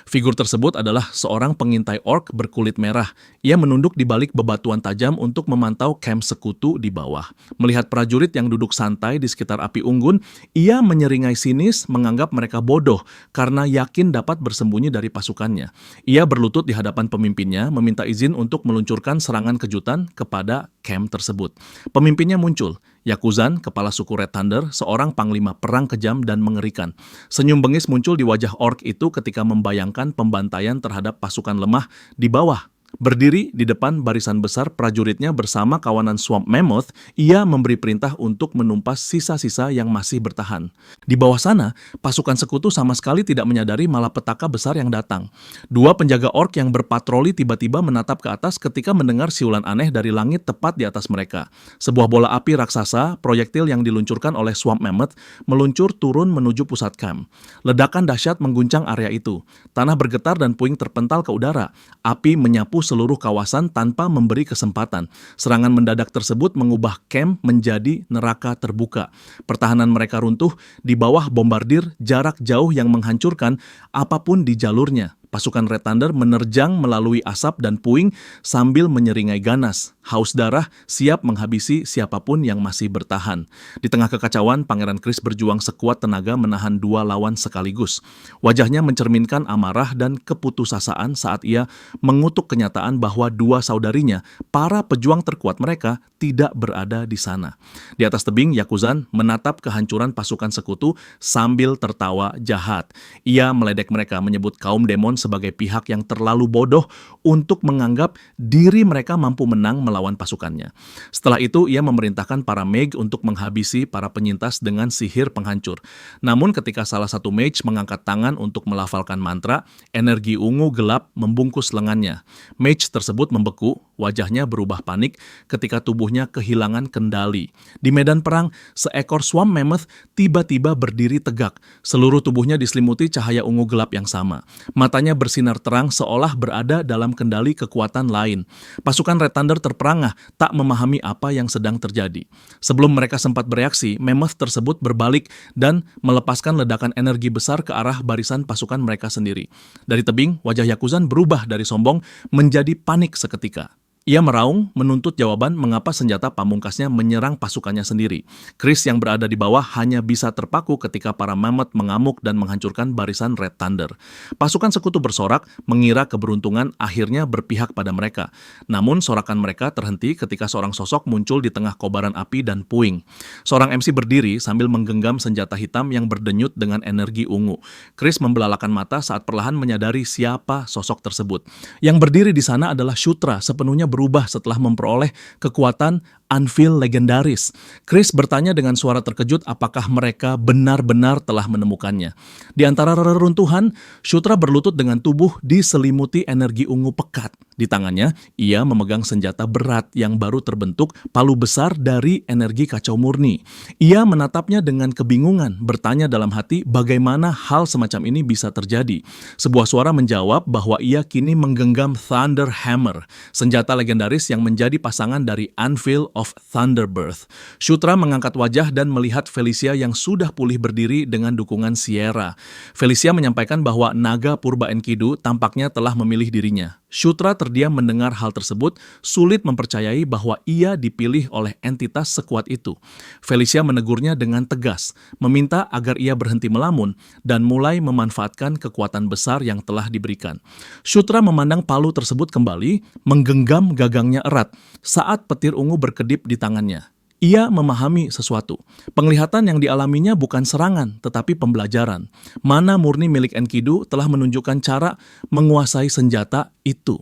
Figur tersebut adalah seorang pengintai orc berkulit merah. Ia menunduk di balik bebatuan tajam untuk memantau camp sekutu di bawah. Melihat prajurit yang duduk santai di sekitar api unggun, ia menyeringai sinis menganggap mereka bodoh karena yakin dapat bersembunyi dari pasukannya. Ia berlutut di hadapan pemimpinnya, meminta izin untuk meluncurkan serangan kejutan kepada camp tersebut. Pemimpinnya muncul, Yakuzan, kepala suku Red Thunder, seorang panglima perang kejam dan mengerikan. Senyum bengis muncul di wajah orc itu ketika membayangkan pembantaian terhadap pasukan lemah di bawah Berdiri di depan barisan besar prajuritnya bersama kawanan Swamp Mammoth, ia memberi perintah untuk menumpas sisa-sisa yang masih bertahan. Di bawah sana, pasukan sekutu sama sekali tidak menyadari malapetaka besar yang datang. Dua penjaga orc yang berpatroli tiba-tiba menatap ke atas ketika mendengar siulan aneh dari langit tepat di atas mereka. Sebuah bola api raksasa, proyektil yang diluncurkan oleh Swamp Mammoth, meluncur turun menuju pusat camp. Ledakan dahsyat mengguncang area itu. Tanah bergetar dan puing terpental ke udara. Api menyapu seluruh kawasan tanpa memberi kesempatan. Serangan mendadak tersebut mengubah camp menjadi neraka terbuka. Pertahanan mereka runtuh di bawah bombardir jarak jauh yang menghancurkan apapun di jalurnya. Pasukan Red Thunder menerjang melalui asap dan puing sambil menyeringai ganas. Haus darah siap menghabisi siapapun yang masih bertahan. Di tengah kekacauan, Pangeran Chris berjuang sekuat tenaga menahan dua lawan sekaligus. Wajahnya mencerminkan amarah dan keputusasaan saat ia mengutuk kenyataan bahwa dua saudarinya, para pejuang terkuat mereka, tidak berada di sana. Di atas tebing, Yakuzan menatap kehancuran pasukan sekutu sambil tertawa jahat. Ia meledek mereka, menyebut kaum demon sebagai pihak yang terlalu bodoh untuk menganggap diri mereka mampu menang melawan pasukannya. Setelah itu, ia memerintahkan para mage untuk menghabisi para penyintas dengan sihir penghancur. Namun ketika salah satu mage mengangkat tangan untuk melafalkan mantra, energi ungu gelap membungkus lengannya. Mage tersebut membeku, wajahnya berubah panik ketika tubuhnya kehilangan kendali. Di medan perang, seekor Swamp Mammoth tiba-tiba berdiri tegak. Seluruh tubuhnya diselimuti cahaya ungu gelap yang sama. Matanya bersinar terang seolah berada dalam kendali kekuatan lain. Pasukan Red Thunder terperangah, tak memahami apa yang sedang terjadi. Sebelum mereka sempat bereaksi, Mammoth tersebut berbalik dan melepaskan ledakan energi besar ke arah barisan pasukan mereka sendiri. Dari tebing, wajah Yakuzan berubah dari sombong menjadi panik seketika. Ia meraung menuntut jawaban mengapa senjata pamungkasnya menyerang pasukannya sendiri. Chris yang berada di bawah hanya bisa terpaku ketika para mammoth mengamuk dan menghancurkan barisan Red Thunder. Pasukan sekutu bersorak, mengira keberuntungan akhirnya berpihak pada mereka. Namun sorakan mereka terhenti ketika seorang sosok muncul di tengah kobaran api dan puing. Seorang MC berdiri sambil menggenggam senjata hitam yang berdenyut dengan energi ungu. Chris membelalakan mata saat perlahan menyadari siapa sosok tersebut. Yang berdiri di sana adalah Shutra, sepenuhnya berubah setelah memperoleh kekuatan Anvil legendaris. Chris bertanya dengan suara terkejut apakah mereka benar-benar telah menemukannya. Di antara reruntuhan, Shutra berlutut dengan tubuh diselimuti energi ungu pekat. Di tangannya, ia memegang senjata berat yang baru terbentuk, palu besar dari energi kacau murni. Ia menatapnya dengan kebingungan, bertanya dalam hati bagaimana hal semacam ini bisa terjadi. Sebuah suara menjawab bahwa ia kini menggenggam Thunder Hammer, senjata legendaris yang menjadi pasangan dari Anvil of Thunderbirth. Shutra mengangkat wajah dan melihat Felicia yang sudah pulih berdiri dengan dukungan Sierra. Felicia menyampaikan bahwa naga purba Enkidu tampaknya telah memilih dirinya. Shutra terdiam mendengar hal tersebut, sulit mempercayai bahwa ia dipilih oleh entitas sekuat itu. Felicia menegurnya dengan tegas, meminta agar ia berhenti melamun dan mulai memanfaatkan kekuatan besar yang telah diberikan. Shutra memandang palu tersebut kembali, menggenggam gagangnya erat saat petir ungu berkedip di tangannya. Ia memahami sesuatu. Penglihatan yang dialaminya bukan serangan, tetapi pembelajaran. Mana murni milik Enkidu telah menunjukkan cara menguasai senjata itu.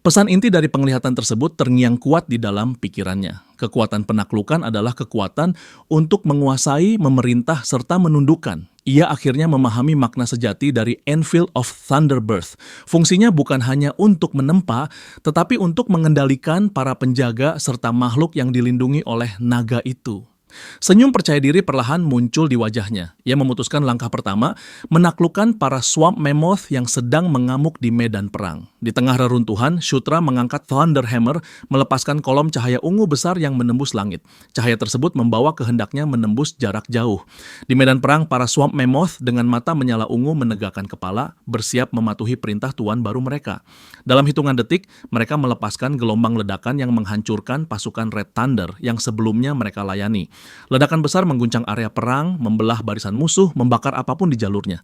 Pesan inti dari penglihatan tersebut terngiang kuat di dalam pikirannya. Kekuatan penaklukan adalah kekuatan untuk menguasai, memerintah, serta menundukkan. Ia akhirnya memahami makna sejati dari Anvil of Thunderbirth. Fungsinya bukan hanya untuk menempa, tetapi untuk mengendalikan para penjaga serta makhluk yang dilindungi oleh naga itu. Senyum percaya diri perlahan muncul di wajahnya. Ia memutuskan langkah pertama, menaklukkan para Swamp Mammoth yang sedang mengamuk di medan perang. Di tengah reruntuhan, Shutra mengangkat Thunder Hammer, melepaskan kolom cahaya ungu besar yang menembus langit. Cahaya tersebut membawa kehendaknya menembus jarak jauh. Di medan perang, para Swamp Mammoth dengan mata menyala ungu menegakkan kepala, bersiap mematuhi perintah tuan baru mereka. Dalam hitungan detik, mereka melepaskan gelombang ledakan yang menghancurkan pasukan Red Thunder yang sebelumnya mereka layani. Ledakan besar mengguncang area perang, membelah barisan musuh, membakar apapun di jalurnya.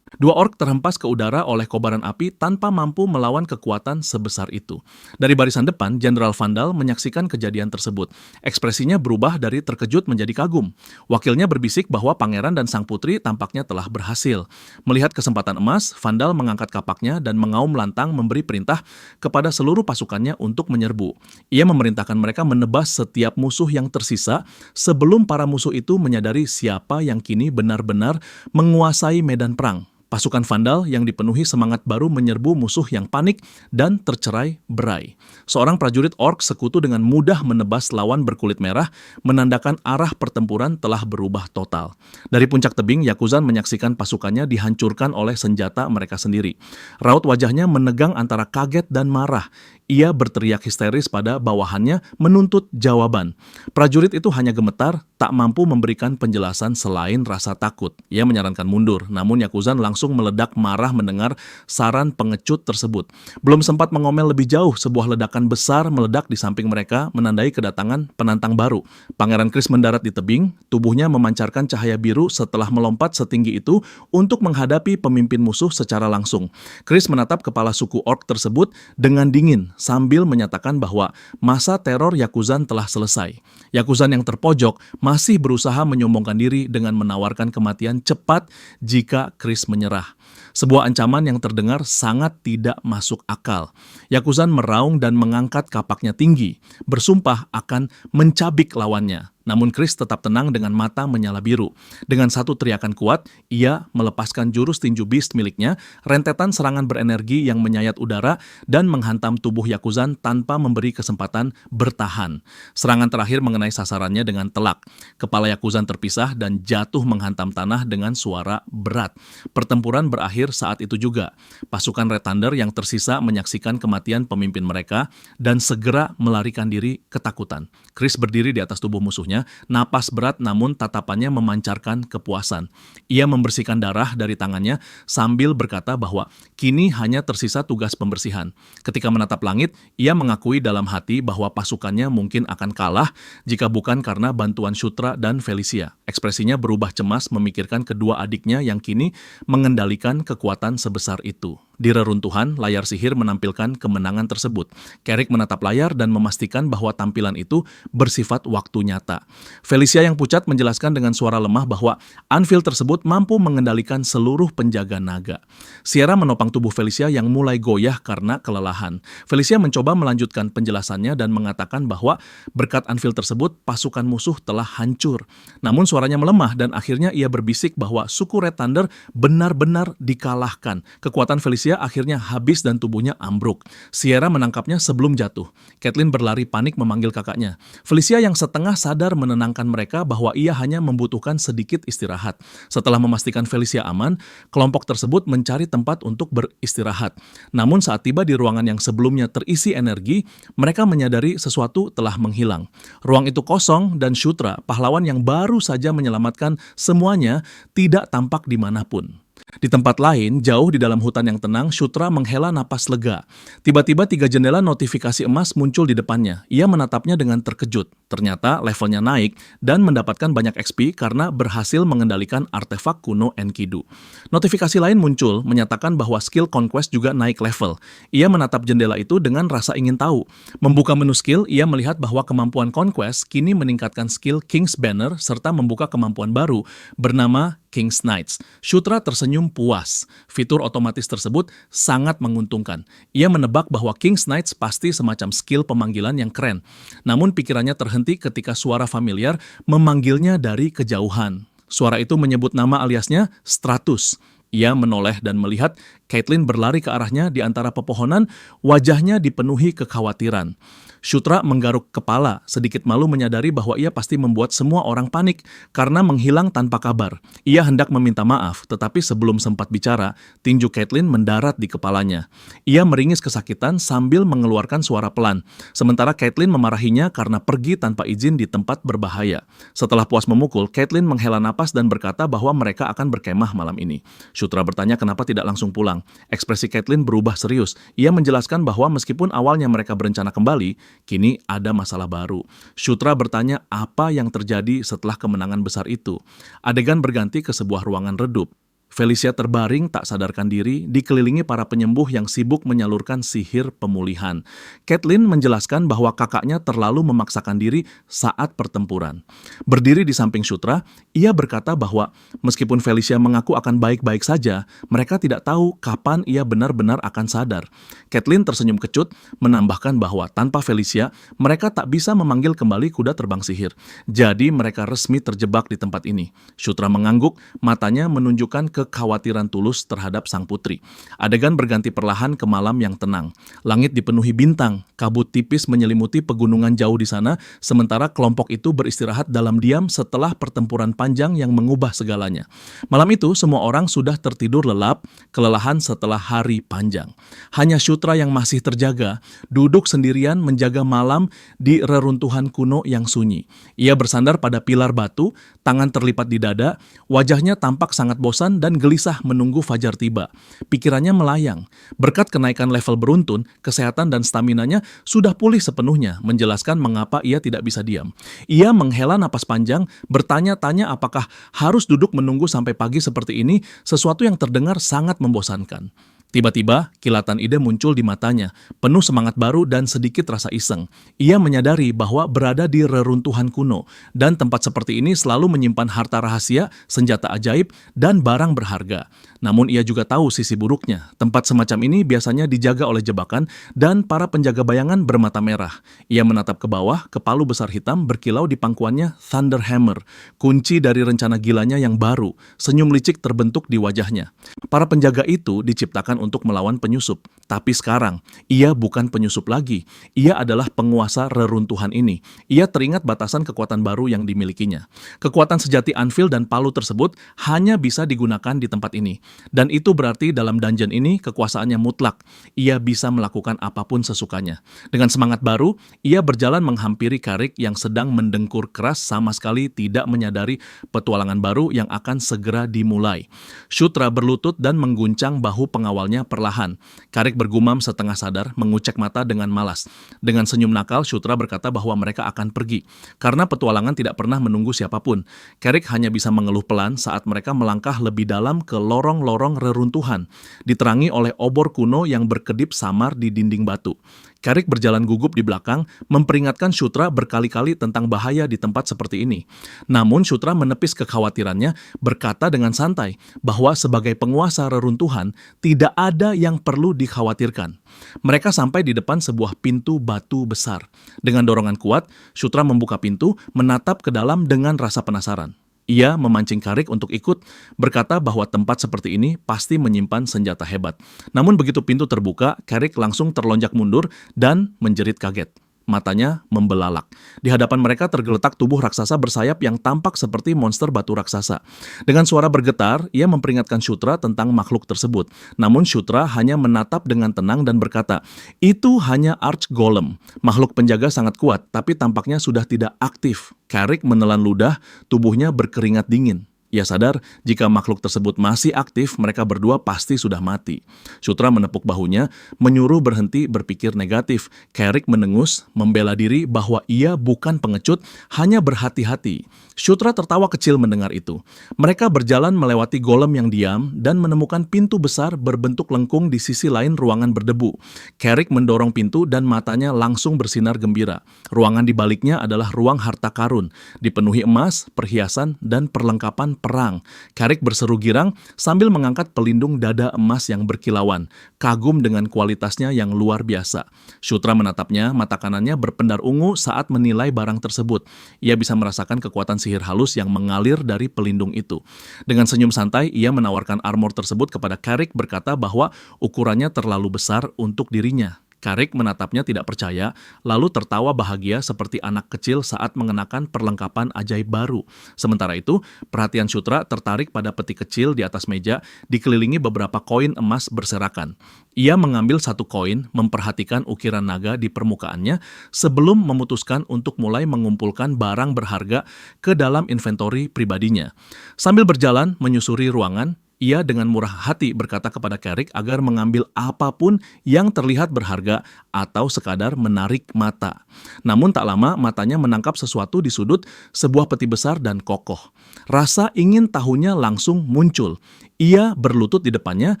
Dua ork terhempas ke udara oleh kobaran api tanpa mampu melawan kekuatan sebesar itu. Dari barisan depan, Jenderal Vandal menyaksikan kejadian tersebut. Ekspresinya berubah dari terkejut menjadi kagum. Wakilnya berbisik bahwa pangeran dan sang putri tampaknya telah berhasil. Melihat kesempatan emas, Vandal mengangkat kapaknya dan mengaum lantang memberi perintah kepada seluruh pasukannya untuk menyerbu. Ia memerintahkan mereka menebas setiap musuh yang tersisa sebelum para musuh itu menyadari siapa yang kini benar-benar menguasai medan perang. Pasukan Vandal yang dipenuhi semangat baru menyerbu musuh yang panik dan tercerai-berai. Seorang prajurit ork sekutu dengan mudah menebas lawan berkulit merah, menandakan arah pertempuran telah berubah total. Dari puncak tebing, Yakuzan menyaksikan pasukannya dihancurkan oleh senjata mereka sendiri. Raut wajahnya menegang antara kaget dan marah. Ia berteriak histeris pada bawahannya menuntut jawaban. Prajurit itu hanya gemetar, tak mampu memberikan penjelasan selain rasa takut. Ia menyarankan mundur, namun Yakuzan langsung meledak marah mendengar saran pengecut tersebut. Belum sempat mengomel lebih jauh, sebuah ledakan besar meledak di samping mereka, menandai kedatangan penantang baru. Pangeran Chris mendarat di tebing, tubuhnya memancarkan cahaya biru setelah melompat setinggi itu untuk menghadapi pemimpin musuh secara langsung. Chris menatap kepala suku ork tersebut dengan dingin, sambil menyatakan bahwa masa teror Yakuzan telah selesai. Yakuzan yang terpojok masih berusaha menyombongkan diri dengan menawarkan kematian cepat jika Chris menyerah. Sebuah ancaman yang terdengar sangat tidak masuk akal. Yakuzan meraung dan mengangkat kapaknya tinggi, bersumpah akan mencabik lawannya. Namun Chris tetap tenang dengan mata menyala biru. Dengan satu teriakan kuat, ia melepaskan jurus tinju beast miliknya, rentetan serangan berenergi yang menyayat udara dan menghantam tubuh Yakuzan tanpa memberi kesempatan bertahan. Serangan terakhir mengenai sasarannya dengan telak. Kepala Yakuzan terpisah dan jatuh menghantam tanah dengan suara berat. Pertempuran berakhir saat itu juga. Pasukan Red Thunder yang tersisa menyaksikan kematian pemimpin mereka dan segera melarikan diri ketakutan. Chris berdiri di atas tubuh musuhnya, napas berat namun tatapannya memancarkan kepuasan. Ia membersihkan darah dari tangannya sambil berkata bahwa kini hanya tersisa tugas pembersihan. Ketika menatap langit, ia mengakui dalam hati bahwa pasukannya mungkin akan kalah jika bukan karena bantuan Shutra dan Felicia. Ekspresinya berubah cemas memikirkan kedua adiknya yang kini mengendalikan kekuatan sebesar itu. Di reruntuhan, layar sihir menampilkan kemenangan tersebut. Carrick menatap layar dan memastikan bahwa tampilan itu bersifat waktu nyata. Felicia yang pucat menjelaskan dengan suara lemah bahwa anvil tersebut mampu mengendalikan seluruh penjaga naga. Sierra menopang tubuh Felicia yang mulai goyah karena kelelahan. Felicia mencoba melanjutkan penjelasannya dan mengatakan bahwa berkat anvil tersebut, pasukan musuh telah hancur. Namun suaranya melemah dan akhirnya ia berbisik bahwa suku Red Thunder benar-benar dikalahkan. Kekuatan Felicia akhirnya habis dan tubuhnya ambruk. Sierra menangkapnya sebelum jatuh. Caitlin berlari panik memanggil kakaknya. Felicia yang setengah sadar menenangkan mereka bahwa ia hanya membutuhkan sedikit istirahat. Setelah memastikan Felicia aman, kelompok tersebut mencari tempat untuk beristirahat. Namun saat tiba di ruangan yang sebelumnya terisi energi, mereka menyadari sesuatu telah menghilang. Ruang itu kosong dan Shutra, pahlawan yang baru saja menyelamatkan semuanya, tidak tampak dimanapun. Di tempat lain, jauh di dalam hutan yang tenang, Shutra menghela napas lega. Tiba-tiba 3 jendela notifikasi emas muncul di depannya. Ia menatapnya dengan terkejut. Ternyata levelnya naik dan mendapatkan banyak XP karena berhasil mengendalikan artefak kuno Enkidu. Notifikasi lain muncul menyatakan bahwa skill Conquest juga naik level. Ia menatap jendela itu dengan rasa ingin tahu. Membuka menu skill, ia melihat bahwa kemampuan Conquest kini meningkatkan skill King's Banner serta membuka kemampuan baru bernama King's Knights. Shutra tersenyum puas. Fitur otomatis tersebut sangat menguntungkan. Ia menebak bahwa King's Knights pasti semacam skill pemanggilan yang keren. Namun pikirannya terhenti ketika suara familiar memanggilnya dari kejauhan. Suara itu menyebut nama aliasnya Stratus. Ia menoleh dan melihat Caitlin berlari ke arahnya di antara pepohonan, wajahnya dipenuhi kekhawatiran. Shutra menggaruk kepala, sedikit malu menyadari bahwa ia pasti membuat semua orang panik karena menghilang tanpa kabar. Ia hendak meminta maaf, tetapi sebelum sempat bicara, tinju Caitlin mendarat di kepalanya. Ia meringis kesakitan sambil mengeluarkan suara pelan, sementara Caitlin memarahinya karena pergi tanpa izin di tempat berbahaya. Setelah puas memukul, Caitlin menghela napas dan berkata bahwa mereka akan berkemah malam ini. Shutra bertanya kenapa tidak langsung pulang. Ekspresi Caitlin berubah serius. Ia menjelaskan bahwa meskipun awalnya mereka berencana kembali, kini ada masalah baru. Shutra bertanya apa yang terjadi setelah kemenangan besar itu. Adegan berganti ke sebuah ruangan redup. Felicia terbaring tak sadarkan diri, dikelilingi para penyembuh yang sibuk menyalurkan sihir pemulihan. Caitlin menjelaskan bahwa kakaknya terlalu memaksakan diri saat pertempuran. Berdiri di samping Shutra, ia berkata bahwa meskipun Felicia mengaku akan baik-baik saja, mereka tidak tahu kapan ia benar-benar akan sadar. Caitlin tersenyum kecut, menambahkan bahwa tanpa Felicia, mereka tak bisa memanggil kembali kuda terbang sihir. Jadi mereka resmi terjebak di tempat ini. Shutra mengangguk, matanya menunjukkan kekhawatiran tulus terhadap sang putri. Adegan berganti perlahan ke malam yang tenang. Langit dipenuhi bintang, kabut tipis menyelimuti pegunungan jauh di sana, sementara kelompok itu beristirahat dalam diam setelah pertempuran panjang yang mengubah segalanya. Malam itu, semua orang sudah tertidur lelap, kelelahan setelah hari panjang. Hanya Shutra yang masih terjaga, duduk sendirian menjaga malam di reruntuhan kuno yang sunyi. Ia bersandar pada pilar batu, tangan terlipat di dada, wajahnya tampak sangat bosan dan gelisah menunggu fajar tiba. Pikirannya melayang. Berkat kenaikan level beruntun, kesehatan dan staminanya sudah pulih sepenuhnya, menjelaskan mengapa ia tidak bisa diam. Ia menghela napas panjang, bertanya-tanya apakah harus duduk menunggu sampai pagi seperti ini, sesuatu yang terdengar sangat membosankan. Tiba-tiba, kilatan ide muncul di matanya, penuh semangat baru dan sedikit rasa iseng. Ia menyadari bahwa berada di reruntuhan kuno, dan tempat seperti ini selalu menyimpan harta rahasia, senjata ajaib, dan barang berharga. Namun ia juga tahu sisi buruknya. Tempat semacam ini biasanya dijaga oleh jebakan, dan para penjaga bayangan bermata merah. Ia menatap ke bawah, ke palu besar hitam berkilau di pangkuannya Thunder Hammer, kunci dari rencana gilanya yang baru. Senyum licik terbentuk di wajahnya. Para penjaga itu diciptakan untuk melawan penyusup. Tapi sekarang, ia bukan penyusup lagi. Ia adalah penguasa reruntuhan ini. Ia teringat batasan kekuatan baru yang dimilikinya. Kekuatan sejati anvil dan palu tersebut hanya bisa digunakan di tempat ini. Dan itu berarti dalam dungeon ini kekuasaannya mutlak. Ia bisa melakukan apapun sesukanya. Dengan semangat baru, ia berjalan menghampiri Carrick yang sedang mendengkur keras, sama sekali tidak menyadari petualangan baru yang akan segera dimulai. Shutra berlutut dan mengguncang bahu pengawalnya perlahan. Carrick bergumam setengah sadar, mengucek mata dengan malas. Dengan senyum nakal, Shutra berkata bahwa mereka akan pergi. Karena petualangan tidak pernah menunggu siapapun. Carrick hanya bisa mengeluh pelan saat mereka melangkah lebih dalam ke lorong-lorong reruntuhan, diterangi oleh obor kuno yang berkedip samar di dinding batu. Carrick berjalan gugup di belakang, memperingatkan Shutra berkali-kali tentang bahaya di tempat seperti ini. Namun Shutra menepis kekhawatirannya, berkata dengan santai bahwa sebagai penguasa reruntuhan, tidak ada yang perlu dikhawatirkan. Mereka sampai di depan sebuah pintu batu besar. Dengan dorongan kuat, Shutra membuka pintu, menatap ke dalam dengan rasa penasaran. Ia memancing Carrick untuk ikut, berkata bahwa tempat seperti ini pasti menyimpan senjata hebat. Namun begitu pintu terbuka, Carrick langsung terlonjak mundur dan menjerit kaget. Matanya membelalak. Di hadapan mereka tergeletak tubuh raksasa bersayap yang tampak seperti monster batu raksasa. Dengan suara bergetar, ia memperingatkan Shutra tentang makhluk tersebut. Namun Shutra hanya menatap dengan tenang dan berkata, "Itu hanya Arch Golem. Makhluk penjaga sangat kuat, tapi tampaknya sudah tidak aktif." Carrick menelan ludah, tubuhnya berkeringat dingin. Ia sadar jika makhluk tersebut masih aktif, mereka berdua pasti sudah mati. Shutra menepuk bahunya, menyuruh berhenti berpikir negatif. Carrick menengus, membela diri bahwa ia bukan pengecut, hanya berhati-hati. Shutra tertawa kecil mendengar itu. Mereka berjalan melewati golem yang diam dan menemukan pintu besar berbentuk lengkung di sisi lain ruangan berdebu. Carrick mendorong pintu dan matanya langsung bersinar gembira. Ruangan di baliknya adalah ruang harta karun, dipenuhi emas, perhiasan, dan perlengkapan perang. Carrick berseru girang sambil mengangkat pelindung dada emas yang berkilauan, kagum dengan kualitasnya yang luar biasa. Shutra menatapnya, mata kanannya berpendar ungu saat menilai barang tersebut. Ia bisa merasakan kekuatan sihir halus yang mengalir dari pelindung itu. Dengan senyum santai, ia menawarkan armor tersebut kepada Carrick, berkata bahwa ukurannya terlalu besar untuk dirinya. Carrick menatapnya tidak percaya, lalu tertawa bahagia seperti anak kecil saat mengenakan perlengkapan ajaib baru. Sementara itu, perhatian Shutra tertarik pada peti kecil di atas meja, dikelilingi beberapa koin emas berserakan. Ia mengambil satu koin, memperhatikan ukiran naga di permukaannya, sebelum memutuskan untuk mulai mengumpulkan barang berharga ke dalam inventory pribadinya. Sambil berjalan menyusuri ruangan, Ia dengan murah hati berkata kepada Carrick agar mengambil apapun yang terlihat berharga atau sekadar menarik mata. Namun tak lama matanya menangkap sesuatu di sudut sebuah peti besar dan kokoh. Rasa ingin tahunya langsung muncul. Ia berlutut di depannya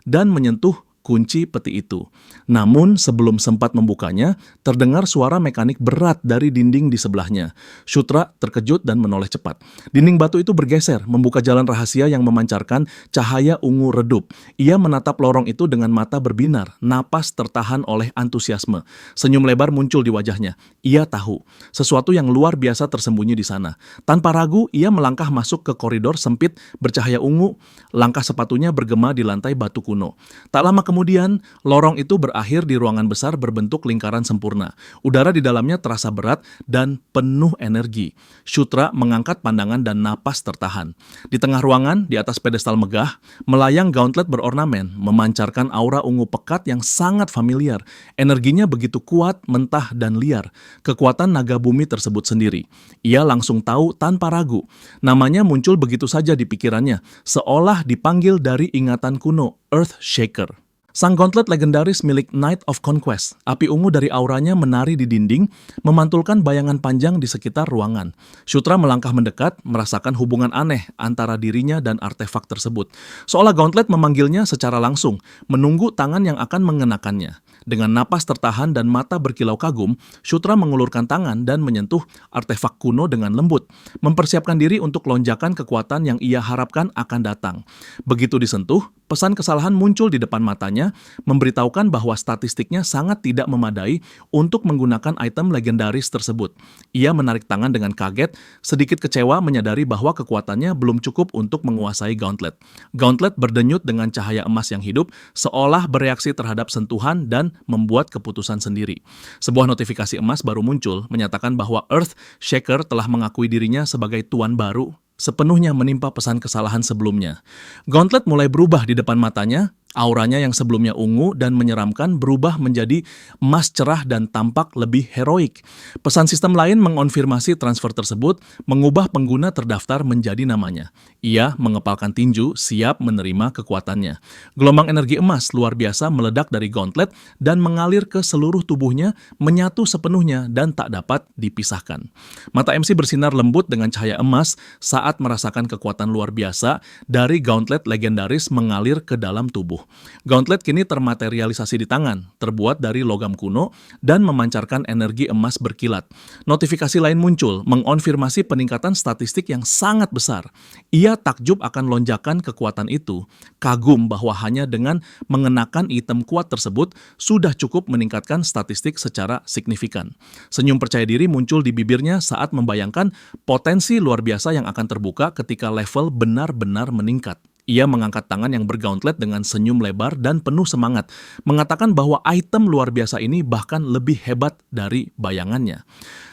dan menyentuh kunci peti itu. Namun sebelum sempat membukanya, terdengar suara mekanik berat dari dinding di sebelahnya. Sutra terkejut dan menoleh cepat. Dinding batu itu bergeser, membuka jalan rahasia yang memancarkan cahaya ungu redup. Ia menatap lorong itu dengan mata berbinar, napas tertahan oleh antusiasme. Senyum lebar muncul di wajahnya. Ia tahu, sesuatu yang luar biasa tersembunyi di sana. Tanpa ragu, ia melangkah masuk ke koridor sempit bercahaya ungu. Langkah sepatunya bergema di lantai batu kuno. Tak lama kemudian, lorong itu berakhir di ruangan besar berbentuk lingkaran sempurna. Udara di dalamnya terasa berat dan penuh energi. Sutra mengangkat pandangan dan napas tertahan. Di tengah ruangan, di atas pedestal megah, melayang gauntlet berornamen, memancarkan aura ungu pekat yang sangat familiar. Energinya begitu kuat, mentah, dan liar. Kekuatan naga bumi tersebut sendiri. Ia langsung tahu tanpa ragu. Namanya muncul begitu saja di pikirannya, seolah dipanggil dari ingatan kuno, Earthshaker. Sang gauntlet legendaris milik Knight of Conquest, api ungu dari auranya menari di dinding, memantulkan bayangan panjang di sekitar ruangan. Sutra melangkah mendekat, merasakan hubungan aneh antara dirinya dan artefak tersebut. Seolah gauntlet memanggilnya secara langsung, menunggu tangan yang akan mengenakannya. Dengan napas tertahan dan mata berkilau kagum, Sutra mengulurkan tangan dan menyentuh artefak kuno dengan lembut, mempersiapkan diri untuk lonjakan kekuatan yang ia harapkan akan datang. Begitu disentuh, pesan kesalahan muncul di depan matanya, memberitahukan bahwa statistiknya sangat tidak memadai untuk menggunakan item legendaris tersebut. Ia menarik tangan dengan kaget, sedikit kecewa menyadari bahwa kekuatannya belum cukup untuk menguasai gauntlet. Gauntlet berdenyut dengan cahaya emas yang hidup, seolah bereaksi terhadap sentuhan dan membuat keputusan sendiri. Sebuah notifikasi emas baru muncul, menyatakan bahwa Earthshaker telah mengakui dirinya sebagai tuan baru, sepenuhnya menimpa pesan kesalahan sebelumnya. Gauntlet mulai berubah di depan matanya. Auranya yang sebelumnya ungu dan menyeramkan berubah menjadi emas cerah dan tampak lebih heroik. Pesan sistem lain mengonfirmasi transfer tersebut, mengubah pengguna terdaftar menjadi namanya. Ia mengepalkan tinju, siap menerima kekuatannya. Gelombang energi emas luar biasa meledak dari gauntlet dan mengalir ke seluruh tubuhnya, menyatu sepenuhnya dan tak dapat dipisahkan. Mata MC bersinar lembut dengan cahaya emas saat merasakan kekuatan luar biasa dari gauntlet legendaris mengalir ke dalam tubuh. Gauntlet kini termaterialisasi di tangan, terbuat dari logam kuno dan memancarkan energi emas berkilat. Notifikasi lain muncul, mengonfirmasi peningkatan statistik yang sangat besar. Ia takjub akan lonjakan kekuatan itu, kagum bahwa hanya dengan mengenakan item kuat tersebut sudah cukup meningkatkan statistik secara signifikan. Senyum percaya diri muncul di bibirnya saat membayangkan potensi luar biasa yang akan terbuka ketika level benar-benar meningkat. Ia mengangkat tangan yang bergauntlet dengan senyum lebar dan penuh semangat, mengatakan bahwa item luar biasa ini bahkan lebih hebat dari bayangannya.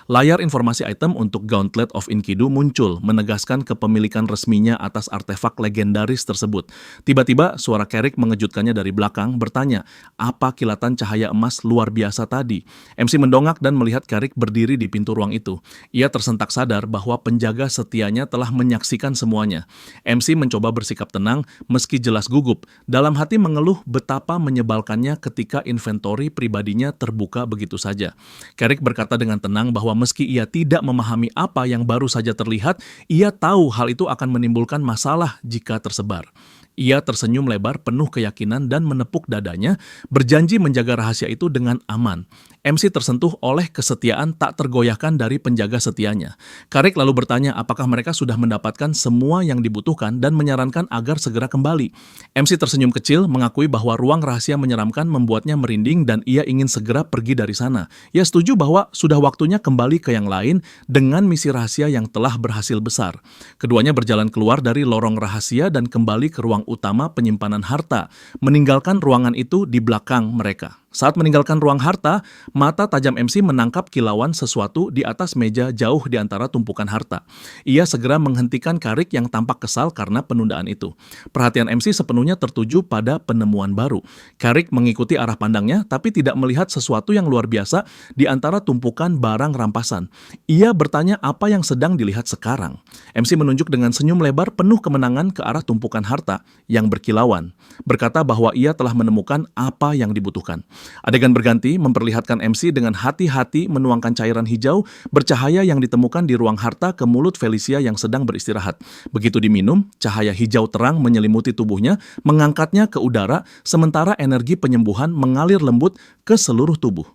Layar informasi item untuk Gauntlet of Enkidu muncul, menegaskan kepemilikan resminya atas artefak legendaris tersebut. Tiba-tiba, suara Carrick mengejutkannya dari belakang, bertanya, apa kilatan cahaya emas luar biasa tadi? MC mendongak dan melihat Carrick berdiri di pintu ruang itu. Ia tersentak sadar bahwa penjaga setianya telah menyaksikan semuanya. MC mencoba bersikap tenang, meski jelas gugup. Dalam hati mengeluh betapa menyebalkannya ketika inventori pribadinya terbuka begitu saja. Carrick berkata dengan tenang bahwa meski ia tidak memahami apa yang baru saja terlihat, ia tahu hal itu akan menimbulkan masalah jika tersebar. Ia tersenyum lebar penuh keyakinan dan menepuk dadanya, berjanji menjaga rahasia itu dengan aman. MC tersentuh oleh kesetiaan tak tergoyahkan dari penjaga setianya. Carrick lalu bertanya apakah mereka sudah mendapatkan semua yang dibutuhkan dan menyarankan agar segera kembali. MC tersenyum kecil, mengakui bahwa ruang rahasia menyeramkan membuatnya merinding dan ia ingin segera pergi dari sana. Ia setuju bahwa sudah waktunya kembali ke yang lain dengan misi rahasia yang telah berhasil besar. Keduanya berjalan keluar dari lorong rahasia dan kembali ke ruang utama penyimpanan harta, meninggalkan ruangan itu di belakang mereka. Saat meninggalkan ruang harta, mata tajam MC menangkap kilauan sesuatu di atas meja jauh di antara tumpukan harta. Ia segera menghentikan Carrick yang tampak kesal karena penundaan itu. Perhatian MC sepenuhnya tertuju pada penemuan baru. Carrick mengikuti arah pandangnya, tapi tidak melihat sesuatu yang luar biasa di antara tumpukan barang rampasan. Ia bertanya apa yang sedang dilihat sekarang. MC menunjuk dengan senyum lebar penuh kemenangan ke arah tumpukan harta yang berkilauan, berkata bahwa ia telah menemukan apa yang dibutuhkan. Adegan berganti memperlihatkan MC dengan hati-hati menuangkan cairan hijau bercahaya yang ditemukan di ruang harta ke mulut Felicia yang sedang beristirahat. Begitu diminum, cahaya hijau terang menyelimuti tubuhnya, mengangkatnya ke udara, sementara energi penyembuhan mengalir lembut ke seluruh tubuh.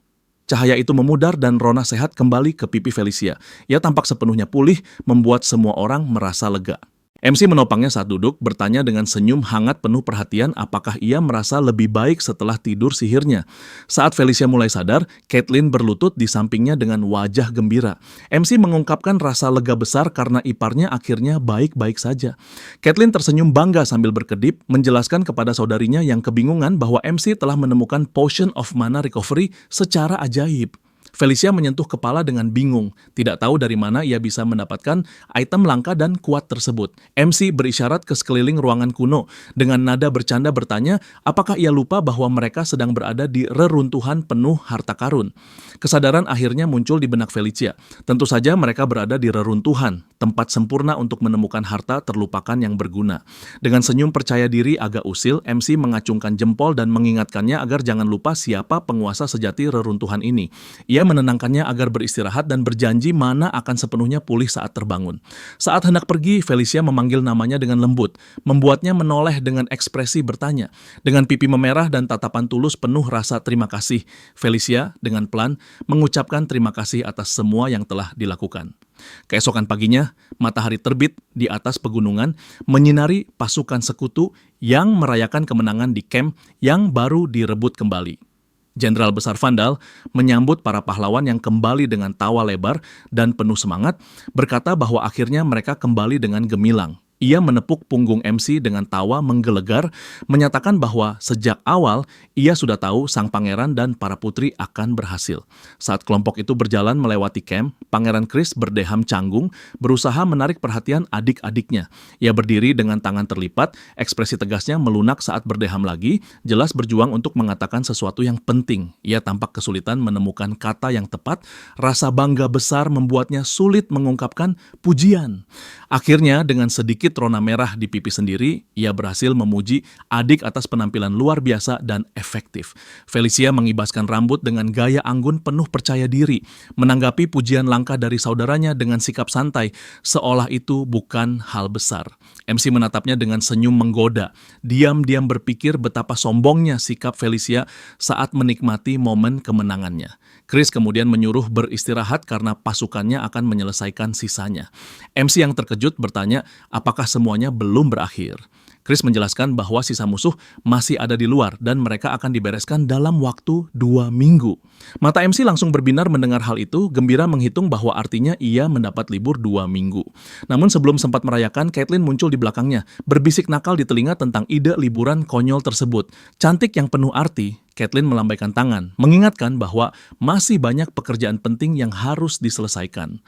Cahaya itu memudar dan Rona sehat kembali ke pipi Felicia. Ia tampak sepenuhnya pulih, membuat semua orang merasa lega. MC menopangnya saat duduk, bertanya dengan senyum hangat penuh perhatian apakah ia merasa lebih baik setelah tidur sihirnya. Saat Felicia mulai sadar, Caitlin berlutut di sampingnya dengan wajah gembira. MC mengungkapkan rasa lega besar karena iparnya akhirnya baik-baik saja. Caitlin tersenyum bangga sambil berkedip, menjelaskan kepada saudarinya yang kebingungan bahwa MC telah menemukan Potion of Mana Recovery secara ajaib. Felicia menyentuh kepala dengan bingung, tidak tahu dari mana ia bisa mendapatkan item langka dan kuat tersebut. MC berisyarat ke sekeliling ruangan kuno, dengan nada bercanda bertanya apakah ia lupa bahwa mereka sedang berada di reruntuhan penuh harta karun. Kesadaran akhirnya muncul di benak Felicia. Tentu saja mereka berada di reruntuhan, tempat sempurna untuk menemukan harta terlupakan yang berguna. Dengan senyum percaya diri agak usil, MC mengacungkan jempol dan mengingatkannya agar jangan lupa siapa penguasa sejati reruntuhan ini. Ia menenangkannya agar beristirahat dan berjanji Mana akan sepenuhnya pulih saat terbangun. Saat hendak pergi, Felicia memanggil namanya dengan lembut, membuatnya menoleh dengan ekspresi bertanya. Dengan pipi memerah dan tatapan tulus penuh rasa terima kasih, Felicia dengan pelan mengucapkan terima kasih atas semua yang telah dilakukan. Keesokan paginya, matahari terbit di atas pegunungan, menyinari pasukan sekutu yang merayakan kemenangan di camp yang baru direbut kembali. Jenderal Besar Vandal menyambut para pahlawan yang kembali dengan tawa lebar dan penuh semangat, berkata bahwa akhirnya mereka kembali dengan gemilang. Ia menepuk punggung MC dengan tawa menggelegar, menyatakan bahwa sejak awal ia sudah tahu sang pangeran dan para putri akan berhasil. Saat kelompok itu berjalan melewati camp, Pangeran Chris berdeham canggung, berusaha menarik perhatian adik-adiknya. Ia berdiri dengan tangan terlipat, ekspresi tegasnya melunak saat berdeham lagi, jelas berjuang untuk mengatakan sesuatu yang penting. Ia tampak kesulitan menemukan kata yang tepat, rasa bangga besar membuatnya sulit mengungkapkan pujian. Akhirnya dengan sedikit rona merah di pipi sendiri, ia berhasil memuji adik atas penampilan luar biasa dan efektif. Felicia mengibaskan rambut dengan gaya anggun penuh percaya diri, menanggapi pujian langka dari saudaranya dengan sikap santai, seolah itu bukan hal besar. MC menatapnya dengan senyum menggoda, diam-diam berpikir betapa sombongnya sikap Felicia saat menikmati momen kemenangannya. Chris kemudian menyuruh beristirahat karena pasukannya akan menyelesaikan sisanya. MC yang terkejut bertanya apakah semuanya belum berakhir. Chris menjelaskan bahwa sisa musuh masih ada di luar dan mereka akan dibereskan dalam waktu 2 minggu. Mata MC langsung berbinar mendengar hal itu, gembira menghitung bahwa artinya ia mendapat libur 2 minggu. Namun sebelum sempat merayakan, Caitlin muncul di belakangnya, berbisik nakal di telinga tentang ide liburan konyol tersebut. Cantik yang penuh arti, Caitlin melambaikan tangan, mengingatkan bahwa masih banyak pekerjaan penting yang harus diselesaikan.